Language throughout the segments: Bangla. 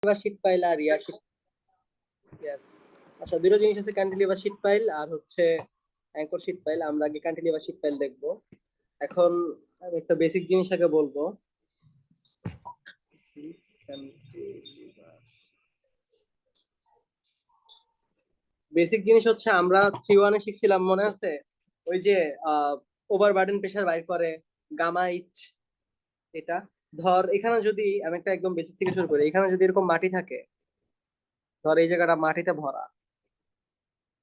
শীট পাইল আর রিয়া শীট। ইয়েস। আচ্ছা, দুটো জিনিস আছে, ক্যান্টিলিভার শীট পাইল আর হচ্ছে অ্যাঙ্কর শীট পাইল। আমরা আগে ক্যান্টিলিভার শীট পাইল দেখবো। এখন আমি একটা বেসিক জিনিস আগে বলবো। বেসিক জিনিস হচ্ছে আমরা 3-1 শিখছিলাম, মনে আছে? ওই যে ওভার বার্ডেন প্রেসার বাইর করে গামা এইচ। এটা ধর, এখানে যদি আমি একটা একদম বেসিক থেকে শুরু করি, এখানে যদি এরকম মাটি থাকে, ধর এই জায়গাটা মাটিতে ভরা,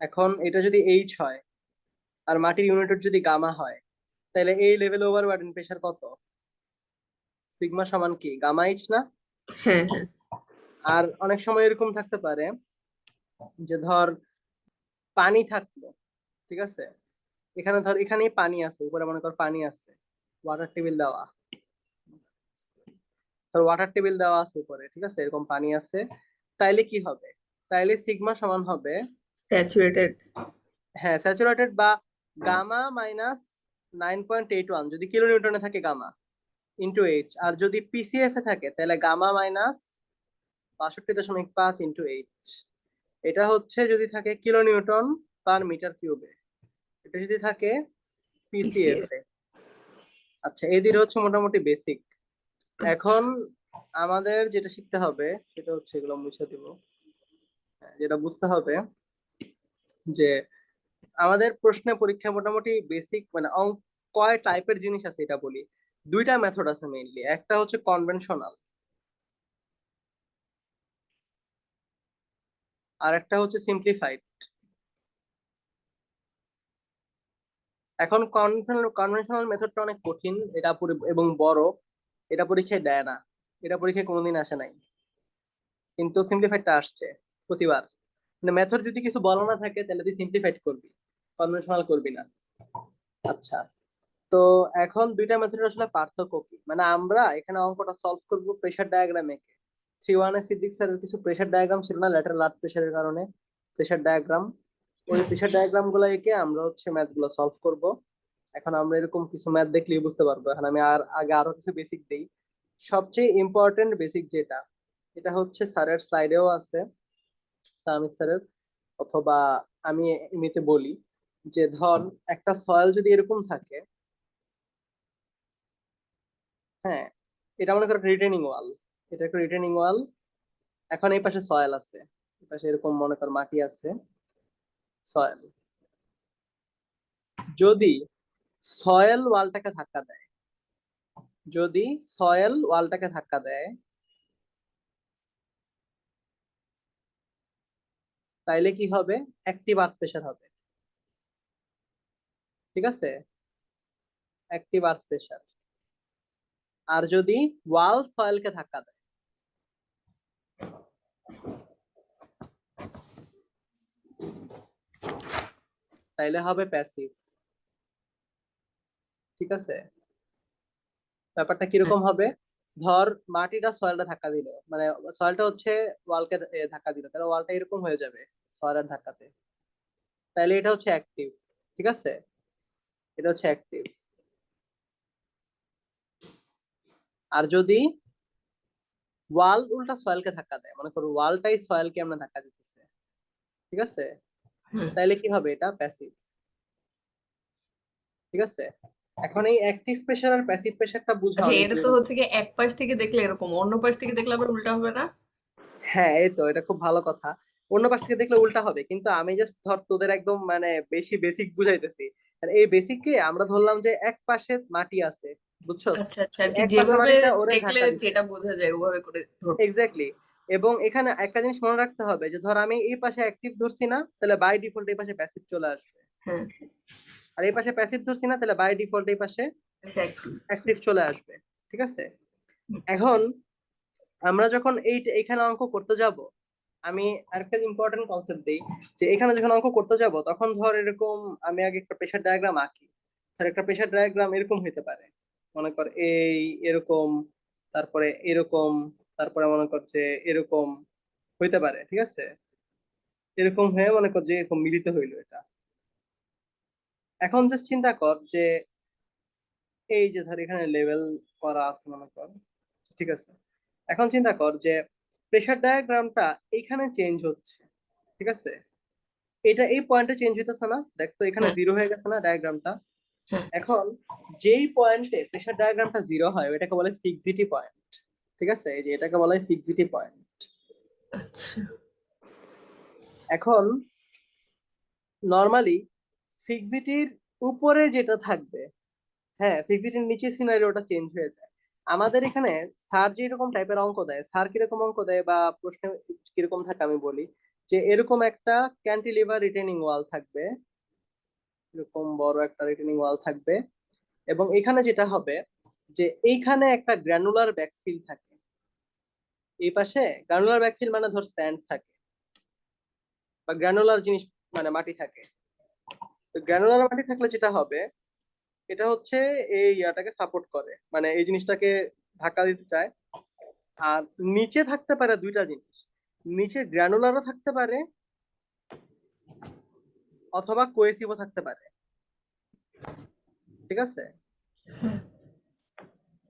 এখন এটা যদি এইচ হয় আর মাটির ইউনিটের যদি গামা হয়, তাহলে এই লেভেলে ওভার বার্ডেন প্রেসার কত? সিগমা সমান কি গামা এইচ না? হ্যাঁ হ্যাঁ। আর অনেক সময় এরকম থাকতে পারে যে ধর পানি থাকলো, ঠিক আছে, এখানে ধর এখানেই পানি আছে, উপরে মনে কর পানি আছে, ওয়াটার টেবিল দেওয়া, ধর ওয়াটার টেবিল দেওয়া আছে উপরে, ঠিক আছে, এরকম পানি আছে, তাইলে কি হবে? তাইলে সিগমা সমান হবে, স্যাচুরেটেড। হ্যাঁ স্যাচুরেটেড, বা গামা মাইনাস 9.81 যদি কিলো নিউটনে থাকে গামা ইন্টু এইচ, আর যদি পিসিএফ এ থাকে তাহলে গামা মাইনাস 62.5 ইন্টু এইচ। এটা হচ্ছে যদি থাকে কিলো নিউটন পার মিটার কিউবে, এটা যদি থাকে পিসিএফ পিসিএফ। এ। আচ্ছা, এই দুটো হচ্ছে মোটামুটি বেসিক। এখন আমাদের যেটা শিখতে হবে সেটা হচ্ছে, এগুলো মুছে দিব, যেটা বুঝতে হবে যে আমাদের প্রশ্নে পরীক্ষা মোটামুটি বেসিক মানে অঙ্ক কয় টাইপের জিনিস আছে এটা বলি। দুইটা মেথড আছে মেইনলি, একটা হচ্ছে কনভেনশনাল আর একটা হচ্ছে সিম্পলিফাইড। এখন কনভেনশনাল মেথডটা অনেক কঠিন, এটা এবং বড়, এটা পরীক্ষায় দেয় না, এটা পরীক্ষায় কোনোদিন আসে নাই, কিন্তু সিম্পলিফাইডটা আসছে প্রতিবার। মানে মেথড যদি কিছু বলা না থাকে তাহলে তুই সিম্পলিফাইড করবি, কনভেনশনাল করবি না। আচ্ছা, তো এখন দুইটা মেথডের আসলে পার্থক্য কি? মানে আমরা এখানে অঙ্কটা সলভ করব প্রেসার ডায়াগ্রাম এঁকে। 3-1 সিদ্দিক স্যারের কিছু প্রেসার ডায়াগ্রাম ছিল না ল্যাটারাল আর্ট প্রেসারের কারণে, প্রেসার ডায়াগ্রাম, ওই প্রেসার ডায়াগ্রাম গুলো এঁকে আমরা হচ্ছে ম্যাথ গুলো সলভ করব। এখন আমরা এরকম কিছু ম্যাথ দেখলেই বুঝতে পারবো। এখন আমি আগে আরো কিছু বেসিক দেই। সবচেয়ে ইম্পর্টেন্ট বেসিক যেটা, এটা হচ্ছে স্যারের স্লাইডেও আছে, তামিদ স্যারের, অথবা আমি এমনিতে বলি, যে ধর একটা সয়েল যদি এরকম থাকে, হ্যাঁ, এটা মনে করো রিটেনিং ওয়াল, এটা একটা রিটেনিং ওয়াল। এখন এই পাশে সয়েল আছে, এই পাশে এরকম মনে কর মাটি আছে, সয়েল। যদি সয়েল ওয়ালটাকে ধাক্কা দেয়, যদি সয়েল ওয়ালটাকে ধাক্কা দেয়, তাইলে কি হবে? অ্যাক্টিভ আর্থ প্রেসার হবে, ঠিক আছে, অ্যাক্টিভ আর্থ প্রেসার। আর যদি ওয়াল সয়েলকে ধাক্কা দেয়, তাইলে হবে প্যাসিভ, ঠিক আছে। ব্যাপারটা কিরকম হবে? ধর মাটিটা সয়েলটা ধাক্কা দিল, মানে সয়েলটা হচ্ছে ওয়ালকে ধাক্কা দিল, তাহলে ওয়ালটা এরকম হয়ে যাবে সয়েলের ধাক্কাতে, তাহলে এটা হচ্ছে অ্যাক্টিভ, ঠিক আছে, এটা হচ্ছে অ্যাক্টিভ। আর যদি ওয়াল উল্টা সয়েলকে ধাক্কা দেয়, মনে করো ওয়ালটাই সয়েলকে আমরা ধাক্কা দিতেছে, ঠিক আছে, তাইলে কি হবে? এটা প্যাসিভ, ঠিক আছে। এখন এই অ্যাক্টিভ প্রেসার আর প্যাসিভ প্রেসারটা বোঝা আচ্ছা, অনেক এটা তো জরুরি। হচ্ছে কি এক পাশ থেকে দেখলে এরকম, অন্য পাশ থেকে দেখলে আবার উল্টা হবে না? হ্যাঁ, এই তো, এটা খুব ভালো কথা। অন্য পাশ থেকে দেখলে উল্টা হবে, কিন্তু আমি জাস্ট ধর তোদের একদম মানে বেশি বেসিক বুঝাইতেছি। আর এই বেসিককে আমরা ধরলাম যে এক পাশে মাটি আছে, বুঝছস, আচ্ছা আচ্ছা, আর এই কি এক পাশে যেভাবে মাটিটা ওরে দেখলে ধাক্কা দিছে। যেটা বোঝা যায় ওভাবে করে ধরবো। এক্স্যাক্টলি। এবং এখানে একটা জিনিস মনে রাখতে হবে যে ধর আমি এই পাশে অ্যাক্টিভ ধরছি না, তাহলে বাই ডিফল্ট এই পাশে প্যাসিভ চলে আসবে। হ্যাঁ। আর এই পাশে প্যাসিভ ধরছি না, তাহলে বাই ডিফল্ট এই পাশে এক্স্যাক্টলি। অ্যাক্টিভ চলে আসবে, ঠিক আছে। এখন আমরা যখন এখানে অঙ্ক করতে যাব, আমি আরেকটা ইম্পর্টেন্ট কনসেপ্ট দিই, যে এখানে যখন অঙ্ক করতে যাব তখন ধর এরকম, আমি আগে একটা প্রেসার ডায়াগ্রাম আঁকি। ধর একটা প্রেসার ডায়াগ্রাম এরকম হইতে পারে, মনে কর এই এরকম, তারপরে এরকম, তারপরে মনে কর যে এরকম হইতে পারে, ঠিক আছে, এরকম হয়ে মনে কর যে এরকম মিলিত হইলো এটা। এখন জাস্ট চিন্তা কর যে এই যে ধর এখানে লেভেল করা আছে মনে কর, ঠিক আছে। এখন চিন্তা কর যে প্রেসার ডায়াগ্রামটা এখানে চেঞ্জ হচ্ছে, ঠিক আছে? এটা এই পয়েন্টে চেঞ্জ হইতেছে না, দেখ তো এখানে হ্যাঁ জিরো হয়ে গেছে না ডায়াগ্রামটা। হ্যাঁ। এখন যেই পয়েন্টে প্রেসার ডায়াগ্রামটা জিরো হয় এটাকে বলে ফিক্সিটি পয়েন্ট, ঠিক আছে? এই যে এটাকে বলা হয় ফিক্সিটি পয়েন্ট। আচ্ছা। এখন নর্মালি ফিক্সিটির উপরে যেটা থাকবে, হ্যাঁ ফিক্সিটির নিচে সিনারিওটা চেঞ্জ হয়ে যায়। আমাদের এখানে স্যার যেরকম টাইপের অঙ্ক দেয়, স্যার কিরকম অঙ্ক দেয় বা প্রশ্নে কিরকম থাকে আমি বলি, যে এরকম একটা ক্যান্টিলিভার রিটেনিং ওয়াল থাকবে, এরকম বড় একটা রিটেনিং ওয়াল থাকবে, এবং এখানে যেটা হবে যে এইখানে একটা গ্র্যানুলার ব্যাকফিল থাকে, এই পাশে গ্র্যানুলার ব্যাকফিল মানে ধর স্যান্ড থাকে বা গ্র্যানুলার জিনিস মানে মাটি থাকে। তো গ্র্যানুলার মাটি থাকলে যেটা হবে, এটা হচ্ছে এই ইয়াটাকে সাপোর্ট করে, মানে এই জিনিসটাকে ধাক্কা দিতে চায়। আর নিচে থাকতে পারে দুইটা জিনিস, নিচে গ্র্যানুলারও থাকতে পারে অথবা কোয়েসিভও থাকতে পারে, ঠিক আছে?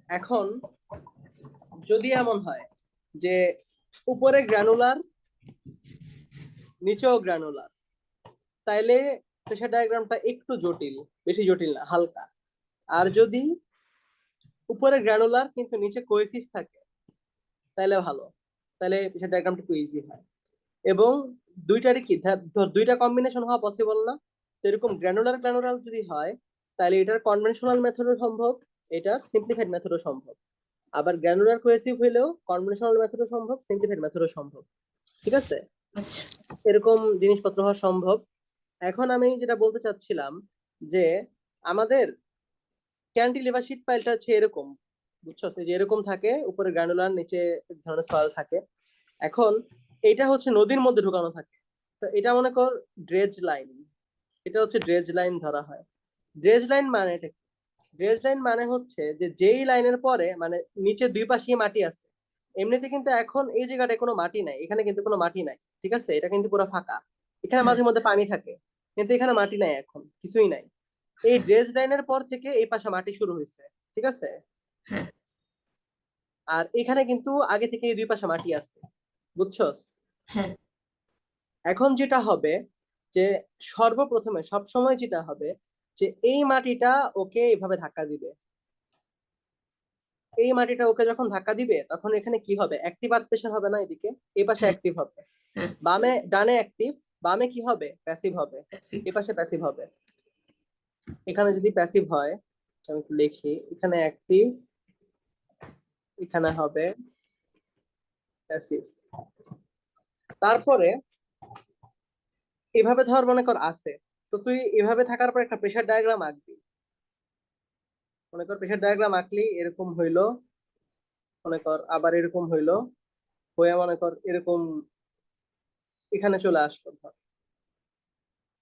এখন যদি এমন হয় যে উপরে গ্র্যানুলার নিচেও গ্র্যানুলার, তাইলে প্রেসার ডায়াগ্রামটা একটু জটিল, বেশি জটিল না, হালকা। আর যদি উপরে গ্র্যানুলার কিন্তু নিচে কোয়েসিভ থাকে তাহলে ভালো, তাহলে প্রেসার ডায়াগ্রামটা একটু ইজি হয়। এবং দুইটারই কি ধর দুইটা কম্বিনেশন হওয়া পসিবল না, তো এরকম গ্র্যানুলার গ্র্যানুলার যদি হয় তাহলে এটার কনভেনশনাল মেথডও সম্ভব, এটার সিম্পলিফাইড মেথডও সম্ভব। আবার গ্র্যানুলার কোয়েসিভ হইলেও কনভেনশনাল মেথডও সম্ভব, সিম্পলিফাইড মেথডও সম্ভব, ঠিক আছে? আচ্ছা। এরকম জিনিসপত্র হওয়া সম্ভব। এখন আমি যেটা বলতে চাচ্ছিলাম যে আমাদের ক্যান্টিলিভার শিট পাইলটা হচ্ছে এরকম, বুঝছো, যে এরকম থাকে, উপরে গ্র্যানুলার নিচে এক ধরনের সয়েল থাকে। এখন এটা হচ্ছে নদীর মধ্যে ঢুকানো থাকে, তো এটা মনে কর ড্রেজ লাইন, এটা হচ্ছে ড্রেজ লাইন ধরা হয়। ড্রেজ লাইন মানে এটা কি? ড্রেজ লাইন মানে হচ্ছে যে যেই লাইনের পরে মানে নিচে দুই পাশেই মাটি আছে, এমনিতে কিন্তু এখন এই জায়গাটায় কোনো মাটি নাই, এখানে কিন্তু কোনো মাটি নাই, ঠিক আছে? এটা কিন্তু পুরো ফাঁকা, এখানে হ্যাঁ মাঝে মধ্যে পানি থাকে, কিন্তু এখানে মাটি নাই, এখন কিছুই নাই। এই ড্রেজ লাইনের পর থেকে এই পাশে মাটি শুরু হয়েছে, ঠিক আছে? হ্যাঁ আর এখানে কিন্তু আগে থেকে এই দুই পাশে মাটি আছে, বুঝছস? হ্যাঁ। এখন যেটা হবে যে সর্বপ্রথমে সবসময় যেটা হবে যে এই মাটিটা ওকে এইভাবে ধাক্কা দিবে, এই মাটিটা ওকে যখন ধাক্কা দিবে তখন এখানে কি হবে, অ্যাক্টিভ আর্থ প্রেসার হবে না, এদিকে এই পাশে হ্যাঁ অ্যাক্টিভ হবে, হ্যাঁ। বামে ডানে অ্যাক্টিভ, বামে কি হবে, প্যাসিভ হবে, Basic। এই পাশে প্যাসিভ হবে। এখানে যদি প্যাসিভ হয়, আমি একটু লিখি, এখানে অ্যাক্টিভ, এখানে হবে প্যাসিভ। তারপরে এভাবে ধর মনে কর আছে, তো তুই এভাবে থাকার পর একটা প্রেসার ডায়াগ্রাম আঁকবি, মনে কর প্রেসার ডায়াগ্রাম আঁকলি, এরকম হইলো, মনে কর আবার এরকম হইলো, হয়ে মনে কর এরকম এখানে চলে আসলো, ধর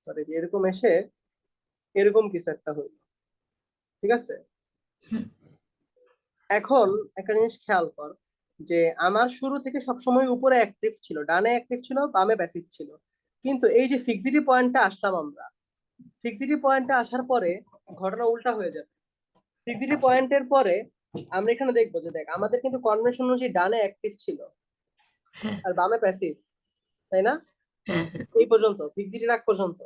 ধর এই যে এরকম এসে এরকম কিছু একটা হইলো, ঠিক আছে? এখন একটা জিনিস খেয়াল কর যে আমার শুরু থেকে সবসময় উপরে অ্যাক্টিভ ছিল, ডানে অ্যাক্টিভ ছিল, বামে প্যাসিভ ছিল, কিন্তু এই যে ফিক্সিটি পয়েন্টটা আসলাম আমরা, ফিক্সিটি পয়েন্টটা আসার পরে ঘটনা উল্টা হয়ে যাবে। ফিক্সিটি পয়েন্টের পরে আমরা এখানে দেখবো যে দেখ আমাদের কিন্তু কনভেনশন অনুযায়ী ডানে অ্যাক্টিভ ছিল হ্যাঁ আর বামে প্যাসিভ, তাই না? হ্যাঁ হ্যাঁ। এই পর্যন্ত ফিক্সিটি রাখ পর্যন্ত,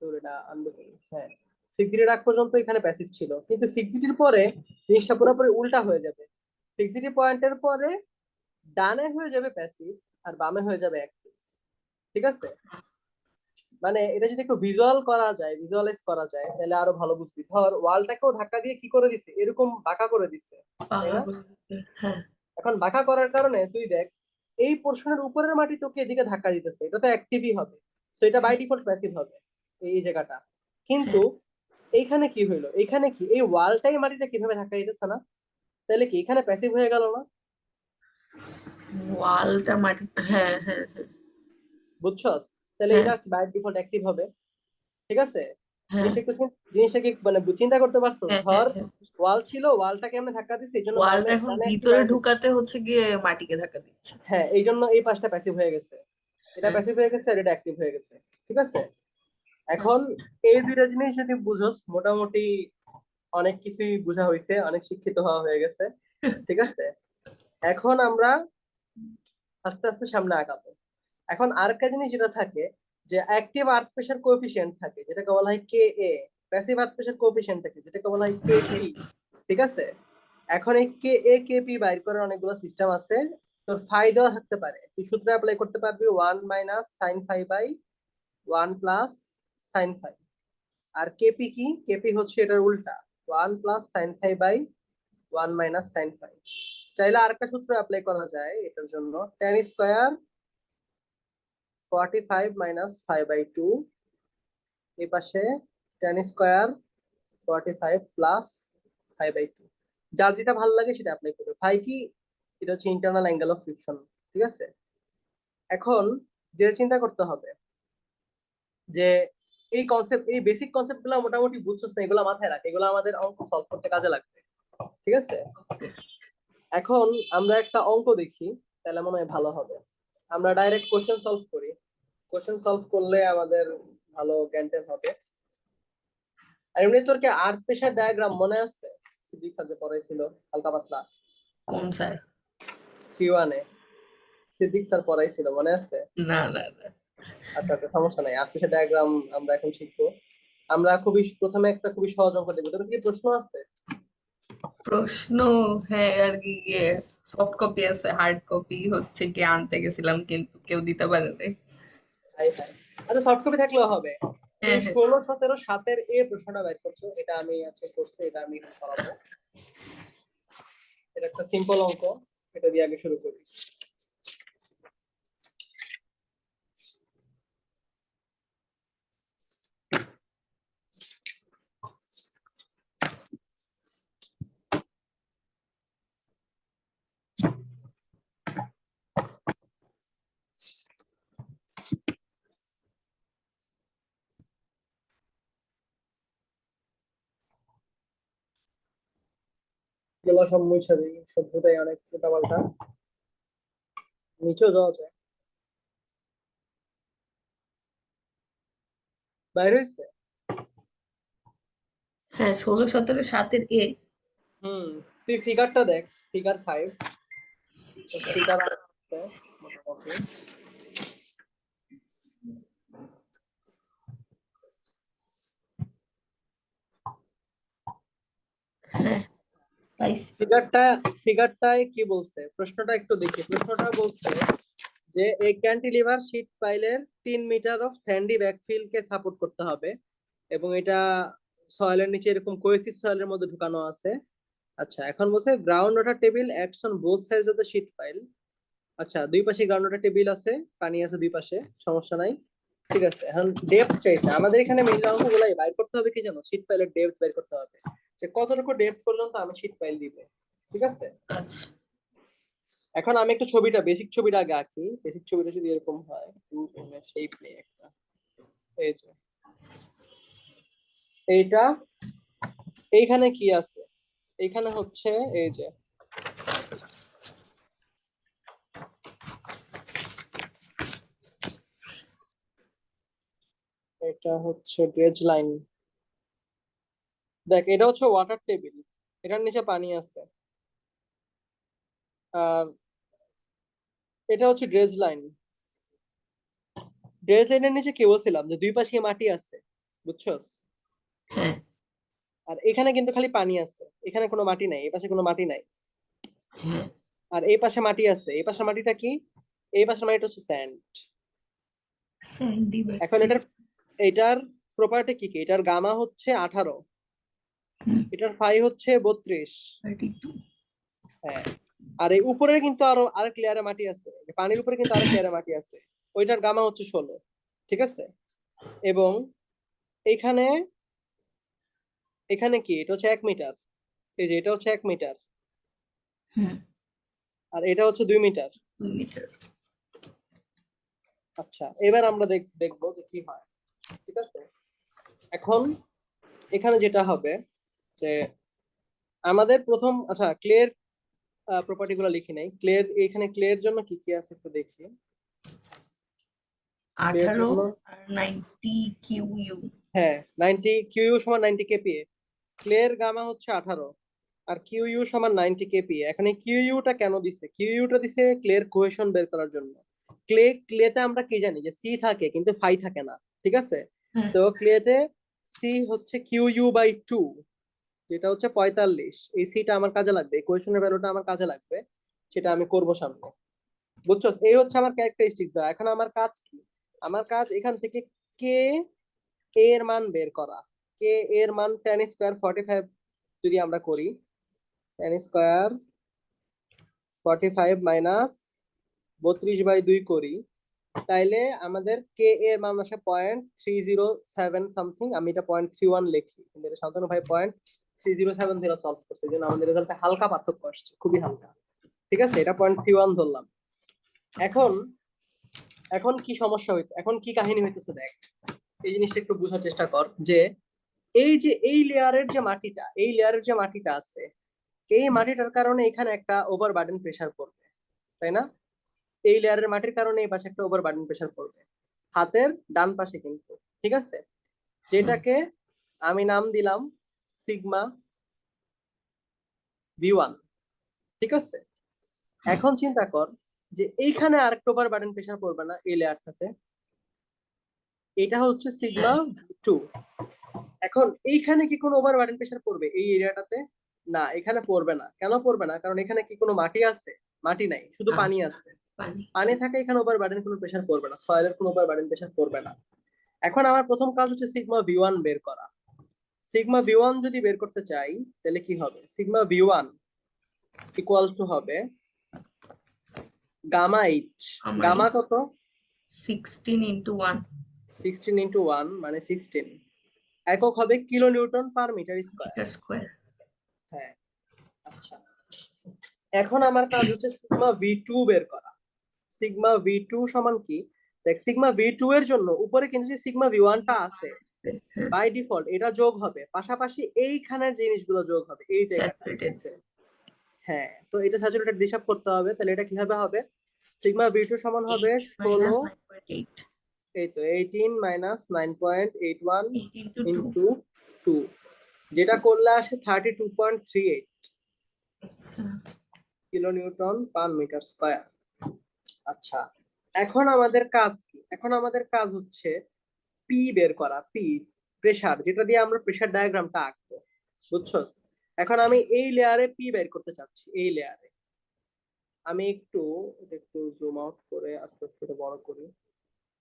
তোর এটা আনবে করি, হ্যাঁ ফিক্সিটি রাখ পর্যন্ত এখানে প্যাসিভ ছিল, কিন্তু ফিক্সিটির পরে জিনিসটা পুরোপুরি উল্টা হয়ে যাবে। ফিক্সিটি পয়েন্টের পরে ডানে হয়ে যাবে প্যাসিভ আর বামে হয়ে যাবে অ্যাক্টিভ, ঠিক আছে? মানে এটা যদি একটু ভিজুয়াল করা যায়, ভিজুয়ালাইজ করা যায় তাহলে আরো ভালো বুঝবি। ধর ওয়ালটাকেও ধাক্কা দিয়ে কি করে দিছে, এরকম বাঁকা করে দিছে, তাই পাকা না? করে দিতে। হ্যাঁ এখন বাঁকা করার কারণে তুই দেখ এই পোর্শনের উপরের মাটি তোকে এদিকে ধাক্কা দিতেছে, এটা তো অ্যাক্টিভই হবে, সো এটা বাই ডিফল্ট প্যাসিভ হবে এই জায়গাটা। কিন্তু হ্যাঁ। এইখানে কি হইলো, এইখানে কি এই ওয়ালটাই মাটিটা কিভাবে ধাক্কা দিতেছে না, তাহলে কি এখানে প্যাসিভ হয়ে গেল না? ওয়ালটা মাটি। হ্যাঁ হ্যাঁ হ্যাঁ। বুঝছস? তাহলে হ্যাঁ এটা বাই ডিফল্ট অ্যাক্টিভ হবে, ঠিক আছে? হ্যাঁ জিনিসটা কি মানে চিন্তা করতে পারছো? হ্যাঁ হ্যাঁ ধর হ্যাঁ। ওয়াল ছিল, ওয়ালটাকে আমরা ধাক্কা দিচ্ছি, এই জন্য ওয়ালটা বামে এখন ডানে অ্যাক্টিভ ভিতরে হয়ে গেছে, ঢুকাতে হচ্ছে গিয়ে মাটিকে ধাক্কা দিচ্ছে। হ্যাঁ এই জন্য এই পাশটা প্যাসিভ হয়ে গেছে, এটা হ্যাঁ প্যাসিভ হয়ে গেছে আর এটা অ্যাক্টিভ হয়ে গেছে, ঠিক আছে? হ্যাঁ। এখন এই দুইটা জিনিস যদি বুঝোস মোটামুটি অনেক কিছুই বোঝা হয়েছে, অনেক শিক্ষিত হওয়া হয়ে গেছে, ঠিক আছে? এখন আমরা আস্তে আস্তে সামনে আগাবো। এখন আরেকটা জিনিস যেটা থাকে, যে অ্যাক্টিভ আর্থ প্রেশার কোএফিসিয়েন্ট থাকে যেটাকে বলা হয় কে এ, প্যাসিভ আর্থ প্রেশার কোএফিসিয়েন্ট থাকে যেটাকে বলা হয় কে পি। ঠিক আছে, এখন এই কে এ কে পি বাইর করার অনেকগুলো সিস্টেম আছে। তোর ফাই দেওয়া থাকতে পারে, তুই সূত্র অ্যাপ্লাই করতে পারবি 1 - sin φ/1 + sin φ। আর কেপি কি, কেপি হচ্ছে এটার উল্টা, 1 + sin φ/1 - sin φ। চাইলে আরেকটা সূত্র অ্যাপ্লাই করা যায় এটার জন্য, tan² 45 - φ/2, এই পাশে tan² 45 + φ/2। যার যেটা ভালো লাগে সেটা অ্যাপ্লাই করবে। ফাই কি, এটা হচ্ছে ইন্টারনাল অ্যাঙ্গেল অফ ফ্রিকশন। ঠিক আছে, এখন যে চিন্তা করতে হবে যে এই কনসেপ্ট, এই বেসিক কনসেপ্ট গুলো মোটামুটি বুঝছস না, এগুলো মাথায় রাখ, এগুলো আমাদের অঙ্ক সলভ করতে কাজে লাগবে। ঠিক আছে, এখন আমরা একটা অঙ্ক দেখি, তাহলে মনে হয় ভালো হবে। আমরা ডাইরেক্ট কোশ্চেন সলভ করি, কোশ্চেন সলভ করলে আমাদের ভালো জ্ঞান হবে। আর এমনি তোর কি আর্থ প্রেশার ডায়াগ্রাম মনে আছে? ফিজিক্স যে পড়াইছিল হালকা পাতলা, কোন স্যার? C1-এ ফিজিক্স স্যার পড়াইছিল, মনে আছে? না না না। আচ্ছা আচ্ছা, সমস্যা নাই, আর্থ প্রেশার ডায়াগ্রাম আমরা এখন শিখবো। আমরা খুবই প্রথমে একটা খুবই সহজ অঙ্ক দেখবো। তোর কাছে কি প্রশ্ন আছে? প্রশ্ন? হ্যাঁ আর কি, সফট কপি আছে, হার্ড কপি হচ্ছে কি আনতে গেছিলাম কিন্তু কেউ দিতে পারে নাই। হাই হাই, আচ্ছা সফট কপি থাকলেও হবে। হ্যাঁ তুই হ্যাঁ। 16, 17, 7-এর এ প্রশ্নটা বের করছো, এটা আমি আজকে করছি, এটা আমি এখন করাবো। এটা একটা সিম্পল অঙ্ক, এটা দিয়ে আগে শুরু করি। এগুলো সব মুছে দিই, সভ্যতাই অনেক উল্টাপাল্টা, নিচেও যাওয়া যায়। বাইরে হয়েছে। হ্যাঁ 16, 17, 7-এর হুম, তুই ফিগারটা দেখ, ফিগার 5। ফিগার মোটামুটি হ্যাঁ পাইছি। ফিগারটা, ফিগারটায় কি বলছে, প্রশ্নটা একটু দেখি। প্রশ্নটা বলছে যে এই ক্যান্টিলিভার শীট পাইলের 3 মিটার অফ স্যান্ডি ব্যাকফিল কে সাপোর্ট করতে হবে, এবং এটা সয়েলের নিচে এরকম কোয়েসিভ সয়েলের মধ্যে ঢুকানো আছে। আচ্ছা, এখন বলছে ground water table acts on both sides of the sheet pile. আচ্ছা, দুই পাশে গ্রাউন্ড ওয়াটার টেবিল আছে, পানি আছে দুই পাশে, সমস্যা নাই। ঠিক আছে, এখন ডেপথ চাইছে আমাদের এখানে, মেইন অঙ্কগুলাই বাইর করতে হবে কি জানো, শীট পাইলের ডেপথ বের করতে হবে, যে কতটুকু ডেপথ পর্যন্ত আমি শীট পাইল দিব। ঠিক আছে, আচ্ছা। এখন আমি একটু ছবিটা, বেসিক ছবিটা আগে আঁকি। বেসিক ছবিটা যদি এরকম হয়, শেপ নেই একটা, এই যে এইটা, এইখানে কি আছে, এইখানে হচ্ছে এই যে এটা হচ্ছে ড্রেজ লাইন। দেখ, এটা হচ্ছে ওয়াটার টেবিল, এটার নিচে পানি আছে। আর এটা হচ্ছে ড্রেজ লাইন। ড্রেজ লাইনের নিচে কি বলছিলাম, যে দুই পাশে মাটি আছে, বুঝছস? হ্যাঁ আর এখানে কিন্তু খালি পানি আছে, এখানে কোনো মাটি নাই, এই পাশে কোনো মাটি নাই। হ্যাঁ। আর এই পাশে মাটি আছে, এই পাশে মাটিটা কি, এই পাশের মাটিটা হচ্ছে স্যান্ড। স্যান্ডি এখন ব্যাকফিল। এটার প্রপার্টি কি কি, এটার গামা হচ্ছে 18, এটার ফাই হচ্ছে 32। 32। হ্যাঁ, আর এই উপরে কিন্তু আরো আরেক লেয়ারে মাটি আছে, এই পানির উপরে কিন্তু আরেক লেয়ারে মাটি আছে, ওইটার গামা হচ্ছে 16। ঠিক আছে, এবং এখানে, এখানে কি, এটা হচ্ছে 1 মিটার, এই যে এটা হচ্ছে 1 মিটার, হুম। আর এটা হচ্ছে 2 মিটার। 2 মিটার। আচ্ছা, এবার আমরা দেখবো যে কি হয়। ঠিক আছে, এখন এখানে যেটা হবে যে আমাদের প্রথম, আচ্ছা ক্লের প্রপার্টি গুলো লিখি নাই। ক্লের, এখানে ক্লের জন্য কি কি আছে একটু দেখি। ক্লের 18 জন্য, আর 90 কিউ ইউ। হ্যাঁ 90 কিউ সমান 90 কেপিএ। ক্লের গামা হচ্ছে 18, আর কিউ ইউ সমান 90 কেপি। এখানে কিউ ইউটা কেন দিছে? কিউ ইউটা দিছে ক্লের কোহেশন বের করার জন্য। ক্লেতে আমরা কি জানি যে সি থাকে কিন্তু ফাই থাকে না, ঠিক আছে? হ্যাঁ তো ক্লেতে সি হচ্ছে কিউ ইউ বাই 2, যেটা হচ্ছে 45। এই সিটা আমার কাজে লাগবে, এই কোহেশনের ভ্যালুটা আমার কাজে লাগবে, সেটা আমি করব সামনে। বুঝছো? এই হচ্ছে আমার ক্যারেক্টারিস্টিক্স দেওয়া। এখন আমার কাজ কি? আমার কাজ এখান থেকে কে এর মান বের করা। কে এর মান টেন স্কোয়ার 45 যদি আমরা করি, টেন স্কোয়ার 45 মাইনাস 32/2 করি, তাইলে আমাদের কে এর মান আসে 0.307 সামথিং। আমি এটা 0.31 লিখি, কিন্তু এটা শান্তনু ভাই 0.3070 সলভ করছে, এই জন্য আমাদের রেজাল্টে হালকা পার্থক্য আসছে, খুবই হালকা। ঠিক আছে, এটা 0.31 ধরলাম। এখন এখন কি সমস্যা হইতো, এখন কি কাহিনী হইতেছে দেখ। এই জিনিসটা একটু বোঝার চেষ্টা কর যে এই যে এই লেয়ারের যে মাটিটা, এই লেয়ারের যে মাটিটা আছে, এই মাটিটার কারণে এখানে একটা ওভারবার্ডেন প্রেসার পড়বে, তাই না? এই লেয়ারের মাটির কারণে এই পাশে একটা ওভারবার্ডেন প্রেসার পড়বে, হাতের ডান পাশে কিন্তু, ঠিক আছে? যেটাকে আমি নাম দিলাম সিগমা V1, ঠিক আছে? এখন চিন্তা কর যে এইখানে আরেকটা ওভারবার্ডেন প্রেসার পড়বে না এই লেয়ারটাতে, এটা হচ্ছে সিগমা V2। এখন এইখানে কি কোনো ওভারবার্ডেন প্রেসার পড়বে এই এরিয়াটাতে? না, এখানে পড়বে না। কেন পড়বে না? কারণ এখানে কি কোনো মাটি আছে? মাটি নাই, শুধু পানি আছে। পানি। পানি থাকে, এখানে ওভারবার্ডেন কোনো প্রেসার পড়বে না, সয়েলের কোনো ওভারবার্ডেন প্রেসার পড়বে না। এখন আমার প্রথম কাজ হচ্ছে সিগমা V1 বের করা। সিগমা V1 যদি বের করতে চাই তাহলে কি হবে? সিগমা V1 ইকুয়াল টু হবে গামা এইচ। গামা কত? 16 into 1 16 ইন্টু 1 মানে 16। একক হবে kilo newton per metre square. meter square. হ্যাঁ, আচ্ছা। এখন আমার কাজ হচ্ছে সিগমা V2 বের করা। সিগমা V2 সমান কি? দেখ, সিগমা V2 এর জন্য উপরে কিন্তু যে সিগমা V1 টা আছে, বাই ডিফল্ট এটা যোগ হবে, পাশাপাশি এইখানের জিনিসগুলো যোগ হবে, এই জায়গাটা, ঠিক Saturated. আছে? হ্যাঁ, তো এটা স্যাচুরেটেড হিসাব করতে হবে, তাহলে এটা কিভাবে হবে? সিগমা V2 সমান হবে 18 minus 16, 9.8. এই তো 18 মাইনাস 9.81 8 into 2. ইন্টু 2, যেটা করলে আসে 32.38 kilo newton per metre square. আচ্ছা, এখন আমাদের কাজ কি? এখন আমাদের কাজ হচ্ছে পি বের করা। পি প্রেসার, যেটা দিয়ে আমরা প্রেসার ডায়াগ্রামটা আঁকবো, বুঝছো? এখন আমি এই লেয়ারে পি বের করতে চাচ্ছি। এই লেয়ারে আমি একটু একটু জুম আউট করে আস্তে আস্তে এটা বড় করি।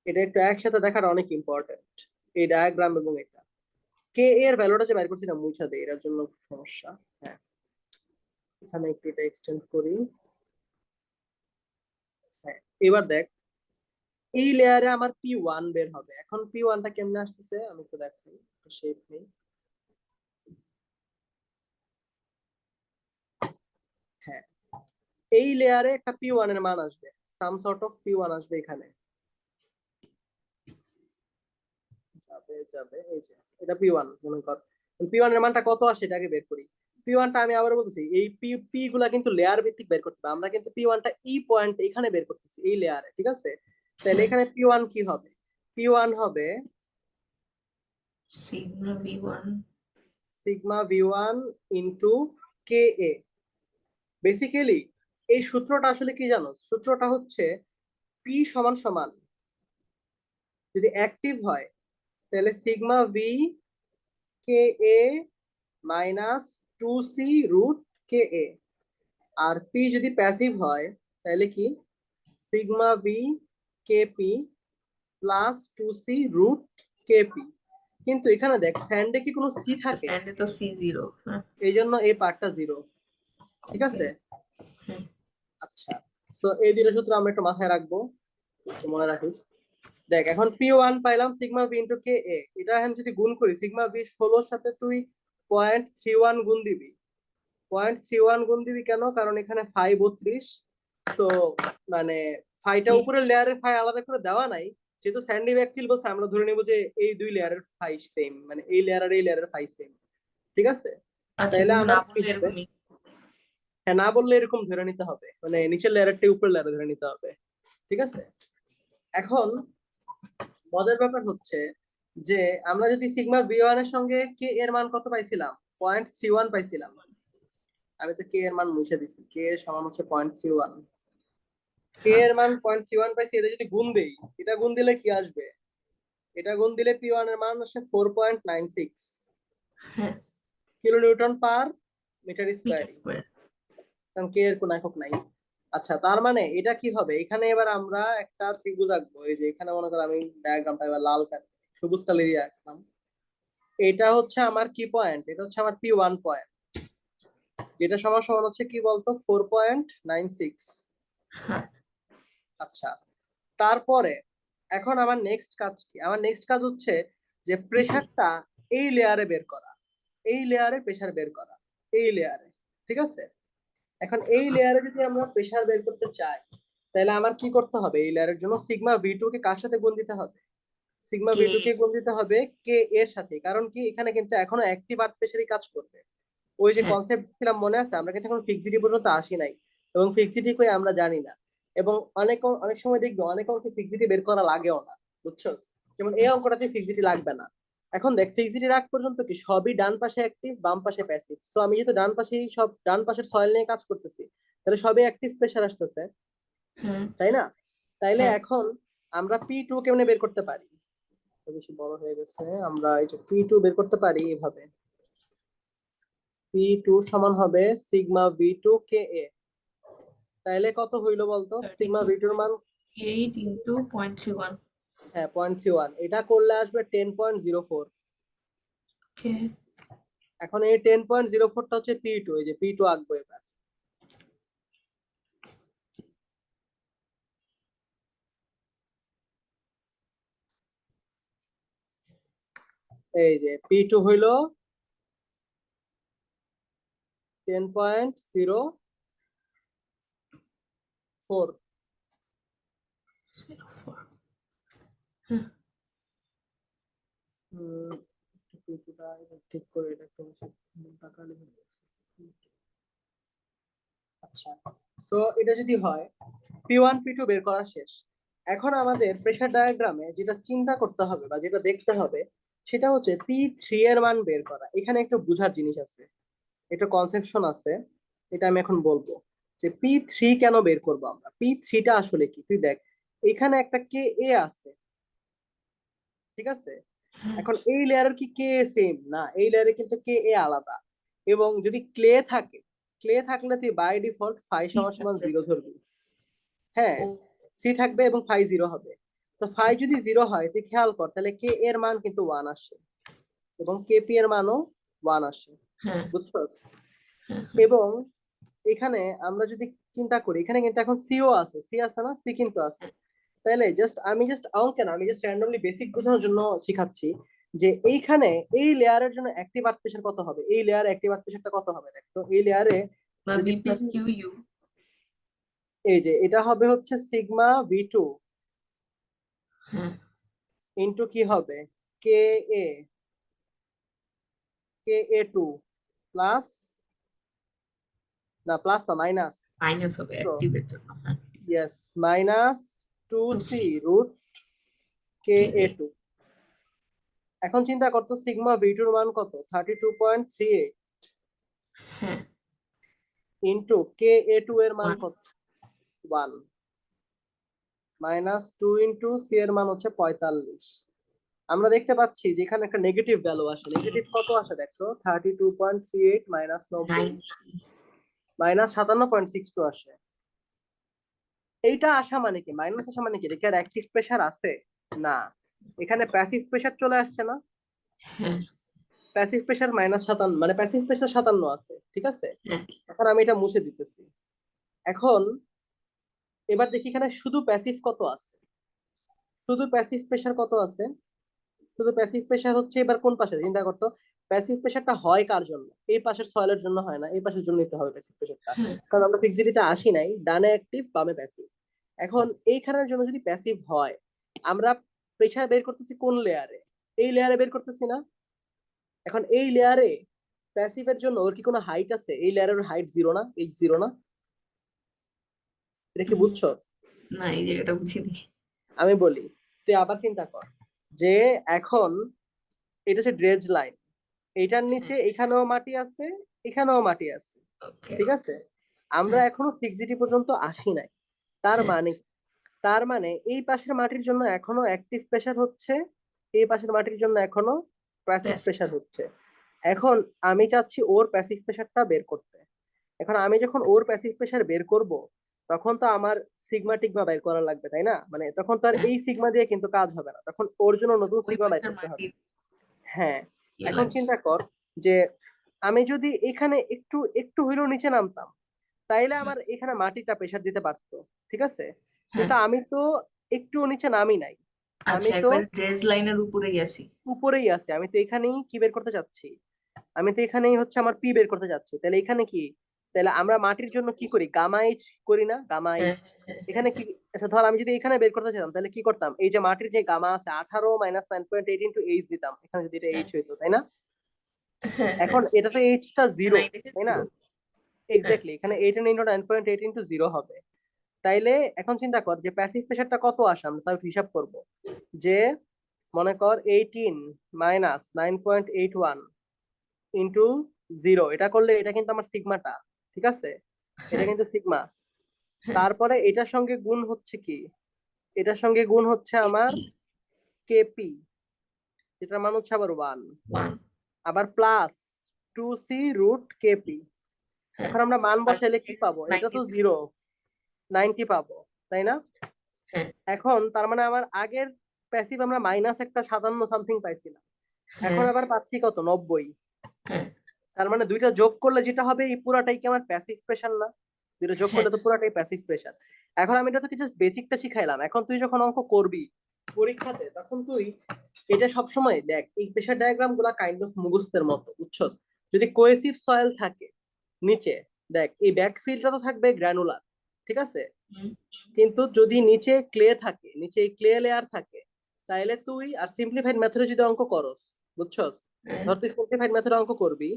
এটা একটু একসাথে দেখাটা অনেক ইম্পর্টেন্ট, এই ডায়াগ্রাম এবং এটা। কে এর ভ্যালুটা যে বের করছি না, মুছা দেয়, এটার জন্য সমস্যা। হ্যাঁ, এখানে একটু এটা এক্সটেন্ড করি। হ্যাঁ, এবার দেখ, এই লেয়ারে আমার P1 বের হবে। এখন P1 টা কেমনে আসতেছে আমি একটু দেখাই, শেপ নেই। হ্যাঁ, এই লেয়ারে একটা P1 এর মান আসবে, সাম সর্ট অফ P1 আসবে এখানে। যাবে যাবে, এই যে এটা P1 মনে কর। P1 এর মানটা কত আসে এটাকে বের করি। P1 টা আমি আবার বলতেছি, এই পি গুলা কিন্তু লেয়ার ভিত্তিক বের করতে হবে। আমরা কিন্তু P1 টা এই পয়েন্ট এখানে বের করতেছি, এই লেয়ারে, ঠিক আছে? তাহলে এখানে P1 কি হবে? P1 হবে Sigma V1. Sigma V1 into K A. Basically এই সূত্রটা আসলে কি জানো? সূত্রটা হচ্ছে পি সমান সমান, যদি অ্যাক্টিভ হয় তাহলে sigma V K A minus 2C root K A, আর পি যদি প্যাসিভ হয় তাহলে কি? Sigma V K P plus 2C root K P. কিন্তু এখানে দেখ, স্যান্ডে কি কোনো সি থাকে? Sand to C0. এই জন্য এই পার্টটা জিরো, ঠিক আছে? আচ্ছা, সো এই দুটো সূত্র আমরা একটু মাথায় রাখবো, একটু মনে রাখিস। দেখ, এখন P1 পাইলাম সিগমা ভি ইন্টু কে এ, এটা এখন যদি গুণ করি, সিগমা ভি 16 সাথে তুই 0.31 গুণ দিবি। 0.31 গুণ দিবি কেন? কারণ এখানে ফাই 32, তো মানে ফাইটা উপরের লেয়ারের ফাই আলাদা করে দেওয়া নাই, যেহেতু স্যান্ডি ব্যাকফিল বলছে, আমরা ধরে নেবো যে এই দুই লেয়ারের ফাই সেম, মানে এই লেয়ার আর এই লেয়ারের ফাই সেম, ঠিক আছে? আচ্ছা, তাইলে কিন্তু আমার না কি বললে হবে? এরকমই। হ্যাঁ, না বললে এরকম ধরে নিতে হবে, মানে নিচের লেয়ারটাই উপরের লেয়ারে ধরে নিতে হবে, ঠিক আছে? এখন মজার ব্যাপার হচ্ছে যে আমরা যদি সিগমা V1 এর সঙ্গে কে এর মান কত পাইছিলাম? 0.31 পাইছিলাম। আমি তো কে এর মান মুছে দিছি, কে এর সমান হচ্ছে 0.31। কে এর মান 0.31 পাইছি, এটা যদি গুণ দেই, এটা গুণ দিলে কি আসবে? এটা গুণ দিলে P1 এর মান আসে 4.96 হ্যাঁ, kilo newton per metre metre square, square. কারণ কে এর কোনো একক নাই। আচ্ছা, তার মানে এটা কি হবে? এখানে এবার আমরা একটা ত্রিভুজ আঁকবো। এই যে এখানে মনে করো আমি ডায়াগ্রামটা এবার লাল কালি, সবুজ কালি দিয়ে আঁকলাম। এটা হচ্ছে আমার কি পয়েন্ট? এটা হচ্ছে আমার P1 পয়েন্ট, যেটা সমান সমান হচ্ছে কি বলতো, 4.96। হ্যাঁ, আচ্ছা, তারপরে এখন আমার নেক্সট কাজ কি? আমার নেক্সট কাজ হচ্ছে যে প্রেসারটা এই লেয়ারে বের করা, এই লেয়ারে প্রেসার বের করা, এই লেয়ারে। ঠিক আছে? এখন এই লেয়ারে যদি আমরা প্রেসার বের করতে চাই, তাহলে আমার কি করতে হবে? এই লেয়ারের জন্য সিগমা V2 কে কার সাথে গুণ দিতে হবে? সিগমা কে V2 কে গুণ দিতে হবে কে এর সাথে। কারণ কি, এখানে কিন্তু এখনো অ্যাক্টিভ আর্থ প্রেসারই কাজ করবে। ওই যে হ্যাঁ, কনসেপ্ট ছিলাম, মনে আছে? আমরা কিন্তু এখন ফিক্সিটি পর্যন্ত আসি নাই, এবং ফিক্সিটি কই আমরা জানি না। এবং অনেক অনেক সময় দেখবো অনেক অঙ্কে ফিক্সিটি বের করা লাগেও না, বুঝছো? যেমন এই অঙ্কটাতে ফিক্সিটি লাগবে না। এখন দেখ, ফিক্সিটির আগ পর্যন্ত কি সবই ডান পাশে অ্যাক্টিভ, বাম পাশে প্যাসিভ। সো আমি যেহেতু ডান পাশেই সব ডান পাশের সয়েল নিয়ে কাজ করতেছি, তাহলে সবই অ্যাক্টিভ প্রেসার আসতেছে, হ্যাঁ, তাই না? তাইলে হ্যাঁ। এখন আমরা P2 কেমনে বের করতে পারি? এটা বেশি বড় হয়ে গেছে। আমরা এই যে P2 বের করতে পারি এভাবে। P2 সমান হবে সিগমা V2 কে এ। তাইলে কত হইলো বলতো? সিগমা V2 এর মান, 32.8 into 0.31. হ্যাঁ 0.31, এটা করলে আসবে 10.04। ওকে। এখন এই 10.04টা হচ্ছে P2, এই যে P2 আঁকবো এবার। এই যে P2 হইলো 10.04। 04. হ্যাঁ, P2টা ঠিক করে এটা একটু টাকা লিখে দিয়েছি। আচ্ছা, সো এটা যদি হয়, P1 P2 বের করা শেষ। এখন আমাদের প্রেসার ডায়াগ্রামে যেটা চিন্তা করতে হবে বা যেটা দেখতে হবে, সেটা হচ্ছে P3 এর মান বের করা। এখানে একটু বুঝার জিনিস আছে, একটা কনসেপশন আছে, এটা আমি এখন বলবো। যে P3 কেন বের করবো আমরা, P3টা আসলে কি? তুই দেখ, এখানে একটা কে এ আছে, ঠিক আছে? হ্যাঁ, এখন এই লেয়ারের কি কে সেম না? এই লেয়ারে কিন্তু কে এ আলাদা। এবং যদি ক্লে থাকে, ক্লে থাকলে তুই বাই ডিফল্ট ফাই ঠিক সমান সমান আছে। 0 ধরবি। হ্যাঁ, ও, সি থাকবে এবং ফাই 0 হবে। তো ফাই যদি 0 হয়, তুই খেয়াল কর, তাহলে কে এর মান কিন্তু 1 আসে, এবং কে পি এর মানও 1 আসে, হ্যাঁ, বুঝছো? হ্যাঁ, এবং এখানে আমরা যদি চিন্তা করি, এখানে কিন্তু এখন সিও আছে, সি আছে না? সি কিন্তু আছে। তাইলে আমি জাস্ট অঙ্কে না, আমি জাস্ট র্যান্ডমলি বেসিক বোঝানোর জন্য শিখাচ্ছি যে এইখানে এই লেয়ারের জন্য অ্যাক্টিভ আর্থ প্রেসার কত হবে, এই লেয়ারে অ্যাক্টিভ আর্থ প্রেসারটা কত হবে। দেখ তো, এই লেয়ারে বা যদি B P, plus Q U. এই যে এটা হবে হচ্ছে সিগমা V2 হ্যাঁ, ইন্টু কি হবে, K A, K A to plus, না প্লাস না, মাইনাস, মাইনাস হবে অ্যাক্টিভের জন্য। হ্যাঁ, yes, minus two two C C root K K A A. Two. এখন চিন্তা করতো সিগমা V2 এর মান কত, 32.38 হ্যাঁ, ইন্টু কে এ টু এর মান 1। কত, 1, মাইনাস 2 ইন্টু সি এর মান হচ্ছে 45। আমরা দেখতে পাচ্ছি যে এখানে একটা নেগেটিভ ভ্যালু আসে। নেগেটিভ কত আসে দেখো, 32.38 মাইনাস 90, 9। মাইনাস 57.62 আসে। এইটা আসা মানে কি, মাইনাস আসা মানে কি, এটা কি আর অ্যাক্টিভ প্রেসার আছে? না, এখানে প্যাসিভ প্রেসার চলে আসছে না? হ্যাঁ, প্যাসিভ প্রেসার -57, মানে প্যাসিভ প্রেসার 57 আছে, ঠিক আছে? হ্যাঁ, এখন আমি এটা মুছে দিতেছি। এখন এবার দেখি এখানে শুধু প্যাসিভ কত আছে, শুধু প্যাসিভ প্রেসার কত আছে। শুধু প্যাসিভ প্রেসার হচ্ছে, এবার কোন পাশে চিন্তা করতো, প্যাসিভ প্রেসারটা হয় কার জন্য? এই পাশের সয়েলের জন্য হয় না, এই পাশের জন্য নিতে হবে প্যাসিভ প্রেসারটা। হ্যাঁ, কারণ আমরা ফিক্সিটিতে আসি নাই, ডানে অ্যাক্টিভ বামে প্যাসিভ। এখন এইখানের জন্য যদি প্যাসিভ হয়, আমরা প্রেসার বের করতেছি কোন লেয়ারে? এই লেয়ারে বের করতেছি না? এখন এই লেয়ারে প্যাসিভের জন্য ওর কি কোনো হাইট আছে? এই লেয়ারের হাইট 0 না, এই 0 না? এটা কি উম, বুঝছো? না এই জায়গাটা বুঝিনি। আমি বলি, তুই আবার চিন্তা কর যে এখন এটা হচ্ছে ড্রেজ লাইন, এইটার হ্যাঁ, নিচে এখানেও মাটি আছে, এখানেও মাটি আছে, ওকে ঠিক আছে, আমরা এখনো ফিক্সিটি পর্যন্ত আসি নাই। তার হ্যাঁ মানে তার মানে এই পাশের মাটির জন্য এখনো অ্যাক্টিভ প্রেসার হচ্ছে, এই পাশের মাটির জন্য এখনো প্যাসিভ ব্যাস প্রেসার হচ্ছে। এখন আমি চাচ্ছি ওর প্যাসিভ প্রেসারটা বের করতে। এখন আমি যখন ওর প্যাসিভ প্রেসার বের করব, তখন তো আমার সিগমা টিগমা বের করা লাগবে, তাই না? মানে তখন তো আর হ্যাঁ এই সিগমা দিয়ে কিন্তু কাজ হবে না, তখন ওর জন্য নতুন ওই সিগমা বের পাশের করতে হবে। মাটির হ্যাঁ, ইয়ে এখন লাগবে। চিন্তা কর যে আমি যদি এখানে একটু একটু হইলেও নিচে নামতাম, তাইলে হুম, আমার এখানে মাটিটা প্রেসার দিতে পারতো। ঠিক আছে, হ্যাঁ কিন্তু আমি তো একটু নিচে নামি নাই, আমি আচ্ছা তো একবার ড্রেস লাইনের উপরেই আছি। উপরেই আছি। আমি তো এখানেই কি বের করতে চাচ্ছি, আমি তো এখানেই হচ্ছে আমার পি বের করতে যাচ্ছি। তাহলে এখানে কি, তাহলে আমরা মাটির জন্য কি করি, গামা এইচ করি না, গামা হ্যাঁ এইচ। হ্যাঁ এখানে কি, আচ্ছা ধর আমি যদি এখানে বের করতে চাইতাম, তাহলে কি করতাম, এই যে মাটির যে গামা আছে 18 মাইনাস 9.8 ইন্টু এইচ দিতাম, এখানে যদি এটা হ্যাঁ এইচ হইতো, তাই না? হ্যাঁ হ্যাঁ এখন এটা তো এইচটা হ্যাঁ, জিরো, 9 থেকে তাই না? 0। হ্যাঁ এক্স্যাক্টলি, এখানে 18 ইন্টু 9.8 ইন্টু জিরো হবে। তাইলে এখন চিন্তা কর যে প্যাসিভ প্রেসারটা কত আসে, আমরা তার হিসাব করব। যে মনে কর 18 মাইনাস 9.81 ইন্টু জিরো, এটা করলে এটা কিন্তু আমার সিগমাটা। ঠিক আছে, এটা হ্যাঁ কিন্তু সিগমা। হ্যাঁ তারপরে এটার সঙ্গে গুণ হচ্ছে কি, এটার সঙ্গে গুণ হচ্ছে আমার এটি কেপি, যেটার মান হচ্ছে আবার 1, 1। আবার প্লাস 2c√kp। হ্যাঁ এখন আমরা মান বসাইলে কি পার্সেন্টেজ পাবো, এটা তো 93। 0, 90 পাবো, তাই না? হ্যাঁ এখন তার মানে আমার আগের প্যাসিভ আমরা মাইনাস একটা 57 সামথিং পাইছিলাম, এখন হ্যাঁ আবার পাচ্ছি কত, 90। হ্যাঁ তার মানে দুইটা যোগ করলে যেটা হবে, এই পুরাটাই কি আমার প্যাসিভ প্রেশার না? দুইটা যোগ হ্যাঁ করলে তো পুরাটাই প্যাসিভ প্রেশার। এখন আমি এটা তো জাস্ট বেসিকটা শিখাইলাম, এখন তুই যখন অঙ্ক করবি পরীক্ষাতে, তখন তুই এটা সবসময় দেখ, এই প্রেশার ডায়াগ্রাম গুলা কাইন্ড অফ মুখস্থের মতো, বুঝছস? যদি কোয়েসিভ সয়েল থাকে নিচে, দেখ এই ব্যাকফিল্ডটা তো থাকবে গ্র্যানুলার, ঠিক আছে, হুম, কিন্তু যদি নিচে ক্লে থাকে, নিচে এই ক্লে লেয়ার থাকে, তাইলে তুই আর সিম্পলিফাইড মেথডে যদি অঙ্ক করস, বুঝছস, হ্যাঁ ধর তুই সিম্পলিফাইড মেথডে অঙ্ক করবি,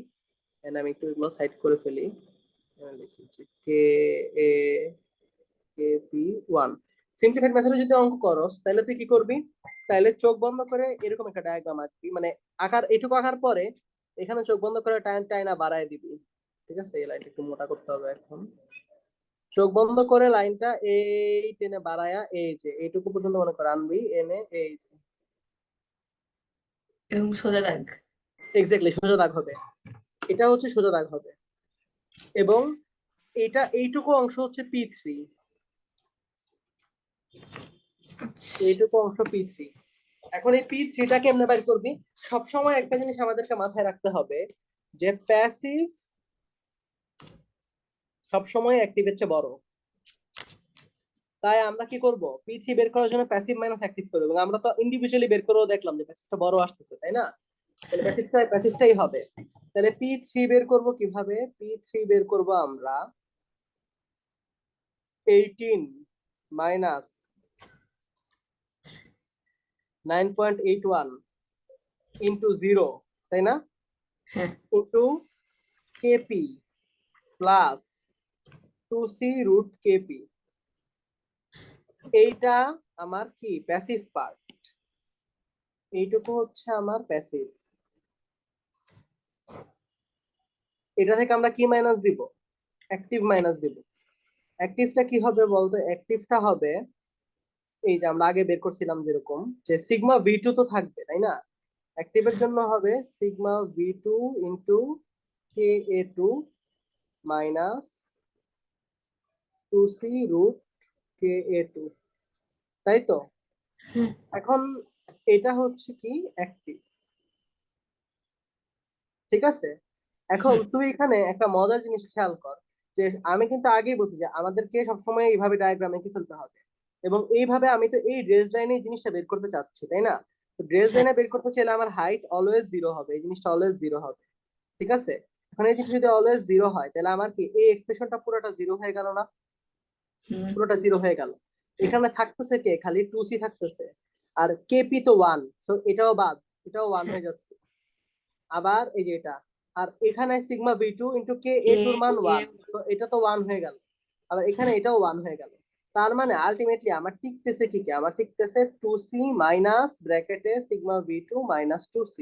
and আমি একটু এগুলো সাইড করে ফেলি। এখানে লিখেছি কে এ কে পি 1। সিম্পলিফাইড মেথডে যদি অঙ্ক করস, তাহলে তুই কি করবি, তাহলে চোখ বন্ধ করে এরকম একটা ডায়াগ্রাম আঁকবি, মানে আকার এইটুকু আঁকার পরে এখানে চোখ বন্ধ করে টাইম টাইনা বাড়ায় দিবি। ঠিক আছে, এই লাইনটা একটু মোটা করতে হবে এখন। চোখ বন্ধ করে লাইনটা এই টেনে বাড়ায়া, এই যে এইটুকু পর্যন্ত মনে কর আনবি, এনে এই যে এরকম সোজা দাগ। এক্স্যাক্টলি সোজা দাগ হবে, এটা হচ্ছে সোজা দাগ হবে। এবং এটা এইটুকু অংশ হচ্ছে P3, এইটুকু অংশ P3। এখন এই P3টা কেমনে বের করবি, সবসময় একটা জিনিস আমাদেরকে মাথায় রাখতে হবে, যে প্যাসিভ সবসময় অ্যাক্টিভের চেয়ে বড়। তাই আমরা কি করব, P3 বের করার জন্য প্যাসিভ মাইনাস অ্যাক্টিভ করবো, এবং আমরা তো ইন্ডিভিজুয়ালি বের করেও দেখলাম যে প্যাসিভটা বড় আসতেছে, তাই না? তাহলে প্যাসিভটাই হবে। তাহলে P3 বের করব কিভাবে, P3 বের করব আমরা 18 মাইনাস 9.81 ইন্টু জিরো, তাই না, হ্যাঁ ইন্টু কেপি প্লাস 2c√kp। এইটা আমার কি প্যাসিভ পার্ট, এইটুকু হচ্ছে আমার প্যাসিভ। এটা থেকে আমরা কি মাইনাস দিব, অ্যাক্টিভ মাইনাস দিব। অ্যাক্টিভটা কি হবে বলতো, অ্যাক্টিভটা হবে এই যে আমরা আগে বের করছিলাম যেরকম, যে সিগমা ভি টু তো থাকবে, তাই না? অ্যাক্টিভের জন্য হবে sigma V two into Ka2 minus 2c√Ka2, তাই তো? হ্যাঁ এখন এটা হচ্ছে কি অ্যাক্টিভ, ঠিক আছে। এখন হ্যাঁ তুই এখানে একটা মজার জিনিস খেয়াল কর, যে আমি কিন্তু আগেই বলছি যে আমাদেরকে সবসময় এইভাবে ডায়াগ্রাম এঁকে ফেলতে হবে, এবং এইভাবে আমি তো এই ড্রেস লাইনে এই জিনিসটা বের করতে চাচ্ছি, তাই না? ড্রেস হ্যাঁ লাইনে বের করতে চাইলে আমার হাইট অলওয়েজ জিরো হবে, এই জিনিসটা অলওয়েজ জিরো হবে, ঠিক আছে। এখন এই জিনিসটা যদি অলওয়েজ জিরো হয়, তাহলে আমার কি এই এক্সপ্রেশনটা পুরোটা জিরো হয়ে গেল না, হুম, পুরোটা জিরো হয়ে গেল। হ্যাঁ এখানে থাকতেছে কে, খালি 2c থাকতেছে, আর কেপি তো 1, সো এটাও বাদ, এটাও 1 হ্যাঁ হয়ে যাচ্ছে। আবার এই যে এটা, আর এখানে sigma V two into K A এ টুর মান এ 1, তো এটা তো 1 হয়ে গেল। আবার এখানে হ্যাঁ এটাও 1 হয়ে গেল। তার মানে আলটিমেটলি আমার টিকতেছে কি, আমার টিকতেছে 2c মাইনাস ব্র্যাকেটে sigma V two minus 2c।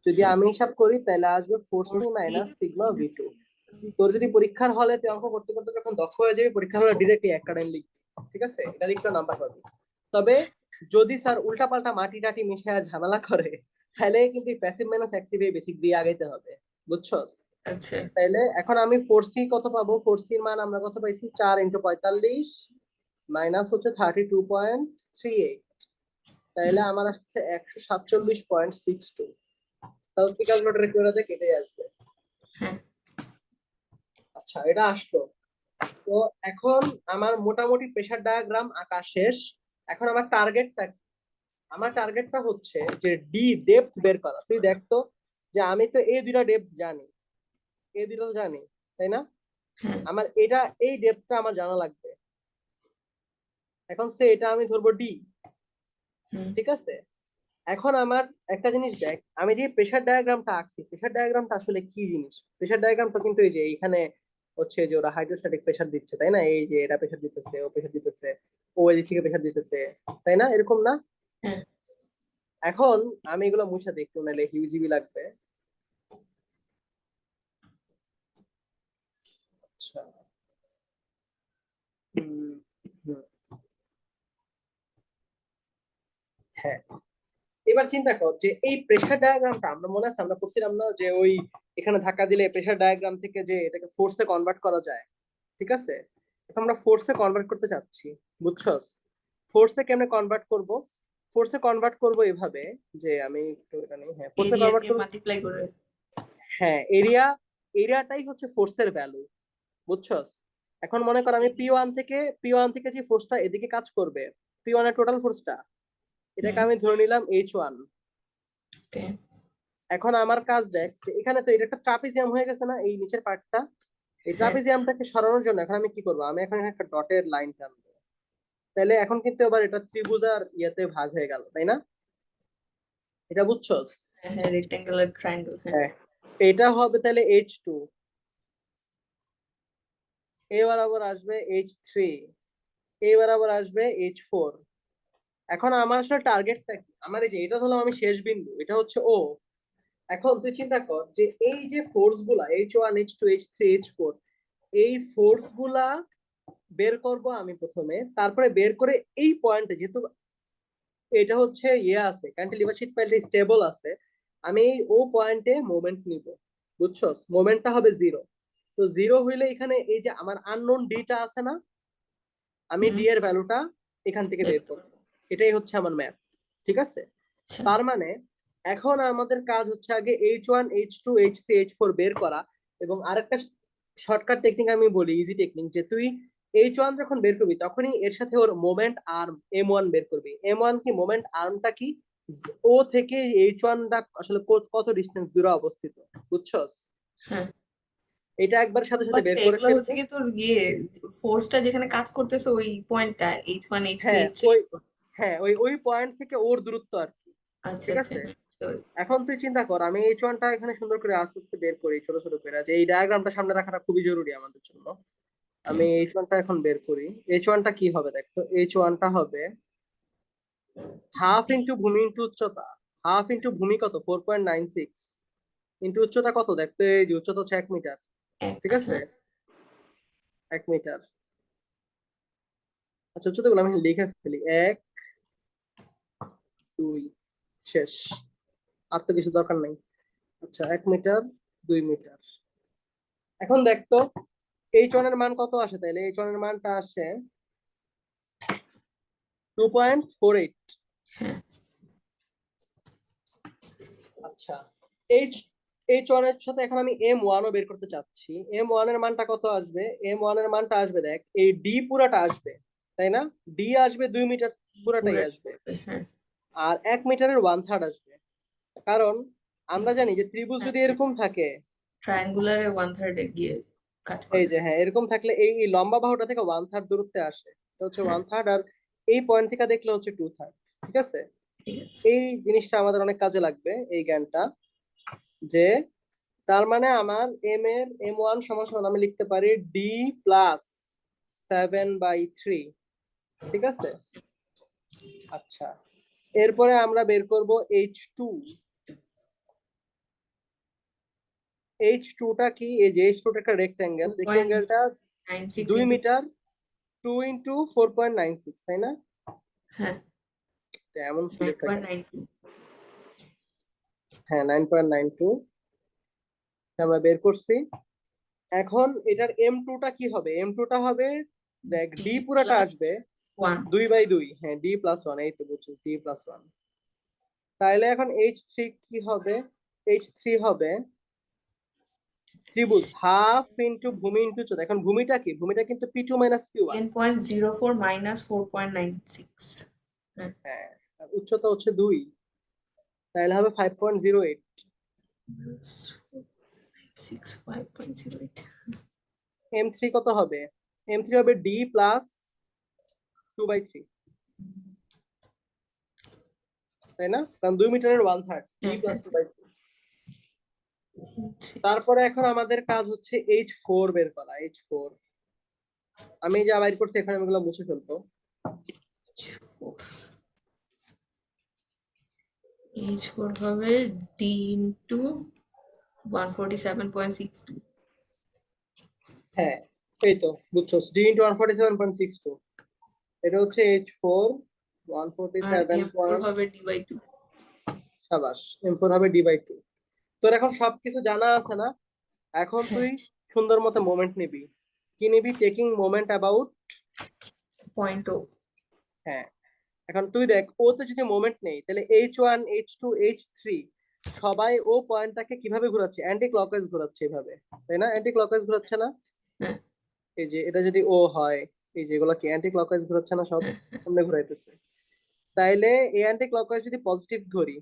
যদি হ্যাঁ আমি হিসাব করি তাহলে আসবে 4c 4C minus sigma minus V two. তোর যদি পরীক্ষার হলে তুই অঙ্ক করতে করতে যখন দক্ষ হয়ে যাবে, পরীক্ষার হলে ডিরেক্টলি এক কাটাইন লিখবি, ঠিক আছে? এটা লিখলে নাম্বার পাবি। তবে যদি স্যার উল্টাপাল্টা মাটি টাটি মিশে ঝামেলা করে, তাহলে কিন্তু প্যাসিভ মাইনাস অ্যাক্টিভে বেসিক দিয়ে আগাইতে হবে, বুঝছস? আচ্ছা তাইলে এখন আমি ফোরসি কত পাবো? ফোরসির মান আমরা কত পাইছি? 4 × 45 মাইনাস হচ্ছে 32.38। তাইলে আমার আসছে 147.62। তাহলে তুই ক্যালকুলেটরে করে কেটে আসবে। হ্যাঁ আচ্ছা, এটা আসলো। তো এখন আমার মোটামুটি প্রেসার ডায়াগ্রাম আঁকা শেষ। এখন আমার টার্গেটটা কি? আমার টার্গেটটা হচ্ছে যে ডি ডেপথ বের করা। তুই দেখতো যে আমি তো এই দুইটা ডেপথ জানি, এই দুইটা তো জানি, তাই না? হ্যাঁ আমার এটা এই ডেপথটা আমার জানা লাগবে। এখন সে এটা আমি ধরবো ডি, হুম ঠিক আছে? এখন আমার একটা জিনিস দেখ, আমি যে প্রেসার ডায়াগ্রামটা আঁকছি, প্রেসার ডায়াগ্রামটা আসলে কি জিনিস? প্রেসার ডায়াগ্রামটা কিন্তু এই যে এইখানে হচ্ছে যে ওরা হাইড্রোস্ট্যাটিক প্রেসার দিচ্ছে, তাই না? এই যে এটা প্রেসার দিতেছে, ও প্রেসার দিতেছে, ও এদিক থেকে প্রেসার দিতেছে, তাই না? এরকম না? হ্যাঁ এখন আমি এগুলো মুছে দিই একটু, নাহলে হিউজিবি লাগবে। আচ্ছা, হুম, হুম, হ্যাঁ। এবার চিন্তা কর যে এই প্রেসার ডায়াগ্রামটা আমরা মনে আছে আমরা করছিলাম না যে ওই এখানে ধাক্কা দিলে প্রেসার ডায়াগ্রাম থেকে যে এটাকে ফোর্সে কনভার্ট করা যায়, ঠিক আছে? এখন আমরা ফোর্সে কনভার্ট করতে চাচ্ছি, বুঝছস? ফোর্সে কেমনে কনভার্ট করব? ফোর্সে কনভার্ট করব এভাবে যে আমি একটু এটা নিই, হ্যাঁ, ফোর্সে কনভার্ট এরিয়াকে করব। মাল্টিপ্লাই করে হ্যাঁ, এরিয়াটাই হচ্ছে ফোর্সের ভ্যালু, বুঝছস? এখন মনে কর আমি পি ওয়ান থেকে যে ফোর্সটা এদিকে কাজ করবে, পি ওয়ান এর টোটাল ফোর্সটা, এটাকে হুম আমি ধরে নিলাম এইচ ওয়ান। ওকে এখন আমার কাজ দেখ যে এখানে তো এটা একটা ট্রাপিজিয়াম হয়ে গেছে না, এই নিচের পার্টটা? এই হ্যাঁ ট্রাপিজিয়ামটাকে সরানোর জন্য এখন আমি কি করবো? আমি এখন একটা ডটের লাইন টানবো। তাহলে এখন কিন্তু আবার এটা ত্রিভুজ আর ইয়েতে ভাগ হয়ে গেল, তাই না? এটা বুঝছস? হ্যাঁ হ্যাঁ রেক্টেঙ্গুলার ট্রায়াঙ্গেল হ্যাঁ হ্যাঁ, এটা হবে তাহলে এইচ টু, এবার আবার আসবে এইচ থ্রি, এবার আবার আসবে এইচ ফোর। এখন আমার আসলে টার্গেটটা কি? আমার এই যে এটা ধরলাম আমি শেষ বিন্দু, এটা হচ্ছে ও। এখন তুই চিন্তা কর যে এই যে ফোর্স গুলা H one, H two, H three, H four, এই ফোর্স গুলা বের করব আমি প্রথমে, তারপরে বের করে এই পয়েন্টে, যেহেতু এটা হচ্ছে ইয়ে আছে, ক্যান্টিলিভার শিট প্যাডটা স্টেবল আছে, আমি এই ও পয়েন্টে মোমেন্ট নিব, বুঝছস? মোমেন্টটা হবে জিরো। তো জিরো হইলে এখানে এই যে আমার আননোন ডিটা আছে না, আমি হুম ডি এর ভ্যালুটা এখান থেকে বের বের করব। এটাই হচ্ছে আমার ম্যাথ, ঠিক আছে? আচ্ছা তার মানে এখন আমাদের কাজ হচ্ছে আগে H one, H two, H three, H four বের করা। এবং আরেকটা শর্টকাট টেকনিক আমি বলি, ইজি টেকনিক, যে তুই এইচ ওয়ান যখন বের করবি তখনই এর সাথে ওর মোমেন্ট আর্ম এম ওয়ান বের করবি। এম ওয়ান কি? মোমেন্ট আর্মটা কি? ও থেকে এইচ ওয়ানটা আসলে কত ডিস্টেন্স দূরে অবস্থিত, বুঝছস? হ্যাঁ এটা একবার সাথে সাথে বাট বের করে এগুলো হচ্ছে ফেলবো। কি তোর ফোর্সটা যেখানে কাজ করতেছে ওই পয়েন্টটা H1 H2 হ্যাঁ, H3 ওই, হ্যাঁ, ওই পয়েন্ট থেকে ওর দূরত্ব আর কি, আচ্ছা ঠিক আচ্ছা আছে? হ্যাঁ বুঝতে পারছি এখন তুই চিন্তা কর, আমি এইচ ওয়ানটা এখানে সুন্দর করে আস্তে আস্তে বের করি, ছোট ছোট করে, যে এই ডায়াগ্রামটা সামনে রাখাটা খুবই জরুরি আমাদের জন্য। ওকে আমি এইচ ওয়ানটা এখন বের করি। এইচ ওয়ানটা কি হবে দেখো? এইচ ওয়ানটা হবে হাফ ইন্টু ভূমি ইন্টু উচ্চতা। হাফ ইন্টু ভূমি কত? 4.96 ইন্টু উচ্চতা কত দেখতো? এই যে উচ্চতা হচ্ছে 1 মিটার, এক ঠিক আছে? হ্যাঁ 1 মিটার। আচ্ছা, উচ্চতা গুলো আমি লিখে ফেলি, 1, 2, শেষ। আর তো কিছু দরকার নাই। আচ্ছা, 1 মিটার, 2 মিটার। এখন দেখতো এইচ ওয়ান এর মান কত আসে? তাইলে এইচ ওয়ান এর মানটা আসে 2.48। হ্যাঁ আচ্ছা, এইচ এইচ ওয়ান এর সাথে এখন আমি এম ওয়ানও বের করতে চাচ্ছি। এম ওয়ান এর মানটা কত আসবে? এম ওয়ান এর মানটা আসবে, দেখ, এই ডি পুরাটা আসবে, তাই না? ডি আসবে 2 মিটার পুরাটাই পুরো আসবে। হ্যাঁ আর 1 মিটারের 1/3 আসবে। কারণ আমরা জানি যে ত্রিভুজ হ্যাঁ যদি এরকম থাকে, ট্রায়াঙ্গুলারে 1/3 গিয়ে কাজ এই করে যে হ্যাঁ এরকম থাকলে এই লম্বা বাহুটা থেকে 1/3 দূরত্বে আসে, এটা হচ্ছে হ্যাঁ 1/3। আর এই পয়েন্ট থেকে দেখলে হচ্ছে 2/3, ঠিক আছে? ঠিক আছে এই জিনিসটা আমাদের অনেক কাজে লাগবে, এই জ্ঞানটা। যে তার মানে আমার এম ওয়ান সমান সমান আমি লিখতে পারি D+7/3, ঠিক আছে? আচ্ছা, এরপরে আমরা বের করব এইচ টু। H2টা কি, এই যে H2টা একটা রেক্ট্যাঙ্গেল, রেক্ট্যাঙ্গেলটা 2.96 2 into মিটার 2 ইন্টু 4.96, তাই না? হ্যাঁ তো এমন সিলেক্ট হয় কেন? 9.92 হ্যাঁ 9.92 আমরা বের করছি। এখন এটার M2টা কি হবে? M2টা হবে, দেখ d D পুরাটা plus আসবে 1 2/2, হ্যাঁ D+1, এই তো বুঝছো D+1। তাইলে এখন H3 কি হবে? H3 হবে ত্রিভুজ হাফ ইন্টু ভূমি ইন্টু উচ্চতা। এখন ভূমিটা কি? ভূমিটা কিন্তু P2 মাইনাস P1। 10.04 minus 4.96 হ্যাঁ হ্যাঁ, আর উচ্চতা হচ্ছে 2, তাহলে হবে 5.08। 5.08 M3 কত হবে? M3 হবে D প্লাস 2/3, তাই না? কারণ 2 মিটারের 1/3, D প্লাস 2/3। তারপরে এখন আমাদের কাজ হচ্ছে H4 বের করা। H4 আমি যা বাইর করছি এখানে আমি এগুলো মুছে ফেলবো। H4 হবে D into 147.62 হ্যাঁ এই তো বুঝছো, D into 147.62, এটা হচ্ছে H4 আর 147 M4 হবে D by 2 সাবাস, M4 হবে D/2। তোর এখন সবকিছু জানা আছে না? এখন তুই সুন্দর মতো মোমেন্ট নিবি। কি নিবি? Taking moment about. 0.0 হ্যাঁ, এখন তুই দেখ ওতে যদি মোমেন্ট নেই তাহলে H1 H2 H3 সবাই ও পয়েন্টটাকে কিভাবে ঘোরাচ্ছে? অ্যান্টি ক্লকওয়াইজ ঘোরাচ্ছে এভাবে, তাই না? অ্যান্টি ক্লকওয়াইজ ঘোরাচ্ছে না? হ্যাঁ এই যে এটা যদি ও হয়, এই যেগুলো কি অ্যান্টি ক্লকওয়াইজ ঘোরাচ্ছে না? সব সামনে ঘুরাইতেছে। তাইলে এই অ্যান্টি ক্লকওয়াইজ যদি পজিটিভ ধরি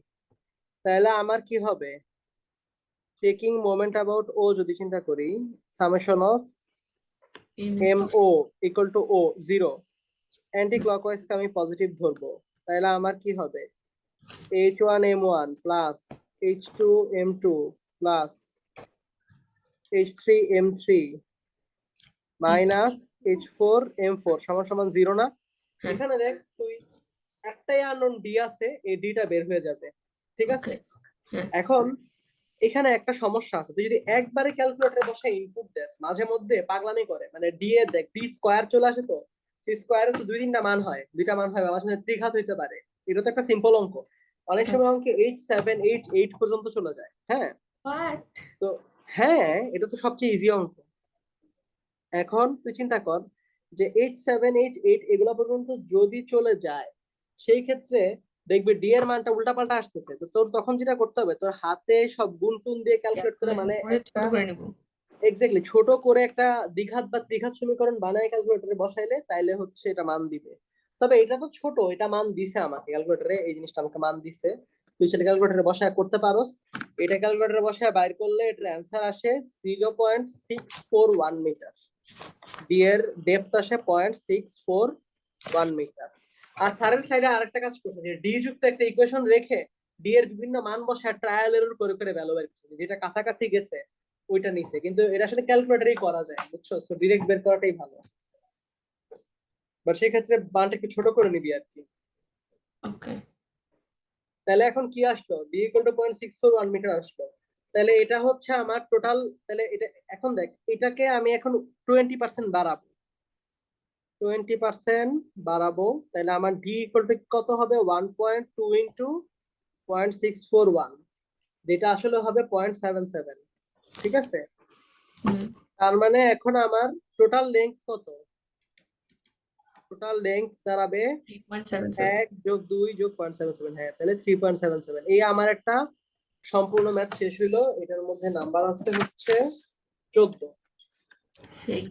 তাহলে আমার কি হবে? টেকিং মোমেন্ট অ্যাবাউট ও যদি চিন্তা করি, summation of M is MO equal to ও 0, অ্যান্টি ক্লকওয়াইজকে আমি পজিটিভ ধরবো, তাহলে আমার কি হবে? H1 M1 plus H2 M2 plus H3 M3 minus H4 M4 সমান সমান 0 না? এখানে দেখ তুই একটাই আননোন ডি আছে, এই ডিটা বের হয়ে যাবে, ঠিক আছে? এখন এখানে একটা সমস্যা আছে, তুই যদি একবারে ক্যালকুলেটরে বসে ইনপুট দেস মাঝে মধ্যে পাগলামি করে, মানে ডি এ দেখ ডি স্কোয়ার চলে আসে, তো সি স্কোয়ারে তো দুইটা মান হয় বা মাঝে মধ্যে ত্রিঘাত হইতে পারে। এটা তো একটা সিম্পল অঙ্ক, অনেক সময় অঙ্কে H7 H8 পর্যন্ত চলে যায়। হ্যাঁ what তো হ্যাঁ, এটা তো সবচেয়ে ইজি অঙ্ক। এখন তুই চিন্তা কর যে H7 H8 এগুলা পর্যন্ত যদি চলে যায়, সেই ক্ষেত্রে দেখবি ডি এর মানটা উল্টাপাল্টা আসতেছে। তো তোর তখন যেটা করতে হবে, তোর হাতে সব গুণ টুন দিয়ে ক্যালকুলেট করে, ক্যালকুলেশন মানে করে ছোট একটা করে নিব এক্স্যাক্টলি ছোট করে একটা দ্বিঘাত বা ত্রিঘাত সমীকরণ বানায় ক্যালকুলেটরে বসাইলে তাইলে হচ্ছে এটা মান দিবে। তবে এটা তো ছোট, এটা মান দিছে আমাকে ক্যালকুলেটরে, এই জিনিসটা আমাকে মান দিছে। তুই সেটা ক্যালকুলেটরে বসায় করতে পারোস। এটা ক্যালকুলেটরে বসায় বাইর করলে এটার অ্যান্সার আসে 0.641 মিটার। ডি এর ডেপথ আসে 0.641 মিটার। আর স্যারের সাইডে আরেকটা কাজ করছে যে ডি যুক্ত একটা ইকুয়েশন রেখে ডি এর বিভিন্ন মান বসায় ট্রায়াল এরর করে করে ভ্যালু বের করছে, যেটা কাছাকাছি গেছে ওইটা নিছে। কিন্তু এটা আসলে ক্যালকুলেটরেই করা যায়, বুঝছো? সো ডিরেক্ট বের করাটাই ভালো, বাট সেক্ষেত্রে মানটা একটু ছোট করে নিবি আর কি। ওকে তাহলে এখন কি আসলো? ডি ইকুয়াল টু 0.641 মিটার আসলো। তাহলে এটা হচ্ছে আমার টোটাল। তাহলে এটা এখন দেখ, এটাকে আমি এখন 20% বাড়াবো, 20% বাড়াবো, তাহলে আমার ডি ইকুয়াল টু কত হবে? 1.2 ইন্টু 0.641, যেটা আসলে হবে 0.77, ঠিক আছে? তার মানে এখন আমার টোটাল লেন্থ কত? টোটাল লেন্থ দাঁড়াবে 3.77 1 যোগ 2 যোগ 0.77, হ্যাঁ তাহলে 3.77। এই আমার একটা সম্পূর্ণ ম্যাথ শেষ হইলো। এটার মধ্যে নাম্বার আছে হচ্ছে 14। সেই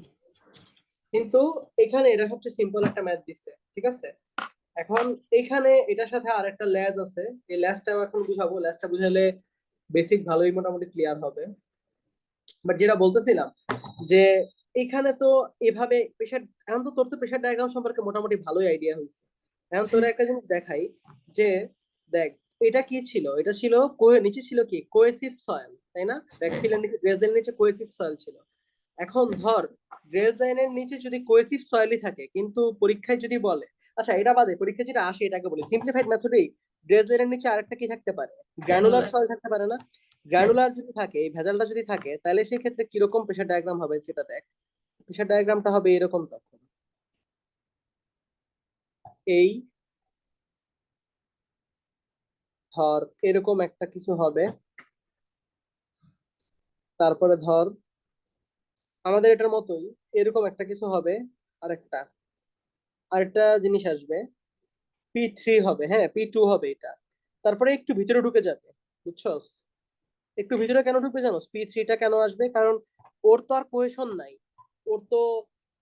কিন্তু এখানে এটা সবচেয়ে সিম্পল একটা ম্যাথ দিছে, ঠিক আছে? এখন এখানে এটার সাথে আরেকটা ল্যাজ আছে, এই ল্যাজটা এখন বুঝাবো। ল্যাজটা বুঝালে বেসিক ভালোই মোটামুটি ক্লিয়ার হবে। বাট যেটা বলতেছিলাম যে এখানে তো এভাবে প্রেসার, এখন তো তোর তো প্রেসার ডায়াগ্রাম সম্পর্কে মোটামুটি ভালোই আইডিয়া হয়েছে। এখন তোর একটা জিনিস দেখাই যে দেখ এটা কি ছিল? এটা ছিল নিচে ছিল কি কোয়েসিভ সয়েল, তাই না? ব্যাকফিলের নিচে, ড্রেস লাইনের নিচে কোয়েসিভ সয়েল ছিল। এখন ধর ড্রেস লাইনের নিচে যদি কোয়েসিভ সয়েলই থাকে, কিন্তু পরীক্ষায় যদি বলে, আচ্ছা এটা বাদে পরীক্ষায় যেটা আসে এটাকে বলি সিম্পলিফাইড মেথডেই, ড্রেজলারের নিচে আরেকটা কি থাকতে পারে? গ্র্যানুলার সয়েল থাকতে পারে না? গ্র্যানুলার যদি থাকে, এই ভেজালটা যদি থাকে, তাহলে সেই ক্ষেত্রে কিরকম প্রেসার ডায়াগ্রাম হবে সেটা দেখ। প্রেসার ডায়াগ্রামটা হবে এরকম তখন, এই ধর এরকম একটা কিছু হবে। তারপরে ধর আমাদের এটার মতোই এরকম একটা কিছু হবে, আরেকটা আরেকটা জিনিস আসবে, P3 হবে, হ্যাঁ P2 হবে এটা। তারপরে একটু ভিতরে ঢুকে যাবে, বুঝছস? একটু ভিতরে কেন ঢুকবে জানোস? P3টা কেন আসবে? কারণ ওর তো আর কোহেশন নাই, ওর তো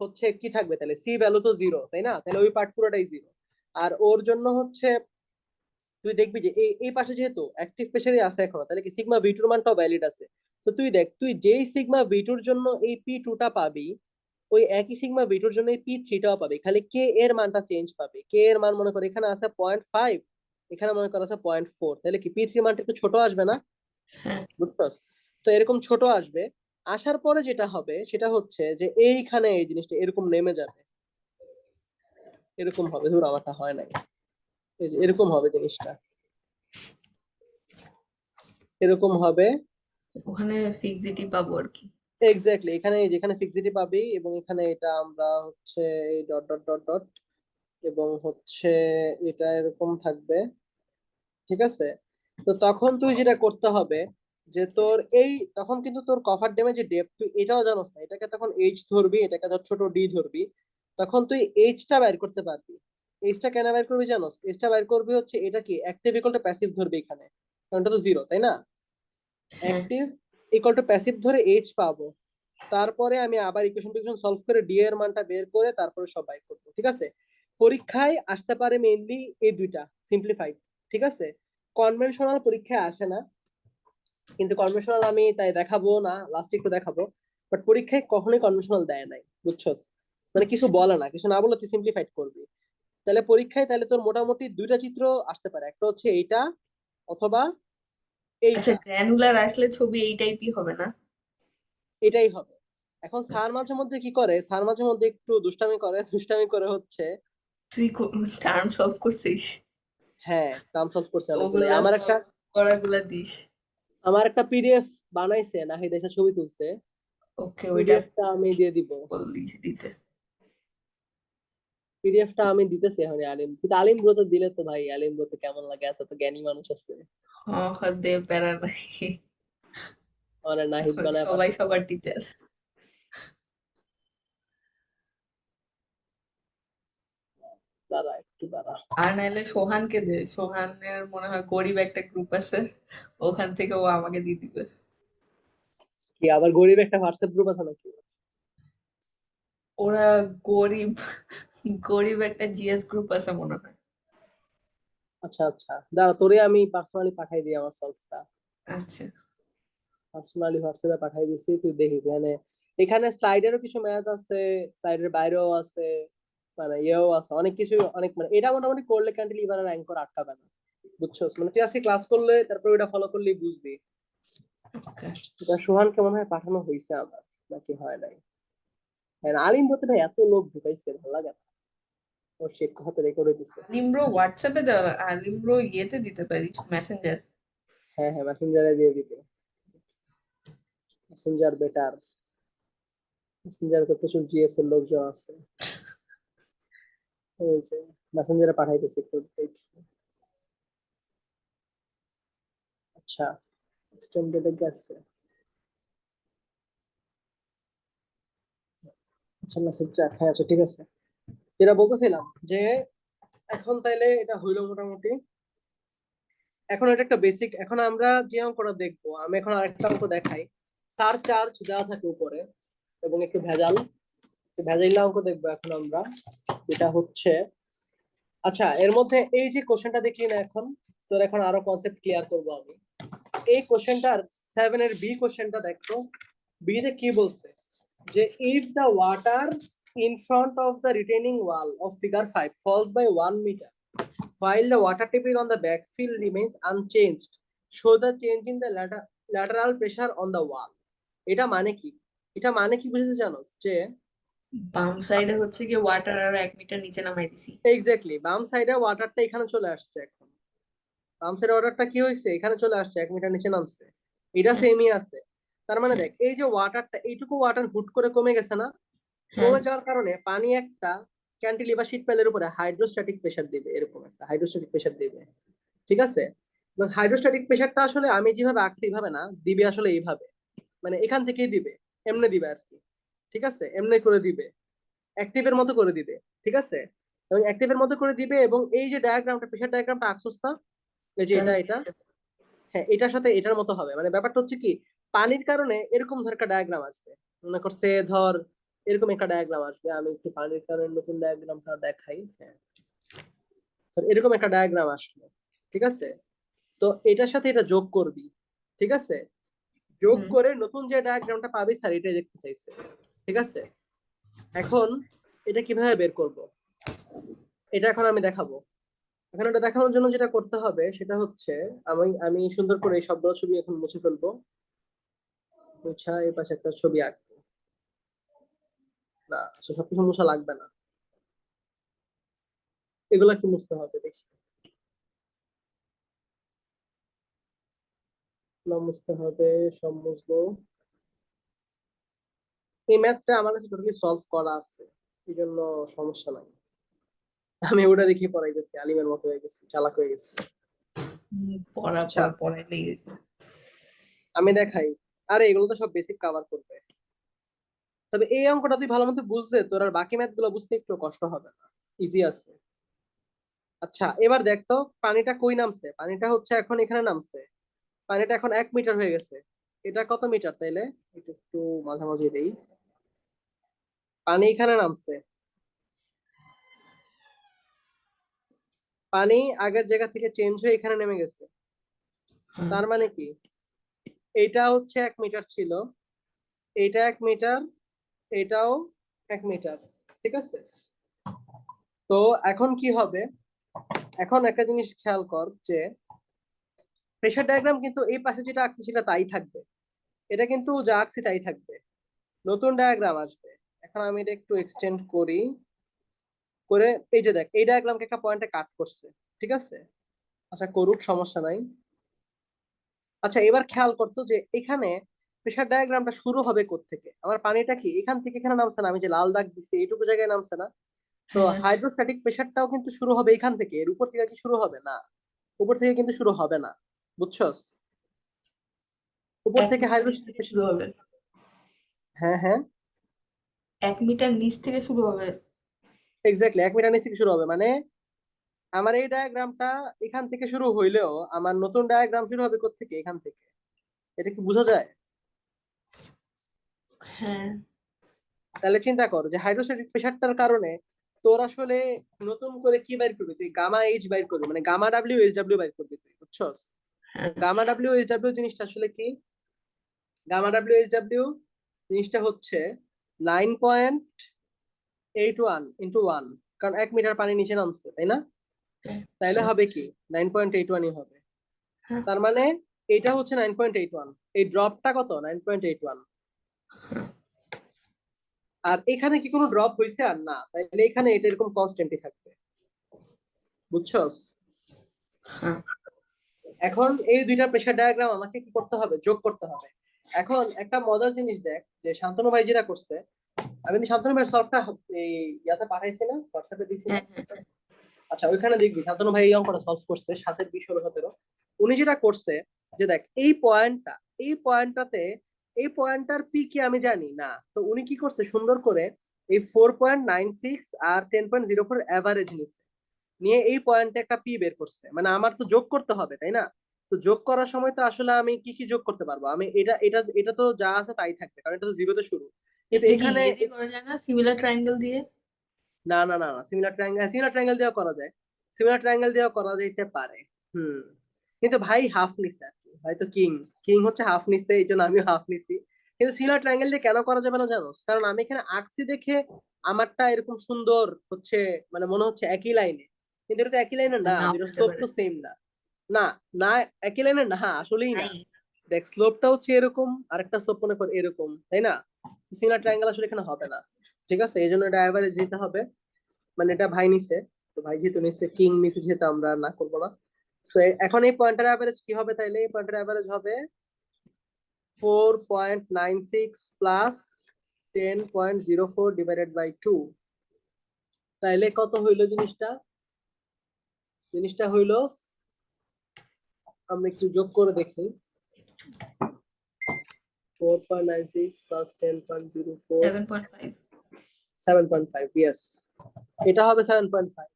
হচ্ছে কি থাকবে তাহলে, সি ভ্যালু তো জিরো, তাই না? তাহলে ওই পার্ট পুরোটাই জিরো। আর ওর জন্য হচ্ছে তুই দেখবি যে এই পাশে যেহেতু অ্যাক্টিভ প্রেসারই আছে এখনো, তাহলে কি সিগমা ভি2 মানটাও ভ্যালিড আছে। তো তুই দেখ, তুই যেই সিগমা ভি2 জন্য এই P2টা পাবি, ওই একই সিগমা ভি2 জন্য এই P3টাও পাবি, খালি কে এর মানটা চেঞ্জ পাবে। কে এর মান মনে কর এখানে আছে 0.5, এখানে মনে কর আছে 0.4, তাহলে কি P3 মানটা একটু ছোট আসবে না? হ্যাঁ। বুঝছস? তো এরকম ছোট আসবে। আসার পরে যেটা হবে সেটা হচ্ছে যে এইখানে এই জিনিসটা এরকম নেমে যাবে, এরকম হবে। ধর আমারটা হয় নাই, এই যে এরকম হবে জিনিসটা, এরকম হবে। ওখানে ফিক্সিটি পাবো আর কি। এক্স্যাক্টলি, এখানে যেখানে ফিক্সিটি পাবি, এবং এখানে এটা আমরা হচ্ছে এই ডট ডট ডট ডট, এবং হচ্ছে এটা এরকম থাকবে, ঠিক আছে? তো তখন তুই যেটা করতে হবে যে তোর এই তখন কিন্তু তোর কভার ড্যামের যে ডেপথ তুই এটাও জানোস না, এটাকে তখন এইচ ধরবি, এটাকে ধর ছোট ডি ধরবি, তখন তুই এইচটা বের করতে পারবি। এইচটা কেন বের করবি জানোস? এইচটা বের করবি হচ্ছে এটা কি অ্যাক্টিভ ইকুয়াল টু প্যাসিভ ধরবি এখানে, কারণ এটা তো জিরো, তাই না? হ্যাঁ। অ্যাক্টিভ ইকুয়াল টু প্যাসিভ ধরে এইচ পাবো। তারপরে আমি আবার ইকুয়েশন সলভ করে ডি এর মানটা বের করে তারপরে সব বাইর করবো, ঠিক আছে? পরীক্ষায় আসতে পারে মেইনলি এই দুইটা সিম্পলিফাইড, ঠিক আছে? কনভেনশনাল পরীক্ষায় আসে না, কিন্তু কনভেনশনাল আমি তাই দেখাবো না, লাস্টে একটু দেখাবো। বাট পরীক্ষায় কখনোই কনভেনশনাল দেয় নাই, বুঝছো? মানে কিছু বলে না, কিছু না বলে তুই সিম্পলিফাইড করবি। তাহলে পরীক্ষায় তাহলে তোর মোটামুটি দুইটা চিত্র আসতে পারে, একটা হচ্ছে এইটা অথবা আচ্ছা, এইটা, গ্র্যানুলার আসলে ছবি এই টাইপই হবে না? এটাই হবে। এখন স্যার আচ্ছা। মাঝে মধ্যে কি করে, স্যার মাঝে মধ্যে একটু দুষ্টামি করে, দুষ্টামি করে হচ্ছে তুই টার্ম সলভ করছিস? হ্যাঁ টার্ম সলভ করছে অনেকগুলো। ওগুলা আমার একটা সব করাগুলা দিস। আমার একটা পিডিএফ বানাইছে, নাহিদ এসে ছবি তুলছে, ওকে, ওইটা পিডিএফটা আমি দিয়ে দিব। বললি দিতে। পিডিএফটা আমি দিতেছি এখন আলিম, কিন্তু আলিম ব্রোতে দিলে তো ভাই, আলিম ব্রোতে কেমন লাগে, এত তো জ্ঞানী মানুষ আছে। দে প্যারা নাই। মানে নাহিদ এখন বানায় সবাই পাঠাচ্ছে। সবার টিচার। দাঁড়া একটু দাঁড়া। আর নাইলে সোহানকে দে, সোহানের মনে হয় গরিব একটা গ্রুপ আছে, ওখান থেকে ও আমাকে দিয়ে দিবে। কি আবার গরিব একটা হোয়াটসঅ্যাপ গ্রুপ আছে নাকি? ওরা গরিব, গরিব একটা জিএস গ্রুপ আছে মনে হয়। আচ্ছা আচ্ছা, দাঁড়া তোরে আমি পার্সোনালি পাঠাই দিই আমার সলভটা। আচ্ছা। পার্সোনালি হোয়াটসঅ্যাপে পাঠাই দিছি, তুই দেখিস। এখানে এখানে স্লাইডেরও কিছু ম্যাথ আছে, স্লাইডের বাইরেও আছে, মানে ইয়েও আছে, অনেক কিছু, অনেক মানে এটা মোটামুটি করলে ক্যান্টিলিভারের র্যাঙ্ক করে আটকাবে না, বুঝছস? মানে তুই আজকে ক্লাস করলে তারপর ওটা ফলো করলেই বুঝবি। ওকে। এটা সোহানকে মনে হয় পাঠানো হয়েছে আমার, নাকি হয় নাই। হ্যাঁ, আলিম বলতে ভাই এত লোক ঢুকাইছে, ভালো লাগে না। ওর শেখ হাতে রেকর্ড দিছে। আলিমব্রো হোয়াটসঅ্যাপে দেওয়া, আলিমব্রো ইয়েতে দিতে পারিস, মেসেঞ্জার। হ্যাঁ হ্যাঁ, মেসেঞ্জারে দিয়ে দিবে, মেসেঞ্জার বেটার। মেসেঞ্জারে তো প্রচুর জিএস এর লোকজন আছে। এই যে মেসেঞ্জারে পাঠাইতেছি একটু দেখি। আচ্ছা, এক্সটেন্ডেড গেছে। আচ্ছা মেসেজ যাক, হ্যাঁ আচ্ছা ঠিক আছে। যেটা বলতেছিলাম যে এখন তাইলে এটা হইলো মোটামুটি। এখন এটা একটা বেসিক, এখন আমরা যে অঙ্কটা দেখবো, আমি এখন আরেকটা অঙ্ক দেখাই। সার চার্জ দেওয়া থাকে উপরে এবং একটু ভেজাল, ভেজাইলা অঙ্ক দেখবো এখন আমরা। এটা হচ্ছে, আচ্ছা এর মধ্যে এই যে কোশ্চেনটা দেখলি না এখন, তোর এখন আরো কনসেপ্ট ক্লিয়ার করবো আমি। এই কোশ্চেনটার 7 এর বি কোশ্চেনটা দেখো। বি তে কি বলছে যে if the water in front of the retaining wall of figure 5 falls by 1 meter while the water table on the backfill remains unchanged, show the change in the lateral pressure on the wall. এটা মানে কি? এটা মানে কি বুঝতে জানোস? যে বাম সাইডে হচ্ছে কি ওয়াটার আরো 1 মিটার নিচে নামাই দিছি। এক্স্যাক্টলি বাম সাইডে ওয়াটারটা এখানে চলে আসছে এখন, পাম্পসের অর্ডারটা কি হয়েছে, এখানে চলে আসছে, 1 মিটার নিচে নামছে, এটা সেমই আছে। তার মানে দেখ এই যে ওয়াটারটা, এইটুকু ওয়াটার হুট করে কমে গেছে না, হ্যাঁ কমে যাওয়ার কারণে পানি একটা ক্যান্টিলিভার শীট প্যালের উপরে হাইড্রোস্ট্যাটিক প্রেসার দিবে, এরকম একটা হাইড্রোস্ট্যাটিক প্রেসার দিবে, ঠিক আছে? এবং হাইড্রোস্ট্যাটিক প্রেসারটা আসলে আমি যেভাবে আঁকছি এইভাবে না, দিবে আসলে এইভাবে, মানে এখান থেকেই দিবে, এমনি দিবে আর কি, ঠিক আছে? এমনি করে দিবে, অ্যাক্টিভের মতো করে দিবে, ঠিক আছে? এবং অ্যাক্টিভের মতো করে দিবে, এবং এই যে ডায়াগ্রামটা, প্রেসার ডায়াগ্রামটা আঁকছস না, এই যে এটা, হ্যাঁ এটার সাথে এটার মতো হবে। মানে ব্যাপারটা হচ্ছে কি, পানির কারণে এরকম ধর একটা ডায়াগ্রাম আসবে, মনে করছে ধর এরকম একটা ডায়াগ্রাম আসবে, আমি একটু পানির কারণে নতুন ডায়াগ্রামটা দেখাই, হ্যাঁ ধর এরকম একটা ডায়াগ্রাম আসলো, ঠিক আছে? তো এটার সাথে এটা যোগ করবি, ঠিক আছে? যোগ হুম করে নতুন যে ডায়াগ্রামটা পাবি, স্যার এটাই দেখতে চাইছে, ঠিক আছে? এখন এটা কিভাবে বের করব, এটা এখন আমি দেখাবো। এখন এটা দেখানোর জন্য যেটা করতে হবে সেটা হচ্ছে, আমি সুন্দর করে এই সবগুলো ছবি এখন মুছে ফেলবো, মুছা এই পাশে একটা ছবি আঁকবো। না আসলে সবকিছু মুছা লাগবে না, এগুলা কি মুছতে হবে দেখি, এগুলা মুছতে হবে, সব মুছবো। এই ম্যাথটা আমার কাছে টোটালি সলভ করা আছে, এই জন্য সমস্যা নাই। আমি ওটা দেখি পড়াই গেছি, আলিমের মতো হয়ে গেছি, চালাক হয়ে গেছি। পড়া আচ্ছা পড়া পড়াই লেগেছে। আমি দেখাই, আরে এগুলো তো সব বেসিক কভার করবে। তবে এই অঙ্কটা তুই ভালো মতো বুঝলে তোর আর বাকি ম্যাথ গুলো বুঝতে একটু কষ্ট হবে না, ইজি আছে। আচ্ছা এবার দেখ তো, পানিটা কই নামছে, পানিটা হচ্ছে এখন এখানে নামছে, পানিটা এখন 1 মিটার হয়ে গেছে। এটা কত মিটার তাইলে, একটু একটু মাঝামাঝি দেই, পানি এখানে নামছে, পানি আগের জায়গা থেকে চেঞ্জ হয়ে এখানে নেমে গেছে। হ্যাঁ তার মানে কি, এইটা হচ্ছে 1 মিটার ছিল, এইটা 1 মিটার, এটাও 1 মিটার, ঠিক আছে? তো এখন কি হবে, এখন একটা জিনিস খেয়াল কর যে প্রেশার ডায়াগ্রাম কিন্তু এই পাশে যেটা আঁকছি সেটা তাই থাকবে, এটা কিন্তু যা আঁকছি তাই থাকবে, নতুন ডায়াগ্রাম আসবে। এখন আমি এটা একটু এক্সটেন্ড করি, করে এই যে দেখ এই ডায়াগ্রামকে একটা পয়েন্টে কাট করছে, ঠিক আছে? আচ্ছা করুক, সমস্যা নাই। আচ্ছা এবার খেয়াল করতো যে এখানে প্রেশার ডায়াগ্রামটা শুরু হবে কোত্থেকে, আমার পানিটা কি এখান থেকে এখানে নামছে না, আমি যে লাল দাগ দিচ্ছি এইটুকু জায়গায় নামছে না? তো হ্যাঁ হাইড্রোস্ট্যাটিক প্রেশারটাও কিন্তু শুরু হবে এখান থেকে, এর উপর থেকে কি শুরু হবে না? উপর থেকে কিন্তু শুরু হবে না, বুঝছস? উপর এক থেকে মিটার নিচ হাইড্রোস্ট্যাটিক থেকে প্রেশার, শুরু হবে। হ্যাঁ হ্যাঁ 1 মিটার নিচ থেকে শুরু হবে। এক্স্যাক্টলি 1 মিটার নিচ থেকে শুরু হবে, মানে আমার এই ডায়াগ্রামটা এখান থেকে শুরু হইলেও আমার নতুন ডায়াগ্রাম শুরু হবে কোত্থেকে, এখান থেকে। এটা কি বোঝা যায়? হ্যাঁ তাহলে চিন্তা কর যে হাইড্রোস্ট্যাটিক প্রেশারটার কারণে তোর আসলে নতুন করে কি বাইর করবি, তুই গামা এইচ বাইর করবি, মানে গামা ডাব্লিউ এইচ ডাব্লিউ বাইর করবি তুই, বুঝছস? তো হ্যাঁ গামা ডাব্লিউ এইচ ডাব্লিউ জিনিসটা আসলে কি, গামা ডাব্লিউ এইচ ডাব্লিউ জিনিসটা হচ্ছে 9.81 ইন্টু 1, কারণ 1 মিটার পানি নিচে নামছে তাই না? হ্যাঁ তাইলে হ্যাঁ হবে কি 9.81ই হবে। হ্যাঁ তার মানে এটা হচ্ছে 9.81, এই ড্রপটা কত 9.81, আর এখানে কি কোনো ড্রপ হয়েছে আর না, তাইলে এখানে এটা এরকম কনস্ট্যান্টই থাকবে, বুঝছস? হ্যাঁ এখন এই দুইটা প্রেশার ডায়াগ্রাম আমাকে কি করতে হবে, যোগ করতে হবে। এখন একটা মজার জিনিস দেখ, যে শান্তনু ভাই যেটা করছে, আমি কিন্তু শান্তনু ভাইয়ের সলভটা এই ইয়াতে পাঠাইছি না, হোয়াটসঅ্যাপে দিছি না? হ্যাঁ হ্যাঁ আচ্ছা ওইখানে দেখবি শান্তনু ভাই এই অঙ্কটা সলভ করছে 7-20-16-17। উনি যেটা করছে যে দেখ এই পয়েন্টটা, এই পয়েন্টটাতে, এই পয়েন্টটার পি কি আমি জানি না, তো উনি কি করছে সুন্দর করে এই 4.96 আর 10.04 অ্যাভারেজ নিচ্ছে, নিয়ে এই পয়েন্টে একটা পি বের করছে, মানে আমার তো যোগ করতে হবে তাই না? তো যোগ করার সময় তো আসলে আমি কি কি যোগ করতে পারবো, আমি এটা এটা এটা তো যা আছে তাই থাকবে, কারণ এটা তো জিরোতে শুরু। কিন্তু এটা কি এখানে ইয়ে দিয়ে করা যায় না, সিমিলার ট্রায়াঙ্গেল দিয়ে? না না না না, সিমিলার ট্রায়াঙ্গেল দিয়েও করা যায়, সিমিলার ট্রায়াঙ্গেল দিয়েও করা যাইতে পারে। হুম, কিন্তু ভাই হাফ নিছে আর কি, ভাই তো কিং, কিং হচ্ছে হাফ নিছে, এই জন্য আমিও হাফ নিছি। কিন্তু সিমিলার ট্রায়াঙ্গেল দিয়ে কেন করা যাবে না জানোস, কারণ আমি এখানে আঁকছি দেখে আমারটা এরকম সুন্দর হচ্ছে, মানে মনে হচ্ছে একই লাইনে, কিন্তু এটা তো একই লাইনে না, নাও দুটো হতে স্লোপ পারে। তো সেম না। না না, একই লাইনে না, আসলেই না। নাই। দেখ স্লোপটা হচ্ছে এরকম, আরেকটা স্লোপ মনে কর এরকম, তাই না? সিমিলার ট্রায়াঙ্গেল আসলে এখানে হবে না, ঠিক আছে? এই জন্য এটা অ্যাভারেজ নিতে হবে, মানে এটা ভাই নিছে, তো ভাই যেহেতু নিছে, কিং নিছে যেহেতু আমরা না করবো না। সো এখন এই পয়েন্টের অ্যাভারেজ কি হবে? তাইলে এই পয়েন্টের অ্যাভারেজ হবে 4.96 প্লাস 10.04 ডিভাইডেড বাই 2। তাইলে কত হইলো জিনিসটা? জিনিসটা হইলো, আমরা একটু যোগ করে দেখি, 4.96 প্লাস 10.04, 7.5। 7.5, ইয়েস, এটা হবে 7.5।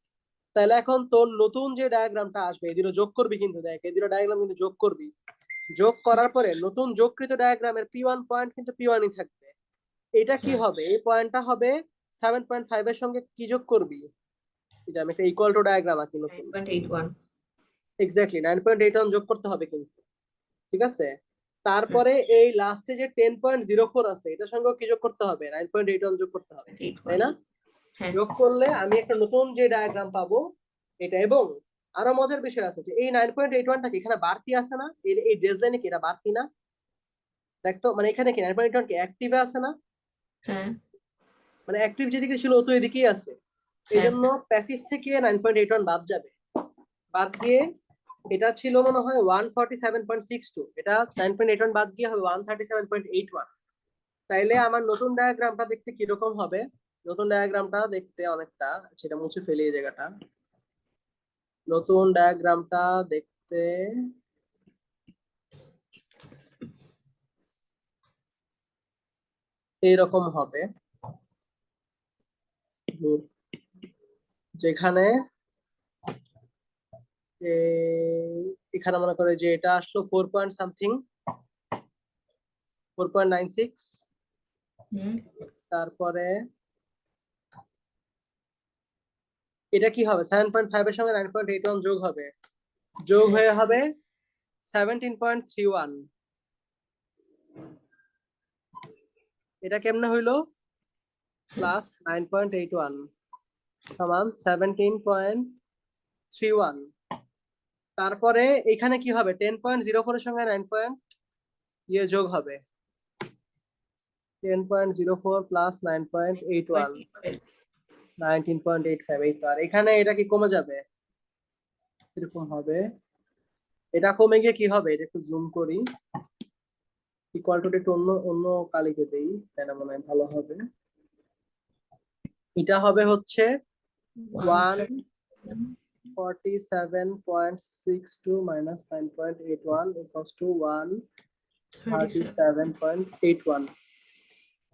তাহলে এখন তোর নতুন যে ডায়াগ্রামটা আসবে, এই দুটো যোগ করবি, কিন্তু দেখ এই দুটো ডায়াগ্রাম কিন্তু যোগ করবি, যোগ করার পরে নতুন যোগকৃত ডায়াগ্রামের P1 পয়েন্ট কিন্তু P1ই থাকবে। এটা কি হবে? এই পয়েন্টটা হবে 7.5 এর সঙ্গে কি যোগ করবি? এটা আমি একটা ইকুয়াল টু ডায়াগ্রাম আঁকি নতুন, 9.81। এক্স্যাক্টলি 9.81 যোগ করতে হবে কিন্তু, ঠিক আছে? তারপরে এই লাস্টে যে 10.04 আছে, এটার সঙ্গে কি যোগ করতে হবে? 9.81 যোগ করতে হবে, তাই না? হ্যাঁ। যোগ করলে আমি একটা নতুন যে ডায়াগ্রাম পাবো এটা। এবং আরো মজার বিষয় আছে যে এই 9.81টা কি এখানে বাড়তি আছে না? এই ড্রেস লাইনে কি এটা বাড়তি না? দেখতো, মানে এখানে কি 9.81 কি অ্যাক্টিভে আছে না? হ্যাঁ। মানে অ্যাক্টিভ যেদিকে ছিল ও তো এদিকেই আছে। এই হ্যাঁ। জন্য প্যাসিভ থেকে 9.81 বাদ যাবে, বাদ দিয়ে এটা ছিল মনে হয় 147.62, এটা 9.81 বাদ দিয়ে হবে 137.81। তাইলে আমার নতুন ডায়াগ্রামটা দেখতে কিরকম হবে? নতুন ডায়াগ্রামটা দেখতে অনেকটা, সেটা মুছে ফেলি এই জায়গাটা। নতুন ডায়াগ্রামটা দেখতে এইরকম হবে, যেখানে এখানে মনে করে যে এটা আসলো 4 পয়েন্ট সামথিং, 4.96। তারপরে এটা কি হবে? 7.5 এর সঙ্গে 9.81 যোগ হবে, যোগ হয়ে হবে 17.31। এটা কেমনে হইলো? প্লাস 9.81 সমান 17.31। তারপরে এখানে কি হবে? 10.04 এর সঙ্গে 9 পয়েন্ট যোগ হবে, 10.04 প্লাস 9.81, 19.85। এই তো, আর এখানে এটা কি কমে যাবে? এরকম হবে, এটা কমে গিয়ে কি হবে? এটা একটু জুম করি, ইকুয়াল টু একটু অন্য অন্য কালিকে দেই, তাই না? মনে হয় ভালো হবে। এটা হবে হচ্ছে 147.62 মাইনাস 9.81 ইকুয়ালস টু 137.81।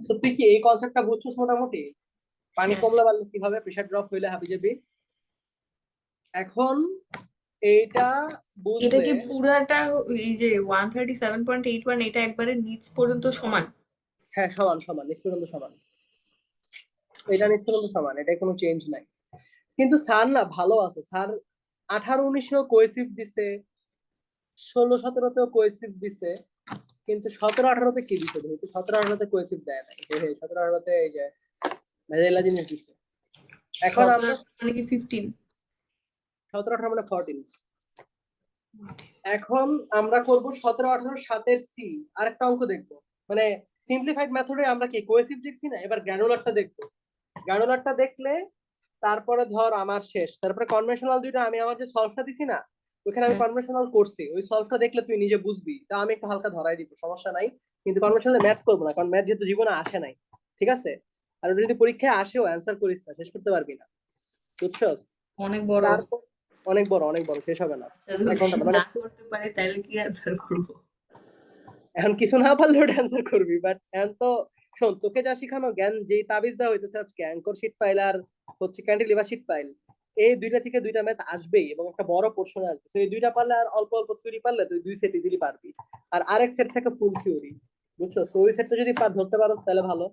সত্যি কি এই কনসেপ্টটা বুঝছস মোটামুটি? পানি কমলে বাড়লে কি হবে? প্রেসার ড্রপ হইলে হাবিজাবি। এখন এইটা এটা বুঝলে, কি পুরাটা এই যে 137.81 এটা একবারে নিচ পর্যন্ত সমান? হ্যাঁ সমান সমান, নিচ পর্যন্ত সমান, এটা নিচ পর্যন্ত সমান, এটাই কোনো চেঞ্জ নাই। কিন্তু স্যার না ভালো আছে, স্যার 18-19 কোয়েসিভ দিছে, 16-17তেও কোয়েসিভ দিছে, কিন্তু 17-18তে কি দিছে? যেহেতু 17-18তে কোয়েসিভ দেয় নাই, 17-18তে এই যে ভেজাইলা জিনিস দিছে। এখন 17 আমরা মানে কি 15? 17-18 মানে 14। এখন আমরা করব 17-18 7-এর সি, আরেকটা অঙ্ক দেখবো। মানে সিম্পলিফাইড মেথডে আমরা কি কোয়েসিভ দেখছি না, এবার গ্র্যানুলারটা দেখবো। গ্র্যানুলারটা দেখলে তারপরে ধর আমার শেষ। তারপরে কনভেনশনাল দুইটা আমি আমার যে সলভটা দিছি না, ওইখানে আমি কনভেনশনাল করছি, ওই সলভটা দেখলে তুই নিজে বুঝবি, তা আমি একটু হালকা ধরাই দিব, সমস্যা নাই। কিন্তু কনভেনশনাল ম্যাথ করবো না, কারণ ম্যাথ যেহেতু জীবনে আসে নাই, ঠিক আছে? আর ওটা যদি পরীক্ষায় আসেও অ্যান্সার করিস না, শেষ করতে পারবি না, বুঝছস? অনেক বড়। তারপর অনেক বড়, অনেক বড়, শেষ হবে না এক যদি ঘন্টা মানে। না করতে পারি তাহলে কি অ্যান্সার করবো? এখন কিছু না পারলে ওটা অ্যান্সার করবি, বাট এখন তো শোন, তোকে যা শিখানো জ্ঞান, যেই তাবিজ দেওয়া হইতেছে আজকে, অ্যাঙ্কর শিট পাইল আর হচ্ছে ক্যান্টিলিভার শিট পাইল, এই দুইটা থেকে দুইটা ম্যাথ আসবেই এবং একটা বড় পোর্শন আসবে। তো এই দুইটা পারলে আর অল্প অল্প থিওরি পারলে তুই 2 সেট ইজিলি পারবি, আর আরেক সেট থেকে ফুল থিওরি, বুঝছো? তো ওই সেটটা যদি ধরতে পারো তাহলে ভালো।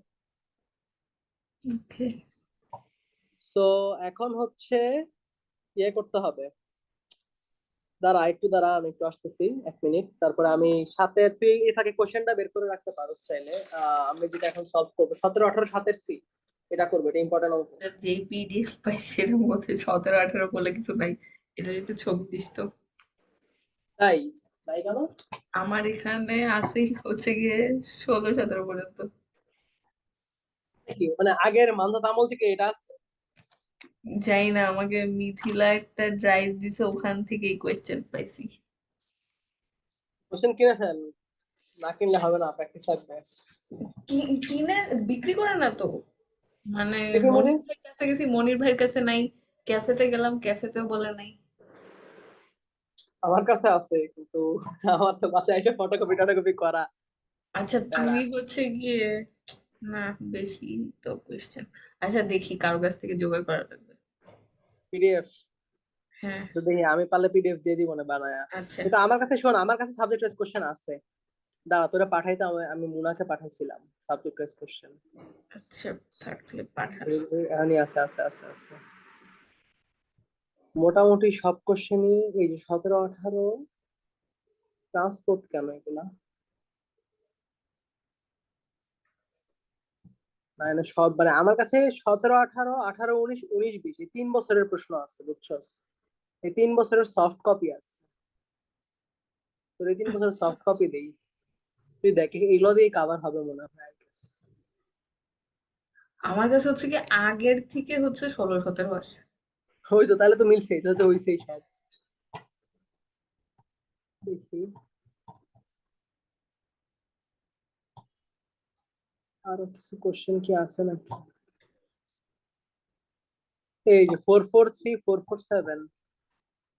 ওকে। সো এখন হচ্ছে ইয়ে করতে হবে, দাঁড়া একটু, দাঁড়া আমি একটু আসতেছি, 1 মিনিট। তারপরে আমি সাথে তুই এই ফাঁকে কোশ্চেনটা বের করে রাখতে পারো চাইলে। আমি যেটা এখন সলভ করবো 17-18 7-এর সি, এটা করবো, এটা ইম্পর্টেন্ট অঙ্ক। যে পিডিএফ পাইছি এর মধ্যে 17-18 বলে কিছু নাই। এটা একটু ছবি দিস তো। তাই? তাই কেন? আমার এখানে আছে হচ্ছে গিয়ে 16-17 পর্যন্ত। কি মানে আগের মান্ধাত আমল থেকে এটা আছে? জানি না, আমাকে মিথিলা একটা ড্রাইভ দিছে, ওখান থেকেই কোয়েশ্চেন পাইছি। কোশ্চেন কিনে ফেল, না কিনলে হবে না, প্র্যাকটিস লাগবে। কিনে বিক্রি করে না তো। মানে দেখি মুভি, মনির ভাইয়ের কাছে গেছি, মনির ভাইয়ের কাছে নাই। ক্যাফেতে গেলাম, ক্যাফেতেও বলে নাই। আমার কাছে আছে কিন্তু আমার তো বাসায় এসে ফটোকপি টটোকপি করা আচ্ছা প্যারা। তুই হচ্ছে গিয়ে, না বেশি তো কোয়েশ্চেন। আচ্ছা দেখি কারো কাছ থেকে জোগাড় করা লাগবে। পিডিএফ, হ্যাঁ। তো দেখি আমি পারলে পিডিএফ দিয়ে দিব না বানায়া। আচ্ছা কিন্তু আমার কাছে শোন, আমার কাছে সাবজেক্ট ওয়াইজ কোশ্চেন আছে, দাঁড়া তোরা পাঠাইতে, আমি মুনাকে পাঠাইছিলাম সাবজেক্ট ওয়াইজ কোশ্চেন। আচ্ছা, থাকলে পাঠা। এখানে আছে আছে আছে আছে মোটামুটি সব কোশ্চেনই। এই যে 17 18, ট্রান্সপোর্ট কেন এগুলা, মানে সব, মানে আমার কাছে 17 18 18 19 19 20 এই 3 বছরের প্রশ্ন আছে বুঝছস, এই 3 বছরের সফট কপি আছে, তোর এই 3 বছরের সফট কপি দেই, তুই দেখ এগুলো দিয়ে কাভার হবে মনে হয় I guess। আমার কাছে হচ্ছে কি আগের থেকে হচ্ছে 16 17 আছে। ওই তো, তাহলে তো মিলছেই, তাহলে তো হইছেই সব। দেখি আরো কিছু কোশ্চেন কি আছে নাকি। এই যে 443 447,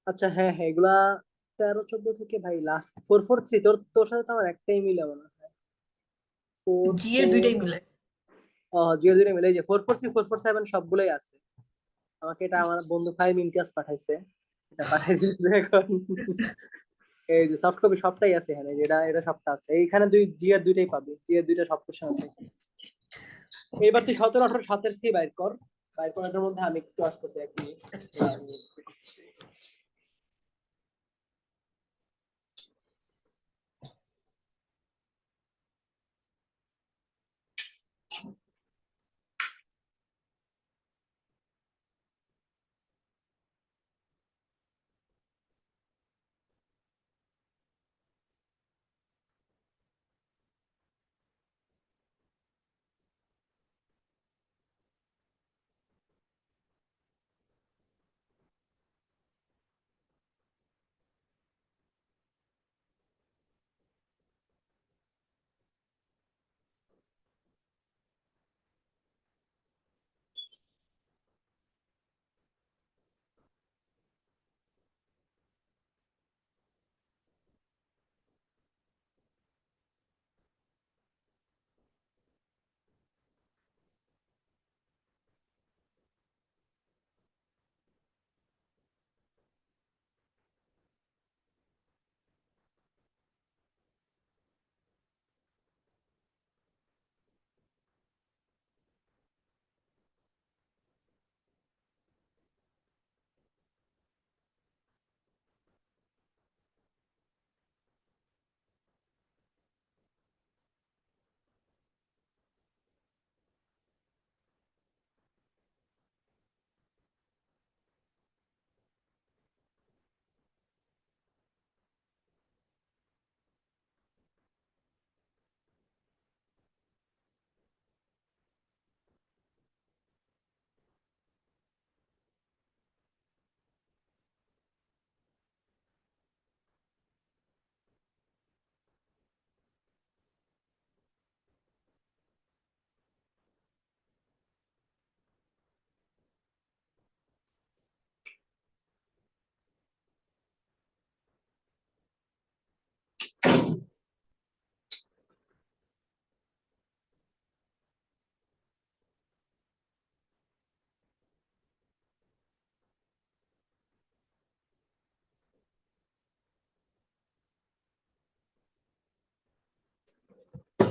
আচ্ছা হ্যাঁ হ্যাঁ এগুলা 13 14 থেকে ভাই লাস্ট 443, তোর তোর সাথে তো আমার একটাই মিলে মনে হয়। ফোর জি এর ফোর দুইটাই মিলে। জিরো জিরো মিলে, এই যে 443 447 সবগুলোই আছে। আমাকে এটা আমার বন্ধু ফাইম ইমতিয়াজ পাঠাইছে, এটা পাঠাই দিয়েছে এখন। এই যে সফট কপি সবটাই আছে এখানে, এটা এটা সবটা আছে এইখানে, দুই জি এর দুইটাই পাবি, জি এর দুইটা সব কোশ্চেন আছে এখানে। এইবার তুই 17 18 7 বাইর কর, বাইর করার মধ্যে আমি একটু আসতেছি 1 মিনিট। আচ্ছা।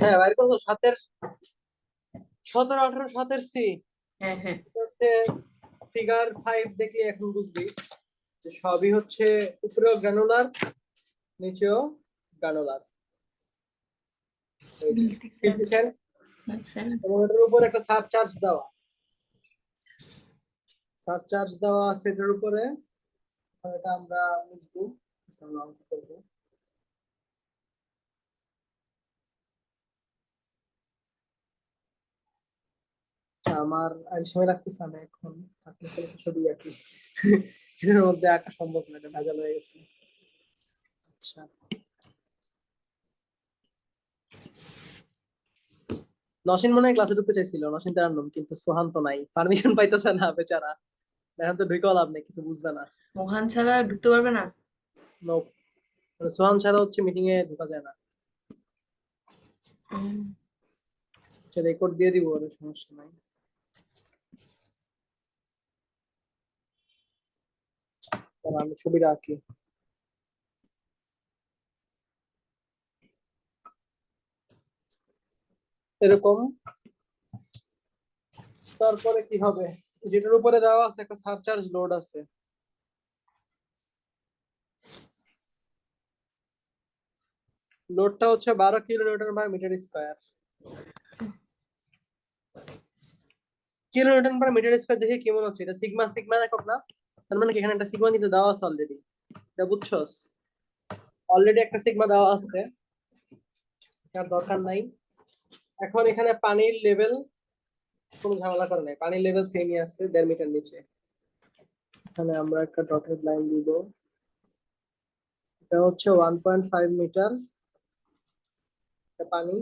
হ্যাঁ বাইর করবো সাতের, 17 18 7 হ্যাঁ হ্যাঁ। হচ্ছে ফিগার 5 দেখলে এখন বুঝবি যে সবই হচ্ছে উপরেও গ্রানুলার, নিচেও গ্রানুলার। এই যে Military sense. 50 cent, Makes sense. এবং এটার উপর একটা সারচার্জ দেওয়া, সারচার্জ দেওয়া আছে এটার উপরে। আর এটা আমরা বুঝবো, আমরা অঙ্ক করবো। আমার আর সময় লাগতেছে, আমি এখন থাকলে কোনো ছবি আঁকি। এর মধ্যে আঁকা সম্ভব না, এটা ভেজাল হয়ে গেছে। আচ্ছা, নসীন মনে হয় ক্লাসে ঢুকতে চাইছিল, নসীন তার নাম, কিন্তু সোহান তো নাই, পারমিশন পাইতেছে না বেচারা। এখন তো ঢুকেও লাভ নেই, কিছু বুঝবে না। মোহান ছাড়া ঢুকতে পারবে না? Nope, মানে সোহান ছাড়া হচ্ছে মিটিং এ ঢোকা যায় না। উম, সে রেকর্ড দিয়ে দিব, ওর সমস্যা নাই। তাহলে আমি ছবিটা আঁকি। এরকম। তারপরে কি হবে, যেটার উপরে দেওয়া আছে একটা সারচার্জ লোড আছে। লোডটা হচ্ছে 12 কিলোনিউটন/মিটার স্কয়ার। কিলোনিউটন/মিটার স্কয়ার দেখে কি মনে হচ্ছে, এটা সিগমা সিগমা একক না? তার মানে কি এখানে একটা সিগমা কিন্তু দেওয়া আছে অলরেডি, এটা বুঝছস? অলরেডি একটা সিগমা দেওয়া আছে, তার দরকার নাই। এখন এখানে পানির লেভেল কোনো ঝামেলা করে নাই, পানির লেভেল সেমই আছে 1.5 মিটার নিচে। এখানে আমরা একটা ডটেড লাইন দিব, এটা হচ্ছে 1.5 মিটার পানি।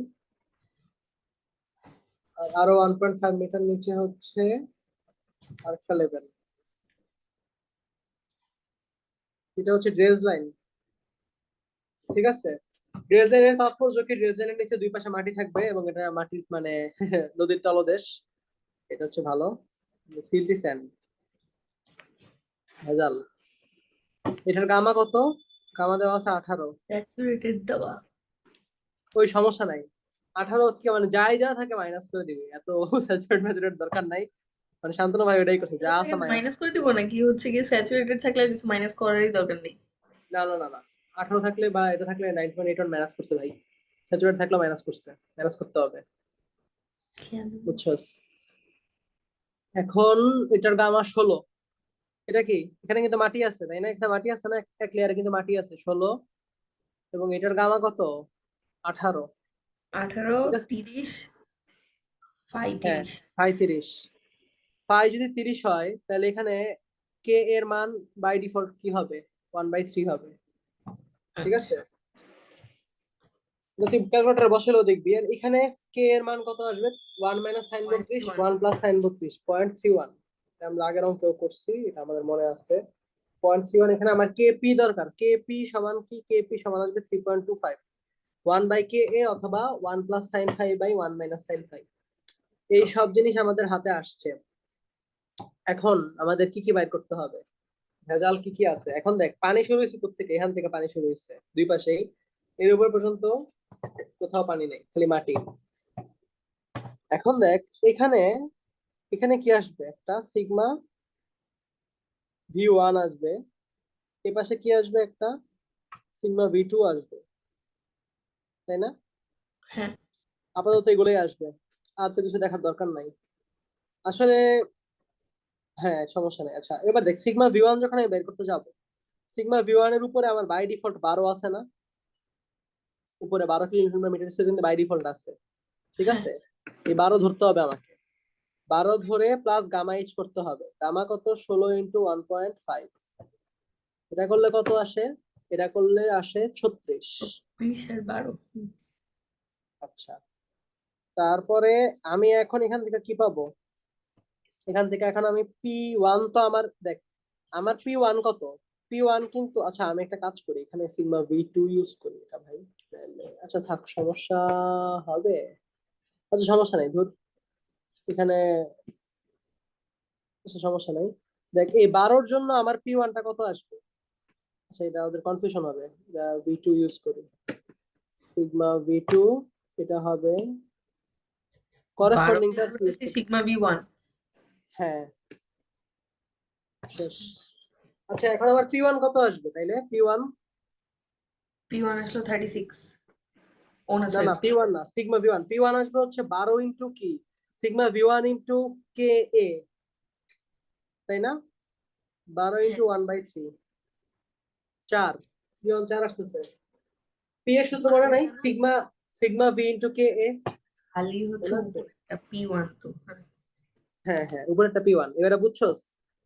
আর আরো 1.5 মিটার নিচে হচ্ছে আরেকটা লেভেল, এটা হচ্ছে ড্রেজ লাইন। ঠিক আছে, ড্রেজ লাইনের তাৎপর্য কি, ড্রেজ লাইনের নিচে দুই পাশে মাটি থাকবে এবং এটা মাটির মানে নদীর তলদেশ, এটা হচ্ছে ভালো। সিল্টি স্যান্ড, ভেজাল। এটার গামা কত? গামা দেওয়া আছে 18। স্যাচুরেটেড দেওয়া। ওই সমস্যা নাই, 18 কি মানে যাই যা থাকে মাইনাস করে দিবি, এত স্যাচুরেট ম্যাচুরেট দরকার নাই। মানে শান্তনু ভাই ওটাই করছে, যা আছে মাইনাস। মাইনাস করে দিব নাকি, হচ্ছে গিয়ে স্যাচুরেটেড থাকলে আর কিছু মাইনাস করারই দরকার নেই? না না না না, 18 থাকলে বা এটা থাকলে 9.81 মাইনাস করছে ভাই, স্যাচুরেট থাকলে মাইনাস করছে, মাইনাস করতে হবে, কেন? বুঝছস? এখন এটার গামা 16, এটা কি এখানে কিন্তু মাটি আছে তাই না, এখানে মাটি আছে না, এক লেয়ারে কিন্তু মাটি আছে 16, এবং এটার গামা কত? 18। 18, এটা 30, হ্যাঁ 35। 35, ফাই যদি 30 হয় তাহলে এখানে কে এর মান বাই ডিফল্ট কি হবে? 1/3 হবে। ঠিক আচ্ছা, আছে, তুই ক্যালকুলেটার বসালেও দেখবি, আর এখানে কে এর মান কত আসবে? 1 মাইনাস সাইন 32, 0.31। 1 plus sign 32, 0.31। আমরা আগের অঙ্কেও করছি, এটা আমাদের মনে আছে। 0.31, এখানে আমার কেপি দরকার, কেপি সমান কি, কেপি সমান আসবে 3.25, 1/কে অথবা 1 প্লাস সাইন 5/1 মাইনাস সাইন 5। এই ওকে। সব জিনিস আমাদের হাতে আসছে। এখন আমাদের কি কি বাইর করতে হবে, ভেজাল কি কি আছে। এখন দেখ, পানি শুরু হয়েছে প্রত্যেকে, এখান থেকে পানি শুরু হয়েছে দুই পাশেই, এর উপর পর্যন্ত কোথাও পানি নেই, খালি মাটি। এখন দেখ এখানে, এখানে কি আসবে, একটা সিগমা V1 আসবে, এ পাশে কি আসবে, একটা সিগমা V2 আসবে, তাই না? হ্যাঁ। আপাতত এগুলোই আসবে, আর তো কিছু দেখার দরকার নাই আসলে। হ্যাঁ সমস্যা নেই। আচ্ছা এবার দেখ, সিগমা V1 যখন আমি বের করতে যাব, সিগমা V1 এর উপরে আমার বাই ডিফল্ট 12 আছে না, উপরে 12 কিলোমিটার কিন্তু বাই ডিফল্ট আছে। ঠিক হ্যাঁ। আছে, এই 12 ধরতে হবে আমাকে, 12 ধরে প্লাস গামা এইচ করতে হবে। গামা কত? 16 × 1.5। এটা করলে কত আসে? এটা করলে আসে 36। 20 আর 12। আচ্ছা, তারপরে আমি এখন এখান থেকে কি পাবো? এখান থেকে এখন আমি P1, তো আমার দেখ, আমার P1 কত? P1 কিন্তু, আচ্ছা আমি একটা কাজ করি, এখানে সিগমা V2 ইউজ করি এটা ভাই, আচ্ছা থাক, সমস্যা হবে। আচ্ছা সমস্যা নাই, ধর এখানে, আচ্ছা সমস্যা নাই। দেখ এই 12-র জন্য আমার P1টা কত আসবে? আচ্ছা এটা ওদের কনফিউশন হবে, V2 ইউজ করি, সিগমা V2, এটা হবে 12 করেসপন্ডিংটা দিয়ে ইউজ করতেছি করি। Sigma V1। হ্যাঁ শেষ। আচ্ছা এখন আমার P1 কত আসবে তাইলে? P1, P1 আসলো 36। ও না, না সরি, না P1 না, সিগমা V1, P1 আসবে হচ্ছে 12 ইন্টু কি, সিগমা V1 ইন্টু কে এ, তাই না? 12 হ্যাঁ। ইন্টু 1/3, 4, P1 4 আসতেছে। পি এর সূত্র মনে নাই, confusion sigma, sigma V into K A, খালি তাই হচ্ছে না? উপরে একটা P1 তো, হ্যাঁ। হ্যাঁ হ্যাঁ, উপরেরটা P1, এবারে বুঝছস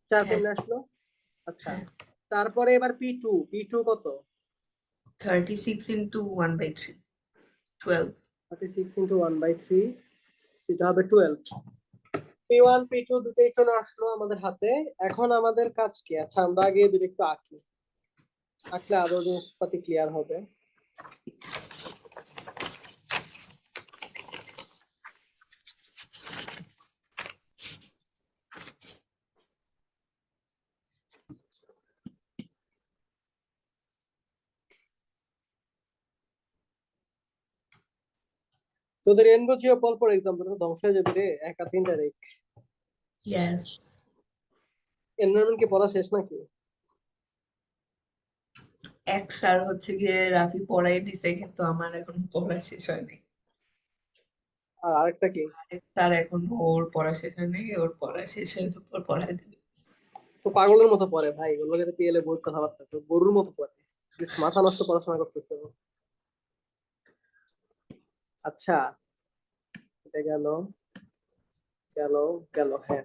4 হ্যাঁ কেমনে আসলো? আচ্ছা, হ্যাঁ তারপরে এবার P2 কত? 36 into 1/3 12 36 ইন্টু 1/3, এটা হবে 12। P1 P2 দুটোই চলে আসলো আমাদের হাতে। এখন আমাদের কাজ কি? আচ্ছা, আমরা আগে দুটো একটু আঁকি, আঁকলে আরো জিনিসপাতি ক্লিয়ার হবে। তোদের রেনবো জিও পর এক্সাম্পল ধ্বংস হয়ে যাবে রে, একা 3 তারিখ। yes এনভায়রনমেন্ট কি পড়া শেষ নাকি? এক স্যার হচ্ছে গিয়ে রাফি পড়াই দিছে কিন্তু আমার এখন পড়া শেষ হয়নি। আর আরেকটা কি? আরেক স্যার এখন ওর পড়া শেষ হয়নি, ওর পড়া শেষ হয়ে পর পড়াই দিবে। তো পাগলের মতো পড়ে ভাই, ওগুলোকে পিএলএ বহুত কথাবার্তা, তো গরুর মতো পড়ে, Just মাথা নষ্ট পড়াশোনা করতেছে ও। আচ্ছা, এটা গেল গেল গেল, হ্যাঁ।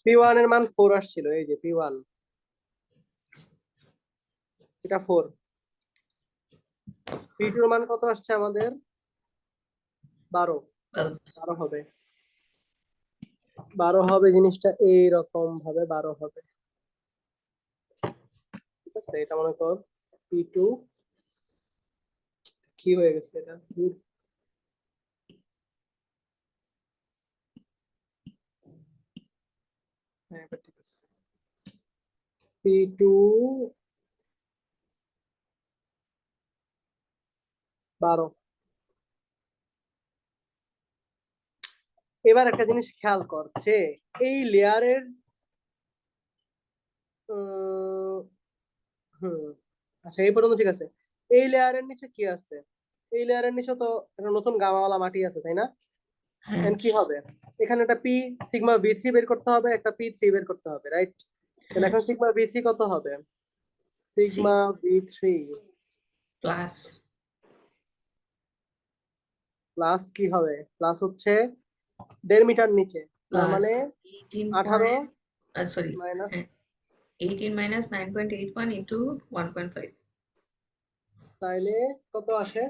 P1 এর মান 4 আসছিল, এই যে P1, এটা 4। P2 এর মান কত আসছে আমাদের? 12। 12 12 হবে, 12 হবে, জিনিসটা এইরকম ভাবে 12 হবে। ঠিক আছে, এটা মনে কর P2, কি হয়ে গেছে এটা? হ্যাঁ, এবার ঠিক আছে। P2 12। এবার একটা জিনিস খেয়াল কর যে এই লেয়ারের হুম, আচ্ছা এই পর্যন্ত ঠিক আছে। এই লেয়ারের নিচে কি আছে? এই লেয়ারের নিচে তো একটা নতুন গামাওয়ালা মাটি আছে, তাই না? হ্যাঁ এন্ড কি হবে? এখানে একটা পি সিগমা V3 বের করতে হবে, একটা P3 বের করতে হবে, রাইট? তাহলে হ্যাঁ এখন সিগমা V3 কত হবে? সিগমা 6 V3 প্লাস প্লাস কি হবে? প্লাস হচ্ছে 1.5 মিটার নিচে, তার প্লাস মানে 18 18 পয়েন্ট সরি মাইনাস, হ্যাঁ 18 minus 9.81 into 1.5 তাইলে কত আসে?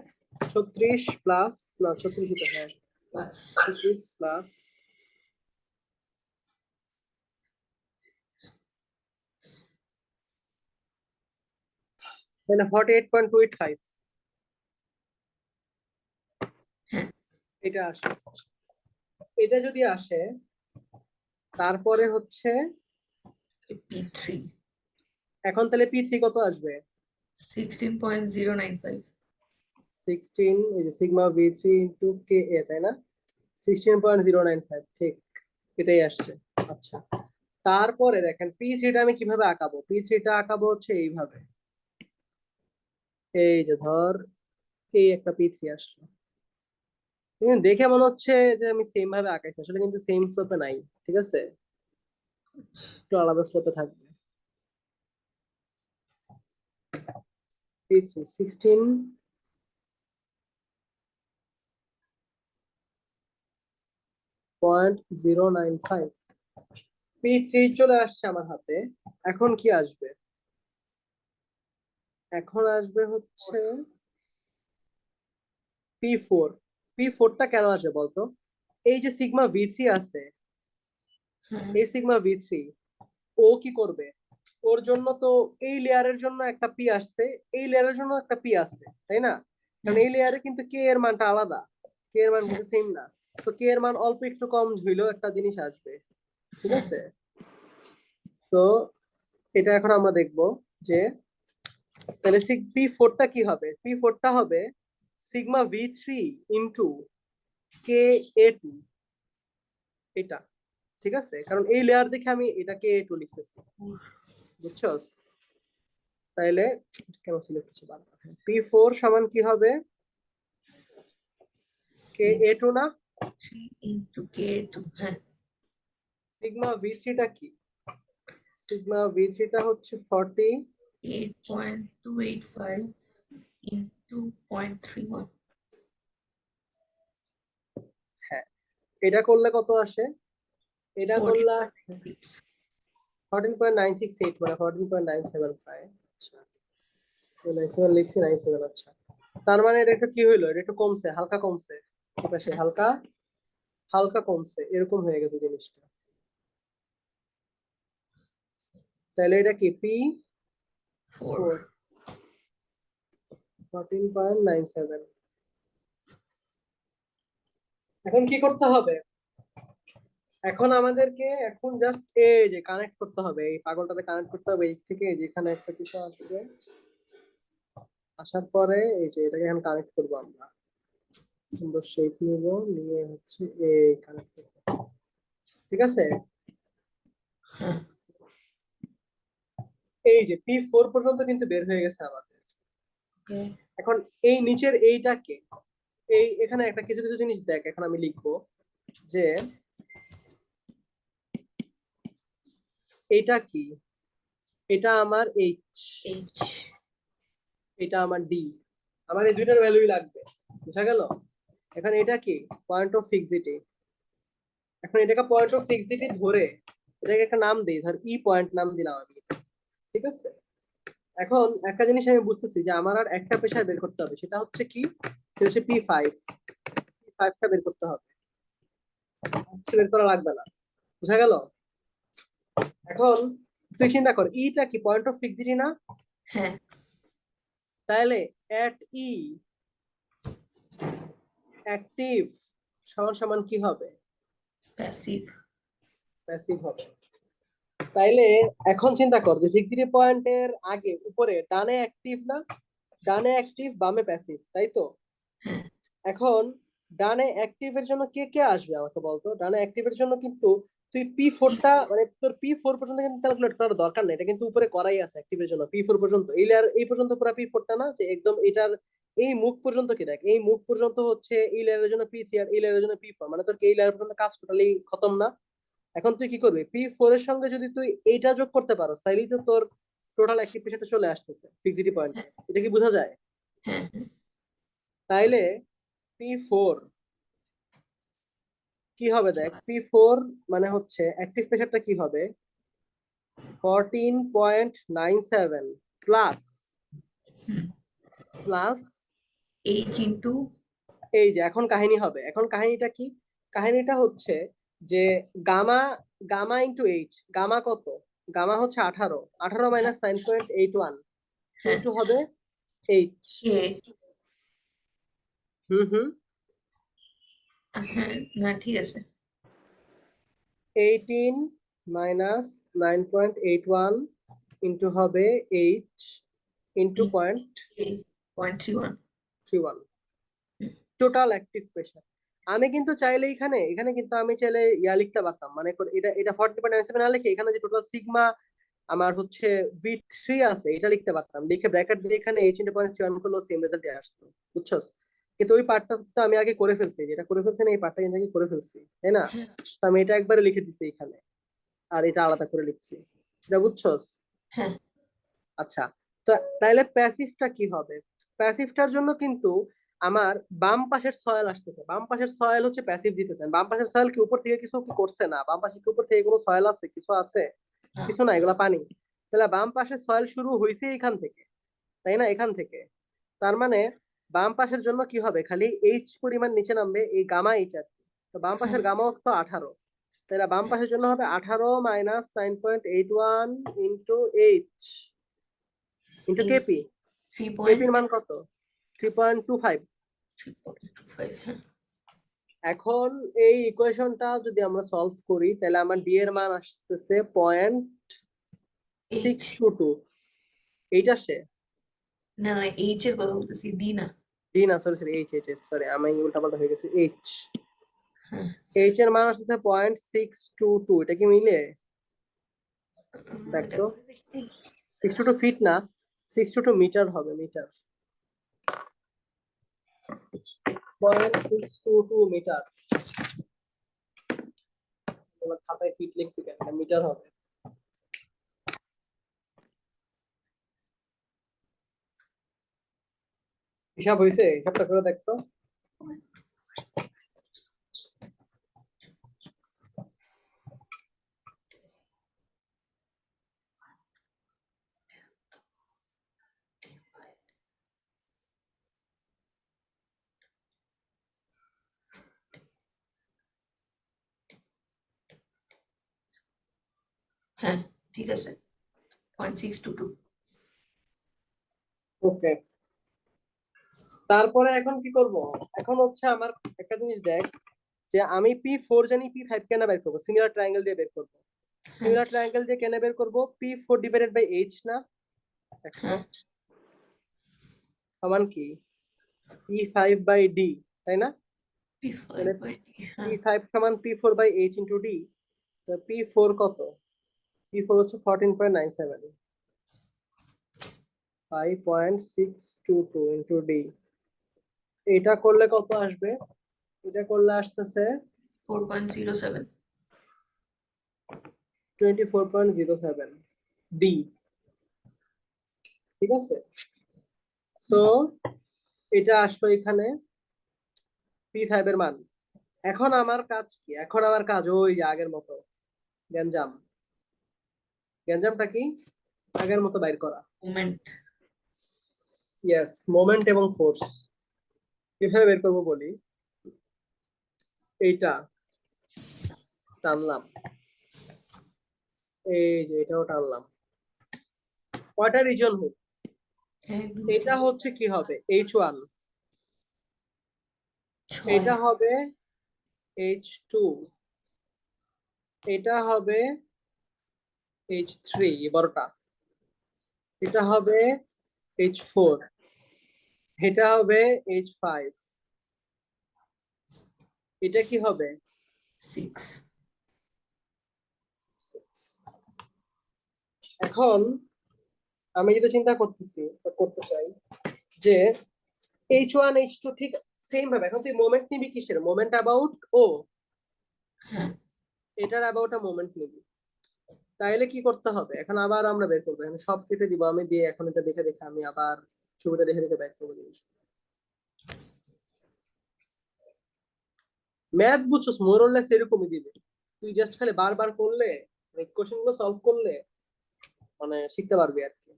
36 প্লাস, না 36 তো হ্যাঁ, প্লাস 36 প্লাস, তাহলে 48.25 হ্যাঁ এটা আসে। এটা যদি আসে, তারপরে হচ্ছে P3 এখন তাহলে P3 কত আসবে? 16.095 16, এই যে সিগমা V3 ইন্টু কে এ, তাই না? 16.095, ঠিক, এটাই আসছে। আচ্ছা, তারপরে দেখেন P3টা আমি কিভাবে আঁকাবো? P3টা আঁকাবো হচ্ছে এইভাবে, এই যে ধর এই একটা P3 আসলো, কিন্তু দেখে মনে হচ্ছে যে আমি সেম ভাবে আঁকাইছি, আসলে কিন্তু সেম স্লোপে নাই, ঠিক আছে, একটু আলাদা স্লোপে থাকবে। P3 16.095, P3 চলে আসছে আমার হাতে। এখন কি আসবে? এখন আসবে হচ্ছে P4। P4টা কেন আসবে বলতো? এই যে সিগমা V3 আছে, হ্যাঁ এই সিগমা V3 ও কি করবে? ওর জন্য তো এই লেয়ারের জন্য একটা পি আসছে, এই লেয়ারের জন্য একটা পি আছে, তাই না? কারণ হ্যাঁ এই লেয়ারে কিন্তু কে এর মানটা আলাদা, কে এর মান হ্যাঁ কিন্তু সেম না। তো কে এর মান অল্প একটু কম হইলেও একটা জিনিস আসবে, ঠিক হ্যাঁ আছে? সো এটা এখন আমরা দেখব যে তাহলে P4টা কি হবে? P4টা হবে সিগমা V3 ইন্টু Ka2, এটা, ঠিক আছে? কারণ এই লেয়ার দেখে আমি এটা Ka2 লিখতেছি, বুঝছস? তাইলে কেন সিলেক্ট করছি বারবার? P4 সমান কি হবে? Ka2 না? C3 into K2 হ্যাঁ সিগমা V3টা কি? সিগমা V3টা হচ্ছে 40, 8.285 into 0.31 হ্যাঁ, এটা করলে কত আসে? এটা করলা 14.968 মানে 14.97 প্রায়। আচ্ছা 97 লিখছি 97। আচ্ছা তার মানে এটা একটু কি হইলো, এটা একটু কমছে, হালকা কমছে, ঠিক আছে, হালকা হালকা কমছে, এরকম হয়ে গেছে জিনিসটা। তাহলে এটা কি পি 4 ফোর 14.97। এখন কি করতে হবে, এখন আমাদেরকে এখন জাস্ট এই যে কানেক্ট করতে হবে, এই পাগলটাতে কানেক্ট করতে হবে এই থেকে যেখানে একটা কিছু আসবে, আসার পরে এই যে এটাকে এখন কানেক্ট করবো আমরা, সুন্দর শেপ নিব, নিয়ে হচ্ছে এই কানেক্ট করবো, ঠিক আছে। হ্যাঁ এই যে P4 পর্যন্ত কিন্তু বের হয়ে গেছে আমাদের। ওকে এখন এই নিচের এইটাকে, এই এখানে একটা কিছু কিছু জিনিস দেখ, এখন আমি লিখবো যে এটা কি, এটা আমার এইচ, এইচ এটা আমার ডি, আমার এই দুইটার ভ্যালুই লাগবে, বুঝা গেল। এখন এটা কি পয়েন্ট অফ ফিক্সিটি, এখন এটাকে পয়েন্ট অফ ফিক্সিটি ধরে এটাকে একটা নাম দেই, ধর ই পয়েন্ট নাম দিলাম আমি, ঠিক আছে। এখন একটা জিনিস আমি বুঝতেছি যে আমার আর একটা প্রেসার বের করতে হবে, সেটা হচ্ছে কি, সেটা হচ্ছে P5টা বের করতে হবে, হচ্ছে বের করা লাগবে না, বুঝা গেল। এখন তুই চিন্তা কর ইটা কি পয়েন্ট অফ ফিক্সিটি না, হ্যাঁ তাহলে এট ই অ্যাক্টিভ সমান সমান কি হবে, প্যাসিভ প্যাসিভ হবে। তাইলে এখন চিন্তা কর যে ফিক্সিটি পয়েন্টের আগে উপরে ডানে অ্যাক্টিভ না, ডানে অ্যাক্টিভ বামে প্যাসিভ, তাই তো। হ্যাঁ এখন ডানে অ্যাক্টিভের জন্য কে কে আসবে আমাকে বলতো, ডানে অ্যাক্টিভের জন্য কিন্তু তুই P4টা মানে তোর P4 পর্যন্ত কিন্তু ক্যালকুলেট করার দরকার নেই, এটা কিন্তু উপরে করাই আছে অ্যাক্টিভের জন্য P4 পর্যন্ত, এই লেয়ার এই পর্যন্ত পুরো P4টা না, যে একদম এটার এই মুখ পর্যন্ত কি দেখ, এই মুখ পর্যন্ত হচ্ছে এই লেয়ারের জন্য P3 আর এই লেয়ারের জন্য P4, মানে তোর কি এই লেয়ার পর্যন্ত কাজ টোটালি খতম না। এখন তুই কি করবি, P4 এর সঙ্গে যদি তুই এইটা যোগ করতে পারো তাহলেই তো তোর টোটাল অ্যাক্টিভ প্রেসারটা চলে আসতেছে ফিক্সিটি পয়েন্টে, এটা কি বোঝা যায়। হ্যাঁ তাইলে P4 কি হবে দেখ, P4 মানে হচ্ছে অ্যাক্টিভ প্রেসারটা কি হবে 14.97 প্লাস প্লাস এইচ ইন্টু এই যে এখন কাহিনী হবে, এখন কাহিনীটা কি, কাহিনীটা হচ্ছে যে gamma, gamma into H, gamma কত, গামা হচ্ছে 18, 18 মাইনাস 9.81 হ্যাঁ ইন্টু হবে এইচ। এইচ হুম হুম হ্যাঁ না ঠিক আছে 18 মাইনাস 9.81 ইন্টু হবে H into 0.31 0.31 total active pressure. আমি কিন্তু চাইলে এখানে এখানে কিন্তু আমি চাইলে ইয়া লিখতে পারতাম, মানে এটা এটা 40.97 না লিখে এখানে যে টোটাল সিগমা আমার হচ্ছে V3 আছে এটা লিখতে পারতাম, লিখে ব্র্যাকেট দিয়ে এখানে এইচ ইন্টু 0.7 করলেও সেম রেজাল্ট আসতো, বুঝছস। কিন্তু ওই পার্টটা তো আমি আগে করে ফেলছি, যেটা করে ফেলছি না এই পার্টটা কিন্তু আগে করে ফেলছি, তাই না। হ্যাঁ তো আমি এটা একবারে লিখে দিছি এখানে, আর এটা আলাদা করে লিখছি, এটা বুঝছস। হ্যাঁ আচ্ছা, তো তাইলে প্যাসিভটা কি হবে, প্যাসিভটার জন্য কিন্তু আমার বাম পাশের সয়েল আসতেছে, বাম পাশের সয়েল হচ্ছে প্যাসিভ দিতেছেন, বাম পাশের সয়েল কি উপর থেকে কিছু কি করছে না, বাম পাশে কি উপর থেকে কোনো সয়েল আছে, কিছু আছে, না কিছু না, এগুলা পানি। তাহলে বাম পাশের সয়েল শুরু হয়েছে এখান থেকে, তাই না, এখান থেকে। তার মানে বাম পাশের জন্য কি হবে, খালি এইচ পরিমাণ নিচে নামবে, এই গামা এইচ আর কি। তো বাম হ্যাঁ পাশের গামা তো 18, তাহলে বাম পাশের জন্য হবে 18 minus 9.81 into H into KP, কেপির মান কত 3.25। 3.25 হ্যাঁ এখন এই ইকুয়েশনটা যদি আমরা সলভ করি তাহলে আমার ডি এর মান আসতেছে point H six two two, eight আসে, না না এইচ এর কথা বলতেছি ডি না ডি না, sorry sorry H H sorry আমি উল্টাপাল্টা হয়ে গেছে, এইচ, হ্যাঁ এইচ এর মান আসতেছে 0.622, এটা কি মিলে দেখ এটা তো, করে দেখি 622 ফিট না, 622 মিটার হবে, মিটার, 0.622 মিটার, তোমার খাতায় ফিট লিখছি কেন, মিটার হবে। হিসাব হয়েছে, হিসাবটা করে দেখতো। ঠিক আছে 0.622 ওকে, তারপরে এখন কি করব? এখন হচ্ছে আমার একটা জিনিস দেখ, যে আমি P4 জানি, P5 কেন বের করবো? সিমিলার ট্রায়াঙ্গেল দিয়ে বের করবো। হ্যাঁ সিমিলার ট্রায়াঙ্গেল দিয়ে কেন বের করবো? P4 ডিভাইডেড বাই H না, দেখো হ্যাঁ সমান কি? P5 বাই D, তাই না? P5 তাহলে by D হ্যাঁ P5 সমান P4 by H into D। P4 কত? P4 হচ্ছে 14.97, 5.622 ইন্টু D। এটা করলে কত আসবে? এটা করলে আসতেছে 4.07 24.07 D, ঠিক আছে? সো এটা আসলো এখানে P5 এর মান। এখন আমার কাজ কি? এখন আমার কাজ ওই আগের মতো, গ্যাঞ্জাম। গ্যাঞ্জামটা কি? আগের মতো বাইর করা। মোমেন্ট ইয়েস, মোমেন্ট এবং ফোর্স কিভাবে বের করবো বলি। এইটা টানলাম, এই যে এটাও টানলাম, কয়টা রিজন হোক, 1 2 এটা 3 হচ্ছে কি হবে? H1, 6 এটা হবে H2, এটা হবে H3 বড়টা, এটা হবে H4, এটা হবে H5, এটা কি হবে? 6 এখন আমি যেটা চিন্তা করতেছি বা করতে চাই, যে H1 H2 ঠিক সেম ভাবে, এখন তুই মোমেন্ট নিবি কিসের? মোমেন্ট অ্যাবাউট ও, হ্যাঁ এটার অ্যাবাউট মোমেন্ট নিবি। তাইলে কি করতে হবে? এখন আবার আমরা বের করবো, আমি সব কেটে দিব, আমি দিয়ে এখন এটা দেখে দেখে আমি আবার ছবিটা দেখে দেখে বের করবো জিনিস। ম্যাথ বুঝছস মোরলেস এরকমই দিবে, তুই জাস্ট খালি বারবার করলে, কোশ্চেন গুলো সলভ করলে মানে শিখতে পারবি আর কি।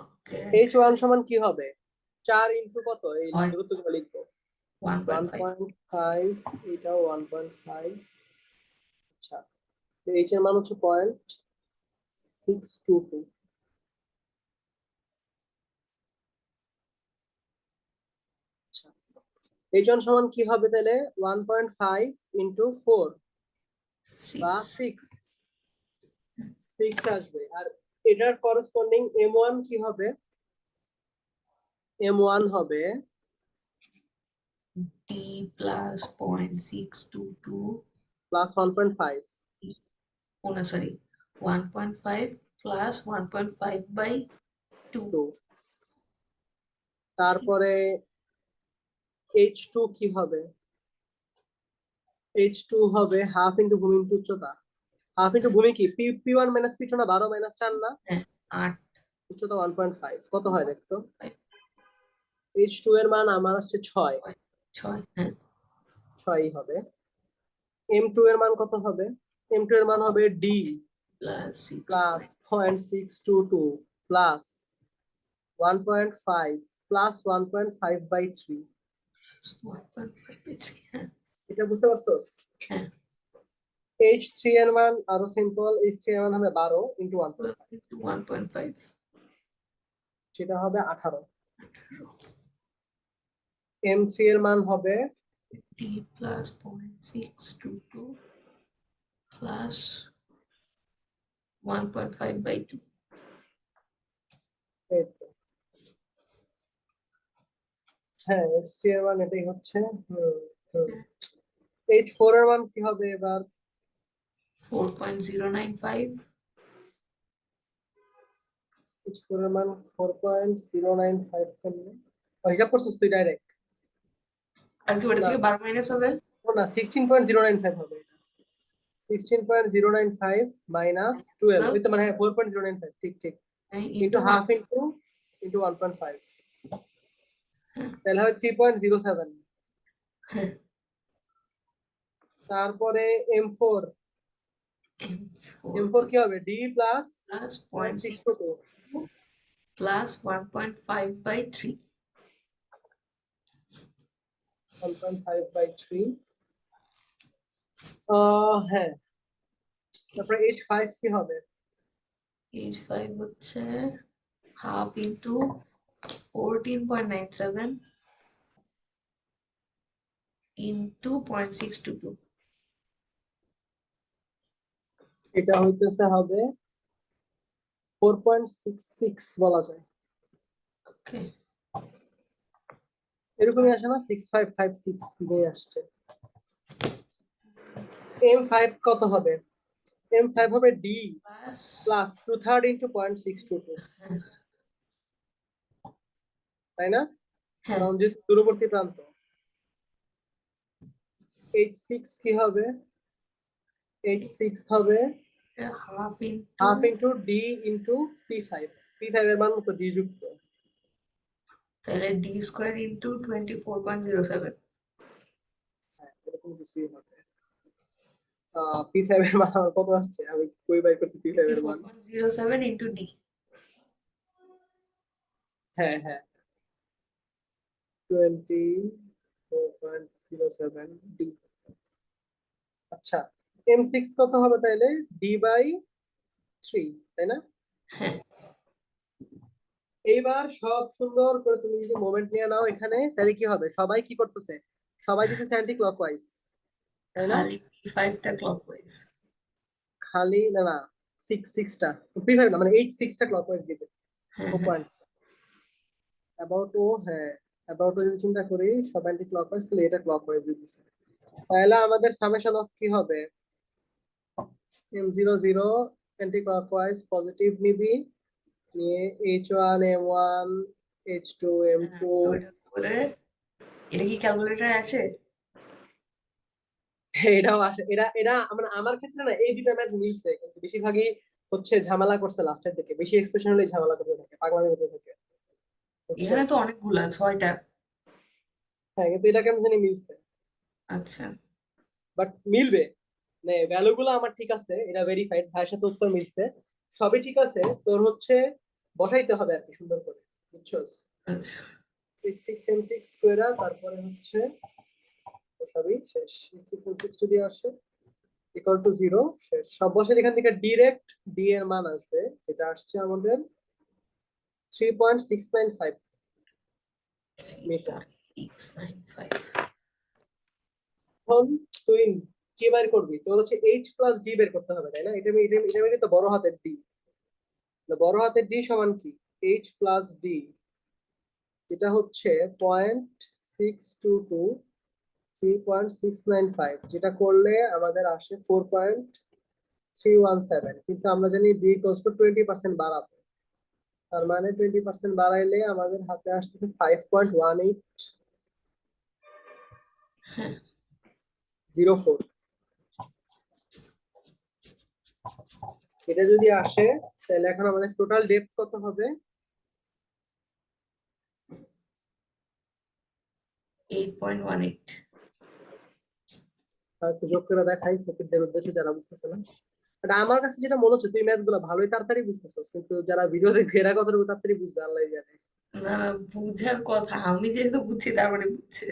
ওকে H1 সমান কি হবে? 4 ইন্টু কত, এই হয় দূরত্বগুলো লিখবো। 1.5 1.5, এটাও 1.5। আচ্ছা, এইচ এর মান হচ্ছে 0.622। আচ্ছা, H1 সমান কি হবে তাহলে? 1.5 ইন্টু 4 বা 6 6 আসবে। আর এটার করসপন্ডিং M1 কি হবে? M1 হবে D plus 0.622 plus 1.5 oh no sorry 1.5 plus 1.5 by 2 two, তারপরে H2 কি হবে? H2 হবে হাফ ইন্টু ভূমি ইন্টু উচ্চতা। হাফ ইন্টু ভূমি কি? P1 মাইনাস P2 না, 12 মাইনাস 4 না, হ্যাঁ 8 উচ্চতা 1.5, কত হয় দেখতো? 5 H2 এর মান আমার আসছে 6, 6 হ্যাঁ 6 হবে। M2 এর মান কত হবে? M2 এর মান হবে D plus 6 plus 0.622 plus 1.5 plus 1.5 by 3। 1.5 by 3 হ্যাঁ এটা বুঝতে পারছস? হ্যাঁ H3 এর মান আরো সিম্পল, H3 এর মান হবে 12 ইন্টু 1.5, into 1.5 সেটা হবে 18। M3 এর মান হবে D plus 0.622 plus 1.5 by 2 এই তো। হ্যাঁ, H3 এর মান এটাই হচ্ছে। হুম। H4 এর মান কি হবে এবার? 4.095 H4 এর মান 4.095 করলে হিসাব করছিস তুই ডাইরেক্ট? আর কি ওটা না, থেকে 12 মাইনাস হবে না 16.095 হবে। 16.095 মাইনাস 12, ওই তো মানে 4.095, ঠিক ঠিক, ইন্টু into 1 হাফ ইন্টু 1.5, তাহলে হবে 3.07। তারপরে M4, M4 কি হবে? D plus plus 0.622 0.6 plus 1.5 by 3 1.5 by 3। হ্যাঁ, তারপরে H5 কি হবে? H5 হচ্ছে হাফ ইন্টু 14.97 ইন্টু 0.622। এটা হইতেছে হবে 4.66 বলা যায়, ওকে, এরকমই আসে না, 6556 দিয়ে আসছে। M5 কত হবে? M5 হবে D প্লাস প্লাস 2/3 ইন্টু 0.622, তাই না? হ্যাঁ কারণ যেহেতু দূরবর্তী প্রান্ত। H6 কি হবে? H6 হবে half into half into D into P5, P5 এর মান তো D যুক্ত। তাহলে ডি স্কোয়ার ইন্টু 24.07। হ্যাঁ, এরকম কিছুই হবে। P5 এর মান আমার কত আসছে, আমি কই বাই করছি P5 এর মান। 24.07 ইন্টু ডি। হ্যাঁ হ্যাঁ, 24.07 D। আচ্ছা, M6 কত হবে তাইলে? D/3, তাই না? হ্যাঁ, এইবার সব সুন্দর করে তুমি যদি মোমেন্ট নিয়ে নাও এখানে, তাহলে কি হবে? সবাই কি করতেছে? সবাই দিতেছে অ্যান্টি ক্লকওয়াইজ, তাই না? খালি P5টা ক্লকওয়াইজ। খালি না না, সিক্সটা P5 না, মানে H6টা ক্লকওয়াইজ দিবে। হ্যাঁ ও হ্যাঁ, পয়েন্ট অ্যাবাউট ও, হ্যাঁ অ্যাবাউট ও যদি চিন্তা করি, সব অ্যান্টি ক্লকওয়াইজ, তাহলে এটা ক্লকওয়াইজ দিতেছে। তাহলে আমাদের সামেশন অফ কি হবে? M00 অ্যান্টি ক্লকওয়াইজ পজিটিভ নিবি, নিয়ে H1 M1 H2 M2। ওটা করে এটা কি ক্যালকুলেটর আছে? এটাও আসে, এরা এরা মানে আমার ক্ষেত্রে না এই দুটা ম্যাথ মিলছে, কিন্তু বেশিরভাগই হচ্ছে ঝামেলা করছে লাস্টের দিকে, বেশি এক্সপ্রেশন হলে ঝামেলা করতে থাকে, পাগলামি করতে থাকে, বুঝছো? এখানে তো অনেকগুলা, 6টা। হ্যাঁ, কিন্তু এটা কেমন জানি মিলছে, আচ্ছা, বাট মিলবে মানে ভ্যালু গুলো আমার ঠিক আছে, এটা ভেরিফাইড, ভাইয়ের সাথে উত্তর মিলছে, সবই ঠিক আছে, তোর হচ্ছে বসাইতে হবে আর কি সুন্দর করে, বুঝছো? আচ্ছা। H6 M6 স্কোয়ার, তারপরে হচ্ছে সবই শেষ, H6 M6 যদি আসে ইকুয়াল টু 0, শেষ। সব বসে এখান থেকে ডিরেক্ট ডি এর মান আসবে, যেটা আসছে আমাদের 3.695 মিটার। 3.695। এখন তুই কি বের করবি? তোর হচ্ছে এইচ প্লাস ডি বের করতে হবে, তাই না? এটা মানে তো বড় হাতের ডি, বড় হাতের ডি সমান কি? এইচ প্লাস ডি, এটা হচ্ছে 0.622 3.695, যেটা করলে আমাদের আসে 4.317, কিন্তু আমরা জানি ডি ইকুয়ালস টু 20% বাড়াবো, তার মানে 20% বাড়াইলে আমাদের হাতে আসতেছে 5.1804। এটা যদি আসে, তাহলে এখন আমাদের টোটাল ডেপথ কত হবে? 8.18। একটু যোগ করে দেখাই ফকিরদের উদ্দেশ্যে, যারা বুঝতেছে না। বাট আমার কাছে যেটা মনে হচ্ছে, তুই ম্যাথ গুলো ভালোই তাড়াতাড়ি বুঝতেছিস, কিন্তু যারা ভিডিও দেখবে এরা কতটা তাড়াতাড়ি বুঝবে আল্লাহ জানে। না না, বুঝার কথা, আমি যেহেতু বুঝছি তার মানে বুঝছে।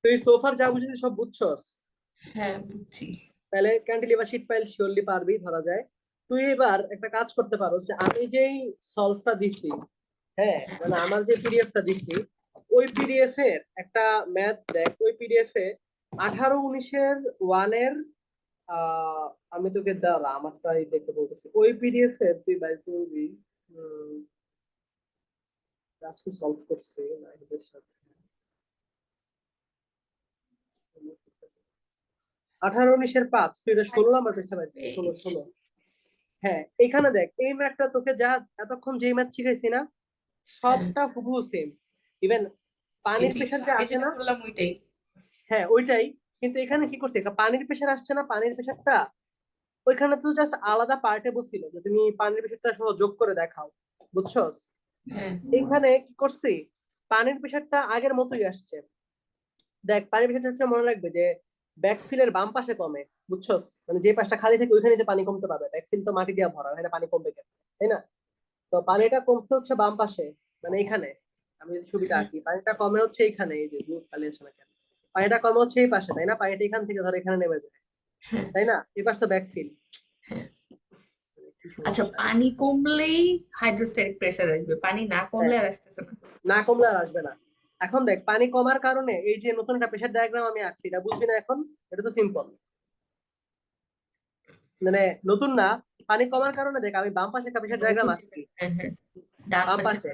তুই সোফার যা বুঝেছিস সব বুঝছস, হ্যাঁ বুঝছি। তাহলে ক্যান্টিলিভার শিট পাইল শিওরলি পারবি ধরা যায়। তুই এবার একটা কাজ করতে পারো, যে আমি যেই সলভটা দিছি, হ্যাঁ মানে আমার যে পিডিএফটা দিছি, ওই পিডিএফ এর একটা ম্যাথ দেখ, ওই পিডিএফ এ 18-19-এর ওয়ানের, আমি তোকে দাঁড়া আমারটাই দেখতে বলতেছি, ওই পিডিএফ এর তুই বাই করবি। উম, আজকে সলভ করছি না এদের সাথে, 18-19-এর 5, তুই এটা 16 নাম্বার পৃষ্ঠা পাইবি, ষোলো পেজ। ষোলো হ্যাঁ, এখানে দেখ এই ম্যাথটা তোকে যা এতক্ষণ যে ম্যাথ শিখাইছি না, হ্যাঁ, সবটা হুবহু সেম। ইভেন এই পানির যে প্রেশার একটু যে আগে আসে যেটা না, করলাম ওইটাই। হ্যাঁ ওইটাই, কিন্তু এখানে কি করছে, পানির প্রেশার আসছে না, পানির প্রেশারটা ওইখানে তো জাস্ট আলাদা পার্টে বসছিল, যে তুমি পানির প্রেশারটা সহ যোগ করে দেখাও, বুঝছো? হ্যাঁ এখানে কি করছি, পানির প্রেশারটা আগের মতোই আসছে। দেখ পানির প্রেশারটা আসলে মনে রাখবে যে ব্যাকফিলের বাম পাশে কমে, বুঝছস? মানে যে পাশটা খালি থাকে ওইখানে যে পানি কমতে পাবে, ব্যাকফিল তো মাটি দিয়ে ভরা, এখানে পানি কমবে কেন, তাই না? তো পানিটা কমছে হচ্ছে বাম পাশে, মানে এখানে আমি যদি ছবিটা হ্যাঁ আঁকি, পানিটা কমে হচ্ছে এইখানে, এই যে দুধ খালি আছে না কেন, পানিটা কমে হচ্ছে এই পাশে, তাই না? পানিটা এখান থেকে ধর এখানে নেমে যায়, হ্যাঁ তাই না? এই পাশ তো ব্যাকফিল। হ্যাঁ। কি আচ্ছা, সমস্যা? পানি কমলেই হাইড্রোস্ট্যাটিক প্রেসার আসবে, পানি না হ্যাঁ, কমলে আর আসতেছে না। না কমলে আর আসবে না। এখন দেখ পানি কমার কারণে এই যে নতুন একটা প্রেশার ডায়াগ্রাম আমি আঁকছি, এটা বুঝবি না এখন? এটা তো সিম্পল, মানে নতুন না। পানি কমার কারণে দেখ আমি বাম পাশে একটা প্রেশার ডায়াগ্রাম নতুন আঁকছি। যেটা, হ্যাঁ হ্যাঁ, ডান বাম পাশে। পাশে,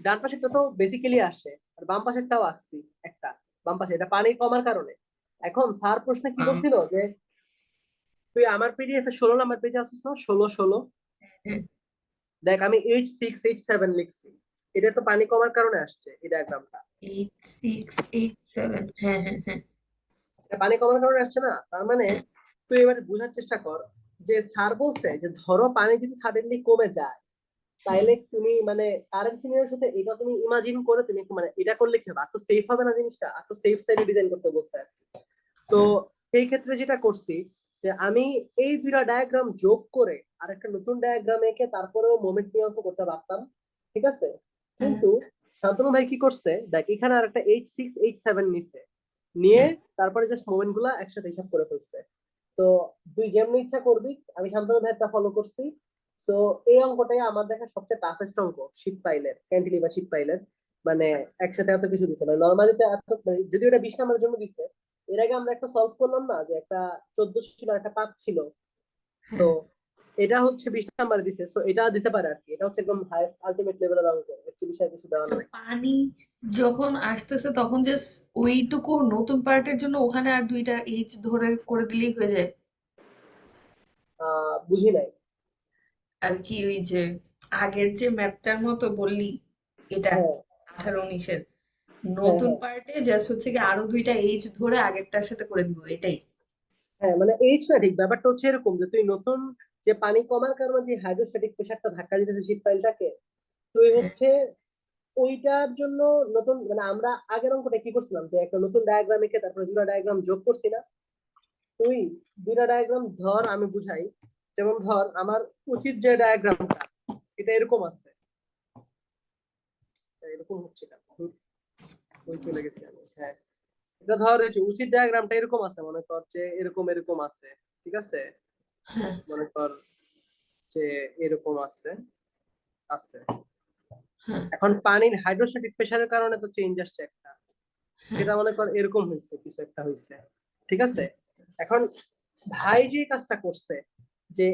ডান পাশেরটা তো বেসিক্যালি আসে, আর বাম পাশেরটাও আঁকছি একটা। বাম পাশে এটা পানি কমার কারণে। এখন স্যার প্রশ্নে কি আম, বলছিল যে তুই আমার পিডিএফ এ 16 নাম্বার পেজে আসছিস না, 16 16। হ্যাঁ, দেখ আমি H6H7 লিখছি, এটা তো পানি কমার কারণে আসছে এই ডায়াগ্রামটা। 8687, হ্যাঁ হ্যাঁ হ্যাঁ এটা পানি কমার কারণে আসছে না, তার মানে হ্যাঁ তুই এবারে বোঝার চেষ্টা কর যে স্যার বলছে যে ধরো পানি যদি সাডেনলি কমে যায়, হ্যাঁ তাইলে তুমি মানে কারেন্ট সিনারিওর সাথে এটা তুমি ইমাজিন করে তুমি একটু মানে এটা করলে কি হবে, আর তো সেফ হবে না জিনিসটা, আর তো সেফ সাইডে ডিজাইন করতে বলছে আর কি। তো হ্যাঁ সেই ক্ষেত্রে যেটা করছি যে আমি এই দুইটা ডায়াগ্রাম যোগ করে আর একটা নতুন ডায়াগ্রাম এঁকে তারপরেও মোমেন্ট নিয়ে অঙ্ক করতে পারতাম, ঠিক আছে। হ্যাঁ কিন্তু শান্তনু ভাই কি করছে দেখ, এখানে আর একটা H6H7 নিছে, নিয়ে হ্যাঁ তারপরে জাস্ট মোমেন্ট গুলা একসাথে হিসাব করে ফেলছে। তো তুই যেমনি ইচ্ছা করবি, আমি শান্তনু ভাইয়েরটা ফলো করছি। তো এই অঙ্কটাই আমার দেখা সবচেয়ে টাফেস্ট অঙ্ক শীট পাইলের, ক্যান্টিলিভার শীট পাইলের। মানে একসাথে এত কিছু দিছে, মানে নর্মালি তো এত যদি ওটা 20 নাম্বারের জন্য দিছে। এর আগে আমরা একটা সলভ করলাম না, যে একটা 14 ছিল একটা 5 ছিল। তো হ্যাঁ। এটা হচ্ছে 20 নাম্বার দিছে, তো এটা দিতে পারে আর কি, এটা হচ্ছে একদম হাইয়েস্ট আলটিমেট লেভেলের অঙ্ক, এর চেয়ে বেশি আর কিছু দেওয়ার তো নাই। পানি যখন আসতেছে তখন জাস্ট ওইটুকু নতুন পার্টের জন্য ওখানে আর দুইটা এইচ ধরে করে দিলেই হয়ে যায় বুঝি নাই। আর কি। ওই যে আগের যে ম্যাপটার মতো বললি, এটা হ্যাঁ 18 19-এর হ্যাঁ নতুন হ্যাঁ পার্টে জাস্ট হচ্ছে কি আরো দুইটা এইচ ধরে আগেরটার সাথে করে দিব, এটাই। হ্যাঁ, মানে এইচ না, ঠিক ব্যাপারটা হচ্ছে এরকম যে তুই নতুন যে পানি কমার কারণে যে হাইড্রোস্ট্যাটিক প্রেসারটা ধাক্কা দিতেছে শীট ফাইলটাকে, তুই হ্যাঁ হচ্ছে ওইটার জন্য নতুন মানে আমরা আগের অঙ্কটা কি করছিলাম যে একটা নতুন ডায়াগ্রাম এঁকে তারপরে দুটা ডায়াগ্রাম যোগ করছি না। তুই দুইটা ডায়াগ্রাম ধর, আমি বুঝাই। যেমন ধর আমার উচিত যে ডায়াগ্রামটা, এটা এরকম আছে, এটা এরকম হচ্ছে কেন, ওই চলে গেছি আমি, হ্যাঁ। এটা ধর এই যে উচিত ডায়াগ্রামটা এরকম আছে, মনে কর যে এরকম এরকম আছে, ঠিক আছে। হ্যাঁ মনে কর যে এরকম আছে, আছে। হ্যাঁ এখন পানির হাইড্রোস্ট্যাটিক প্রেসারের কারণে তো চেঞ্জ আসছে একটা, হ্যাঁ সেটা মনে কর এরকম হয়েছে, কিছু একটা হয়েছে, ঠিক আছে। এখন ভাই যে কাজটা করছে যে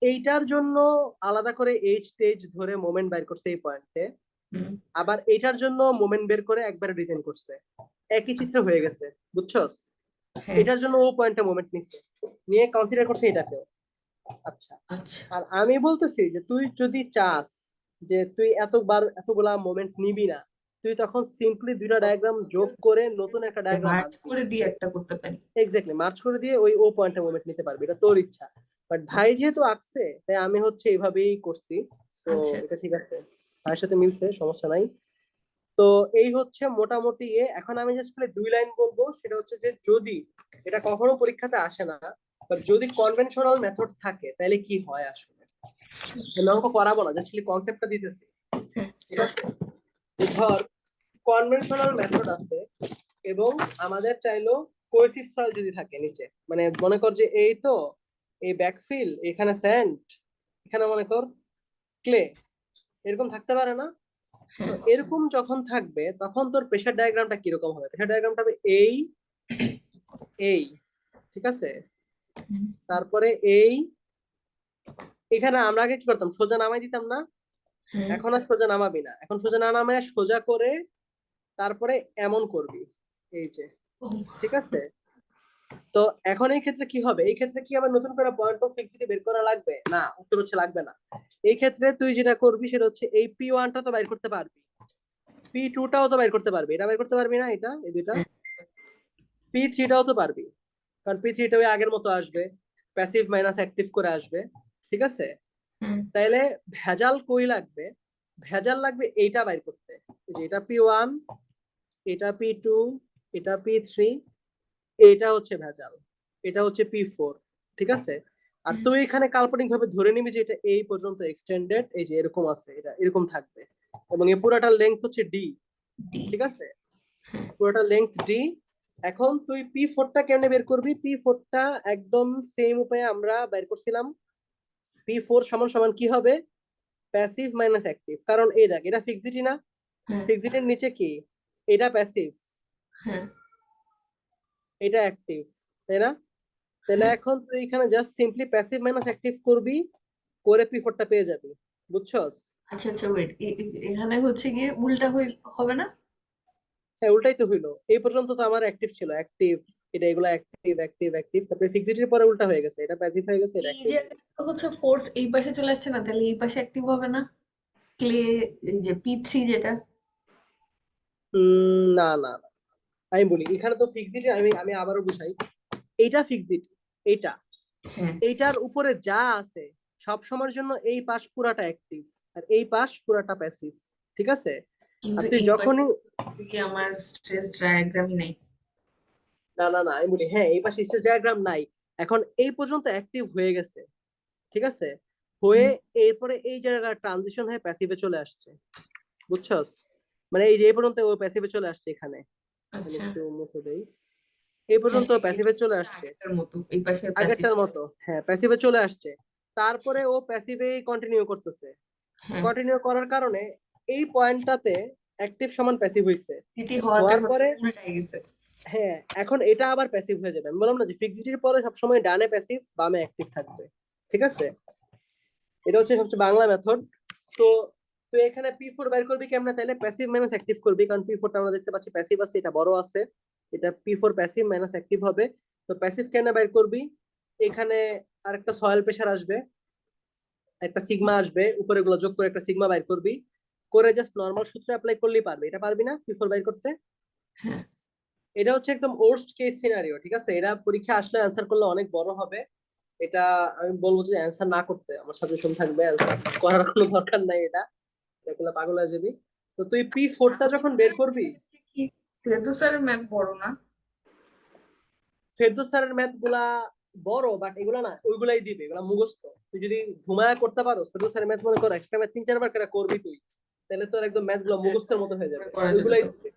এইটার জন্য আলাদা করে এইচ টেজ ধরে মোমেন্ট বের করছে এই পয়েন্টে, হুম, আবার এইটার জন্য মোমেন্ট বের করে একবারে ডিজাইন করছে, একই চিত্র হয়ে গেছে, বুঝছস। হ্যাঁ এটার জন্য ও পয়েন্টে মোমেন্ট নিছে, নিয়ে কনসিডার করছে এটাকেও। আচ্ছা, আচ্ছা আর আমি বলতেছি যে তুই যদি চাস যে তুই এতবার এতগুলা মোমেন্ট নিবি না, তুই তখন সিম্পলি দুইটা ডায়াগ্রাম যোগ করে নতুন একটা ডায়াগ্রাম মার্চ আনবি। করে দিয়ে একটা করতে পারি। এক্স্যাক্টলি, মার্চ করে দিয়ে ওই ও পয়েন্টে মোমেন্ট নিতে পারবি, এটা তোর ইচ্ছা। বাট ভাই যেহেতু আঁকছে, তাই আমি হচ্ছে এইভাবেই করছি। তো আচ্ছা এটা ঠিক আছে, ভাইয়ের সাথে মিলছে, সমস্যা নাই। তো এই হচ্ছে মোটামুটি এখন আমি জাস্ট খালি 2 লাইন বলবো, সেটা হচ্ছে যে যদি এটা কখনো পরীক্ষাতে আসে না, বাট যদি কনভেনশনাল মেথড থাকে তাহলে কি হয় আসলে। আমি অঙ্ক করাবো না, জাস্ট খালি কনসেপ্টটা দিতেছি, ঠিক আছে। যে ধর কনভেনশনাল মেথড আছে, এবং আমাদের চাইলো কোএফিসিয়েন্ট যদি থাকে নিচে, মানে মনে কর যে এই তো এই ব্যাকফিল, এখানে স্যান্ড, এখানে মনে কর ক্লে, এরকম থাকতে পারে না। তো হ্যাঁ এরকম যখন থাকবে তখন তোর প্রেসার ডায়াগ্রামটা কিরকম হবে, প্রেসার ডায়াগ্রামটা হবে এই এই, ঠিক আছে। হুম, তারপরে এই, এখানে আমরা আগে কি করতাম, সোজা নামাই দিতাম না। হ্যাঁ এখন আর সোজা নামাবি না, এখন সোজা না নামায় সোজা করে তারপরে এমন করবি, এই যে, ও, ঠিক আছে। তো এখন এই ক্ষেত্রে কি হবে, এই ক্ষেত্রে কি আবার নতুন করে পয়েন্ট অফ ফিক্সিটি বের করা লাগবে না, উত্তর হচ্ছে লাগবে না। এই ক্ষেত্রে তুই যেটা করবি সেটা হচ্ছে এই P1টা তো বাইর করতে পারবি, P2টাও তো বাইর করতে পারবি, এটা বাইর করতে পারবি না, এটা এই দুইটা। হ্যাঁ P3টাও তো পারবি, কারণ P3টা ওই আগের মতো আসবে, প্যাসিভ মাইনাস অ্যাক্টিভ করে আসবে, ঠিক আছে। হ্যাঁ তাইলে ভেজাল কই লাগবে, ভেজাল লাগবে এইটা বাইর করতে, এই যে এটা P1, এটা P2, এটা P3, এটা হচ্ছে ভেজাল, এটা হচ্ছে P4, ঠিক আছে। আর হ্যাঁ তুই এখানে কাল্পনিক ভাবে ধরে নিবি যে এটা এই পর্যন্ত এক্সটেন্ডেড, এই যে এরকম আছে, এটা এরকম থাকবে, এবং এই পুরাটার লেন্থ হচ্ছে ডি, ডি, ঠিক আছে। পুরোটা লেন্থ ডি। এখন তুই P4টা কেমনে বের করবি, P4টা একদম সেম উপায়ে আমরা বের করছিলাম। P4 সমান সমান কি হবে, প্যাসিভ মাইনাস অ্যাক্টিভ, কারণ এই দেখ এটা ফিক্সিটি না, হ্যাঁ ফিক্সিটির নিচে কি, এটা প্যাসিভ, হ্যাঁ এটা অ্যাক্টিভ, তাই না? তাহলে হ্যাঁ। এখন তুই এখানে just simply passive minus active করবি, করে P4টা পেয়ে যাবি, বুঝছস? আচ্ছা আচ্ছা ওয়েট, এখানে হচ্ছে গিয়ে উল্টা হবে না? হ্যাঁ উল্টাই তো হইলো, এই পর্যন্ত তো আমার অ্যাক্টিভ ছিল, অ্যাক্টিভ, এটা এগুলো অ্যাক্টিভ অ্যাক্টিভ অ্যাক্টিভ, তারপরে ফিক্সিটির পরে উল্টা হয়ে গেছে, এটা প্যাসিভ হয়ে গেছে, এটা এই অ্যাক্টিভ যে হয়ে গেছে। হচ্ছে ফোর্স এই পাশে চলে আসছে না, তাহলে এই পাশে অ্যাক্টিভ হবে না? ক্লে, এই যে P3 যেটা। না না না, আমি বলি এখানে তো ফিক্সিটি, আমি আমি আবারও বুঝাই, এইটা ফিক্সিটি, এইটা, হ্যাঁ এইটার উপরে যা আছে সব সময়ের জন্য এই পাশ পুরাটা অ্যাক্টিভ, আর এই পাশ পুরাটা প্যাসিভ, ঠিক আছে? আর কিন্তু তুই এই পাশে যখনই, কি আমার স্ট্রেস ডায়াগ্রামই নাই? না না না, আমি বলি হ্যাঁ এই পাশে স্টেট ডায়াগ্রাম নাই, এখন এই পর্যন্ত অ্যাক্টিভ হয়ে গেছে, ঠিক আছে, হয়ে হুম, এরপরে এই জায়গায় ট্রানজিশন হয়ে প্যাসিভে চলে আসছে, বুঝছস? মানে এই যে এই পর্যন্ত ও প্যাসিভে চলে আসছে এখানে, আমি আচ্ছা। একটু মুছে দেই, এই হ্যাঁ পর্যন্ত এটা প্যাসিভে চলে হচ্ছে আসছে, আগেরটার মতো, এই পাশে প্যাসিভ আগেরটার চলে মতো, আসছে। হ্যাঁ প্যাসিভে চলে আসছে, তারপরে ও প্যাসিভেই কন্টিনিউ করতেছে, হ্যাঁ, কন্টিনিউ করার কারণে এই পয়েন্টটাতে অ্যাক্টিভ সমান প্যাসিভ হইছে, সিটি হওয়াতে হওয়ার হচ্ছে পরে, উল্টাই গেছে। হ্যাঁ এখন এটা আবার প্যাসিভ হয়ে যাবে, আমি বললাম না যে ফিক্সিটির পরে সবসময় ডানে প্যাসিভ বামে অ্যাক্টিভ থাকবে, ঠিক আছে? এটা হচ্ছে সবচেয়ে বাংলা মেথড। তো তুই এখানে P4 বের করবি কেমনে, তাহলে প্যাসিভ মাইনাস অ্যাক্টিভ করবি, কারণ P4টা আমরা দেখতে পাচ্ছি প্যাসিভ আছে, এটা বড় আছে, এটা P4 প্যাসিভ মাইনাস অ্যাক্টিভ হবে। তো প্যাসিভ কেন বের করবি, এখানে আরেকটা সয়েল প্রেসার আসবে, একটা সিগমা আসবে, উপরে গুলো যোগ করে একটা সিগমা বের করবি, করে জাস্ট নর্মাল সূত্র অ্যাপ্লাই করলেই পারবি, এটা পারবি না P4 বের করতে? হ্যাঁ এটা হচ্ছে একদম ওর্স্ট কেস সিনারিও, ঠিক আছে, এটা পরীক্ষা আসলে অ্যান্সার করলে অনেক বড় হবে, এটা আমি বলবো যে অ্যান্সার না করতে, আমার সাজেশন থাকবে অ্যান্সার করার কোনো দরকার নাই, এটা এগুলো পাগল হয়ে যাবি। তো তুই P4টা তাহলে যখন মনে বের হয় করবি, কি ফেরদৌস স্যারের ম্যাথ বড় না? ফেরদৌস স্যারের ম্যাথ গুলা বড়, বাট এগুলা না ওইগুলাই দিবে, এগুলা মুখস্থ, তুই যদি ঘুমায় করতে পারো ফেরদৌস স্যারের ম্যাথ, মনে কর একটা ম্যাথ 3-4 বার করে করবি তুই, তাহলে তোর একদম ম্যাথ গুলো আচ্ছা আচ্ছা, মুখস্থের মতো হয়ে করে যাবে, করা যাবে ওইগুলাই তো। দিবে।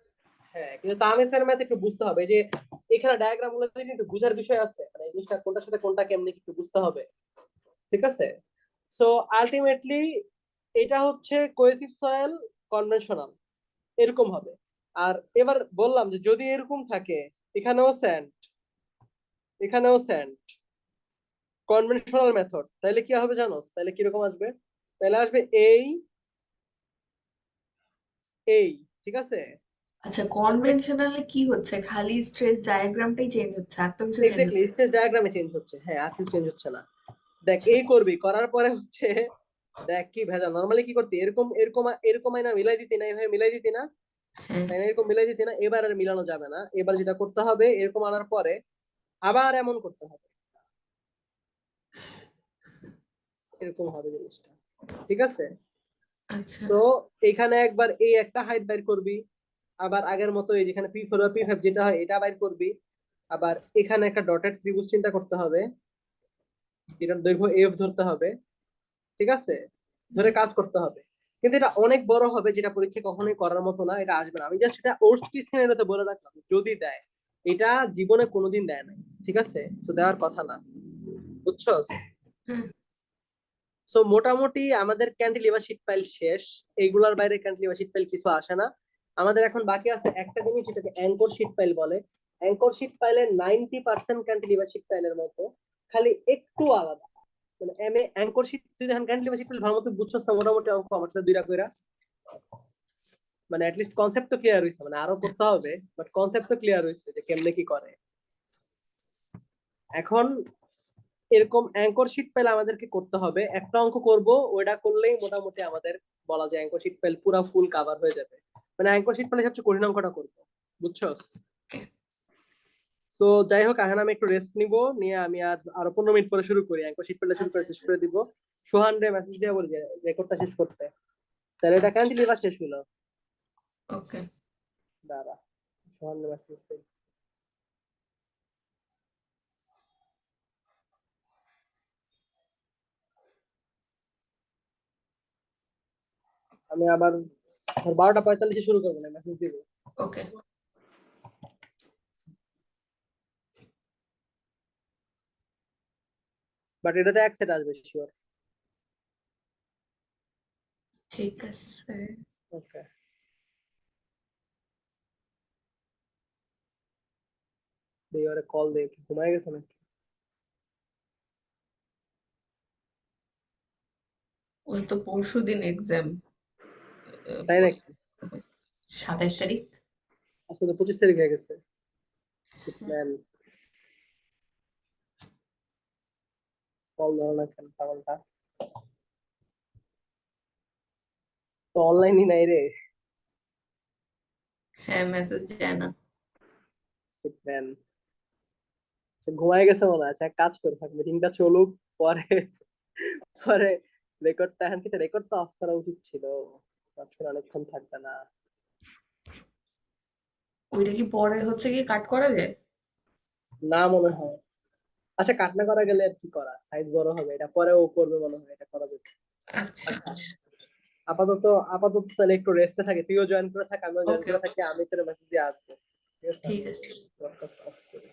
হ্যাঁ কিন্তু তাহমিদ স্যারের ম্যাথ একটু বুঝতে হবে, যে এখানে ডায়াগ্রাম গুলো দিলে একটু বুঝার বিষয় আছে, মানে এই জিনিসটা কোনটার সাথে কোনটা কেমনি একটু বুঝতে হবে, ঠিক আছে? সো আলটিমেটলি এটা হচ্ছে কোয়েসিভ সয়েল কনভেনশনাল, এরকম হবে। আর এবার বললাম যে যদি এরকম থাকে, এখানেও স্যান্ড, এখানেও স্যান্ড, কনভেনশনাল মেথড, তাহলে কি হবে জানোস, তাহলে কিরকম আসবে, তাহলে আসবে এই, এই, ঠিক আছে? আচ্ছা, তারপরে কনভেনশনালে কি হচ্ছে, খালি স্ট্রেস ডায়াগ্রামটাই চেঞ্জ হচ্ছে, আর তো কিছু চেঞ্জ এক্স্যাক্টলি হচ্ছে না? স্টেজ ডায়াগ্রামে চেঞ্জ হচ্ছে, হ্যাঁ আর কিছু চেঞ্জ হচ্ছে না। দেখ আচ্ছা। এই করবি, করার পরে হচ্ছে দেখ কি ভেজা, নর্মালি কি করতি, এরকম এরকম এরকম আইনা মিলাই দিতি না, এইভাবে মিলাই দিতি না, হ্যাঁ তাই না, এরকম মিলাই দিতি না, এবার আর মিলানো যাবে না, এবার যেটা করতে হবে এরকম আনার পরে আবার এমন করতে হবে, এরকম হবে জিনিসটা, ঠিক আছে? আচ্ছা। সো এখানে একবার এই একটা হাইট বের করবি, আবার আগের মতো এই যেখানে P4 বা P5 যেটা হয় এটা বের করবি, আবার এখানে একটা ডটেড ত্রিভুজ চিন্তা করতে হবে, যেটার দৈর্ঘ্য এফ ধরতে হবে, ঠিক আছে, ধরে হুম, কাজ করতে হবে। কিন্তু এটা অনেক বড় হবে, যেটা পরীক্ষা কখনোই করার মতো না, এটা আসবে না, আমি জাস্ট এটা ওর্স্ট কেস সিনারিওতে বলে রাখলাম, যদি দেয়, এটা জীবনে কোনোদিন দেয় নাই, ঠিক আছে, তো দেওয়ার কথা না, বুঝছস? হুম। সো মোটামুটি আমাদের ক্যান্টিলিভার শীট ফাইল শেষ, এইগুলোর বাইরে ক্যান্টিলিভার শীট ফাইল কিছু আসে না। আমাদের এখন বাকি আছে একটা জিনিস, যেটাকে অ্যাঙ্কর শীট ফাইল বলে। অ্যাঙ্কর শীট ফাইলের 90% ক্যান্টিলিভার শীট ফাইলের মতো, খালি একটু আলাদা, মানে এম এ অ্যাঙ্কর শীট, তুই দেখেন ক্যান্টিলিভার শীট ফাইল ভালো মতো বুঝছস না, মোটামুটি অঙ্ক আমার সাথে দুইটা কইরা, মানে অ্যাটলিস্ট কনসেপ্ট তো ক্লিয়ার হয়েছে, মানে আরো করতে হবে, বাট কনসেপ্ট তো ক্লিয়ার হয়েছে যে কেমনে কি করে। এখন এরকম অ্যাঙ্কর শিট ফাইল আমাদেরকে করতে হবে, একটা অঙ্ক করব, ওইটা করলেই মোটামুটি আমাদের বলা যায় অ্যাঙ্কর শিট ফাইল পুরো ফুল কভার হয়ে যাবে, মানে অ্যাঙ্কর শিট ফাইলে সবচেয়ে কঠিন অঙ্কটা করবো, বুঝছস? সো যাই হোক, এখন আমি একটু রেস্ট নিব, নিয়ে আমি আর আরো 15 মিনিট পরে শুরু করি, অ্যাঙ্কর শিট ফাইলটা শুরু আচ্ছা করে শেষ আচ্ছা করে দিব। সোহান রে মেসেজ দিয়ে বলি যে রেকর্ডটা শেষ করতে, তাহলে এটা আচ্ছা। ক্যান্টিলিভার শেষ হলো। ওকে। দাঁড়া, সোহান রে মেসেজ দিই, আমি আবার 12টা 45 শুরু করবো, না মেসেজ দিব। ওকে। বাট এটাতে এক সেট আসবে শিওর। ঠিক আছে। ওকে। এবারে কল দে, কি ঘুমায় গেছে নাকি? ওই তো পরশুদিন এক্সাম, তাই নাকি? 27 তারিখ। আজকে তো 25 তারিখ হয়ে গেছে। ম্যান, কল ধরো না কেন পাগলটা? তো অনলাইনই নাই রে। হ্যাঁ, মেসেজ যায় না। ম্যান, ঘুমায় গেছে মনে হয়। আচ্ছা, এক কাজ করে থাক, মিটিংটা চলুক, পরে পরে রেকর্ডটা, এখন কিন্তু রেকর্ড তো অফ করা উচিত ছিল। আজকে অনেকক্ষণ থাকবে না। ওইটা কি পরে হচ্ছে কি কাট করা যায়? না মনে হয়। আচ্ছা, কাট না করা গেলে আর কি করা, সাইজ বড় হবে, এটা পরেও করবে মনে হয়, এটা করা যাবে। আচ্ছা, আপাতত আপাতত তাহলে একটু রেস্টে থাকে, তুইও জয়েন করে থাক, আমিও জয়েন ওকে করে ওকে, থাকি, আমি তোর মেসেজ দিয়ে আসবো। ঠিক আছে, ঠিক আমি আছে। ব্রডকাস্ট অফ করি।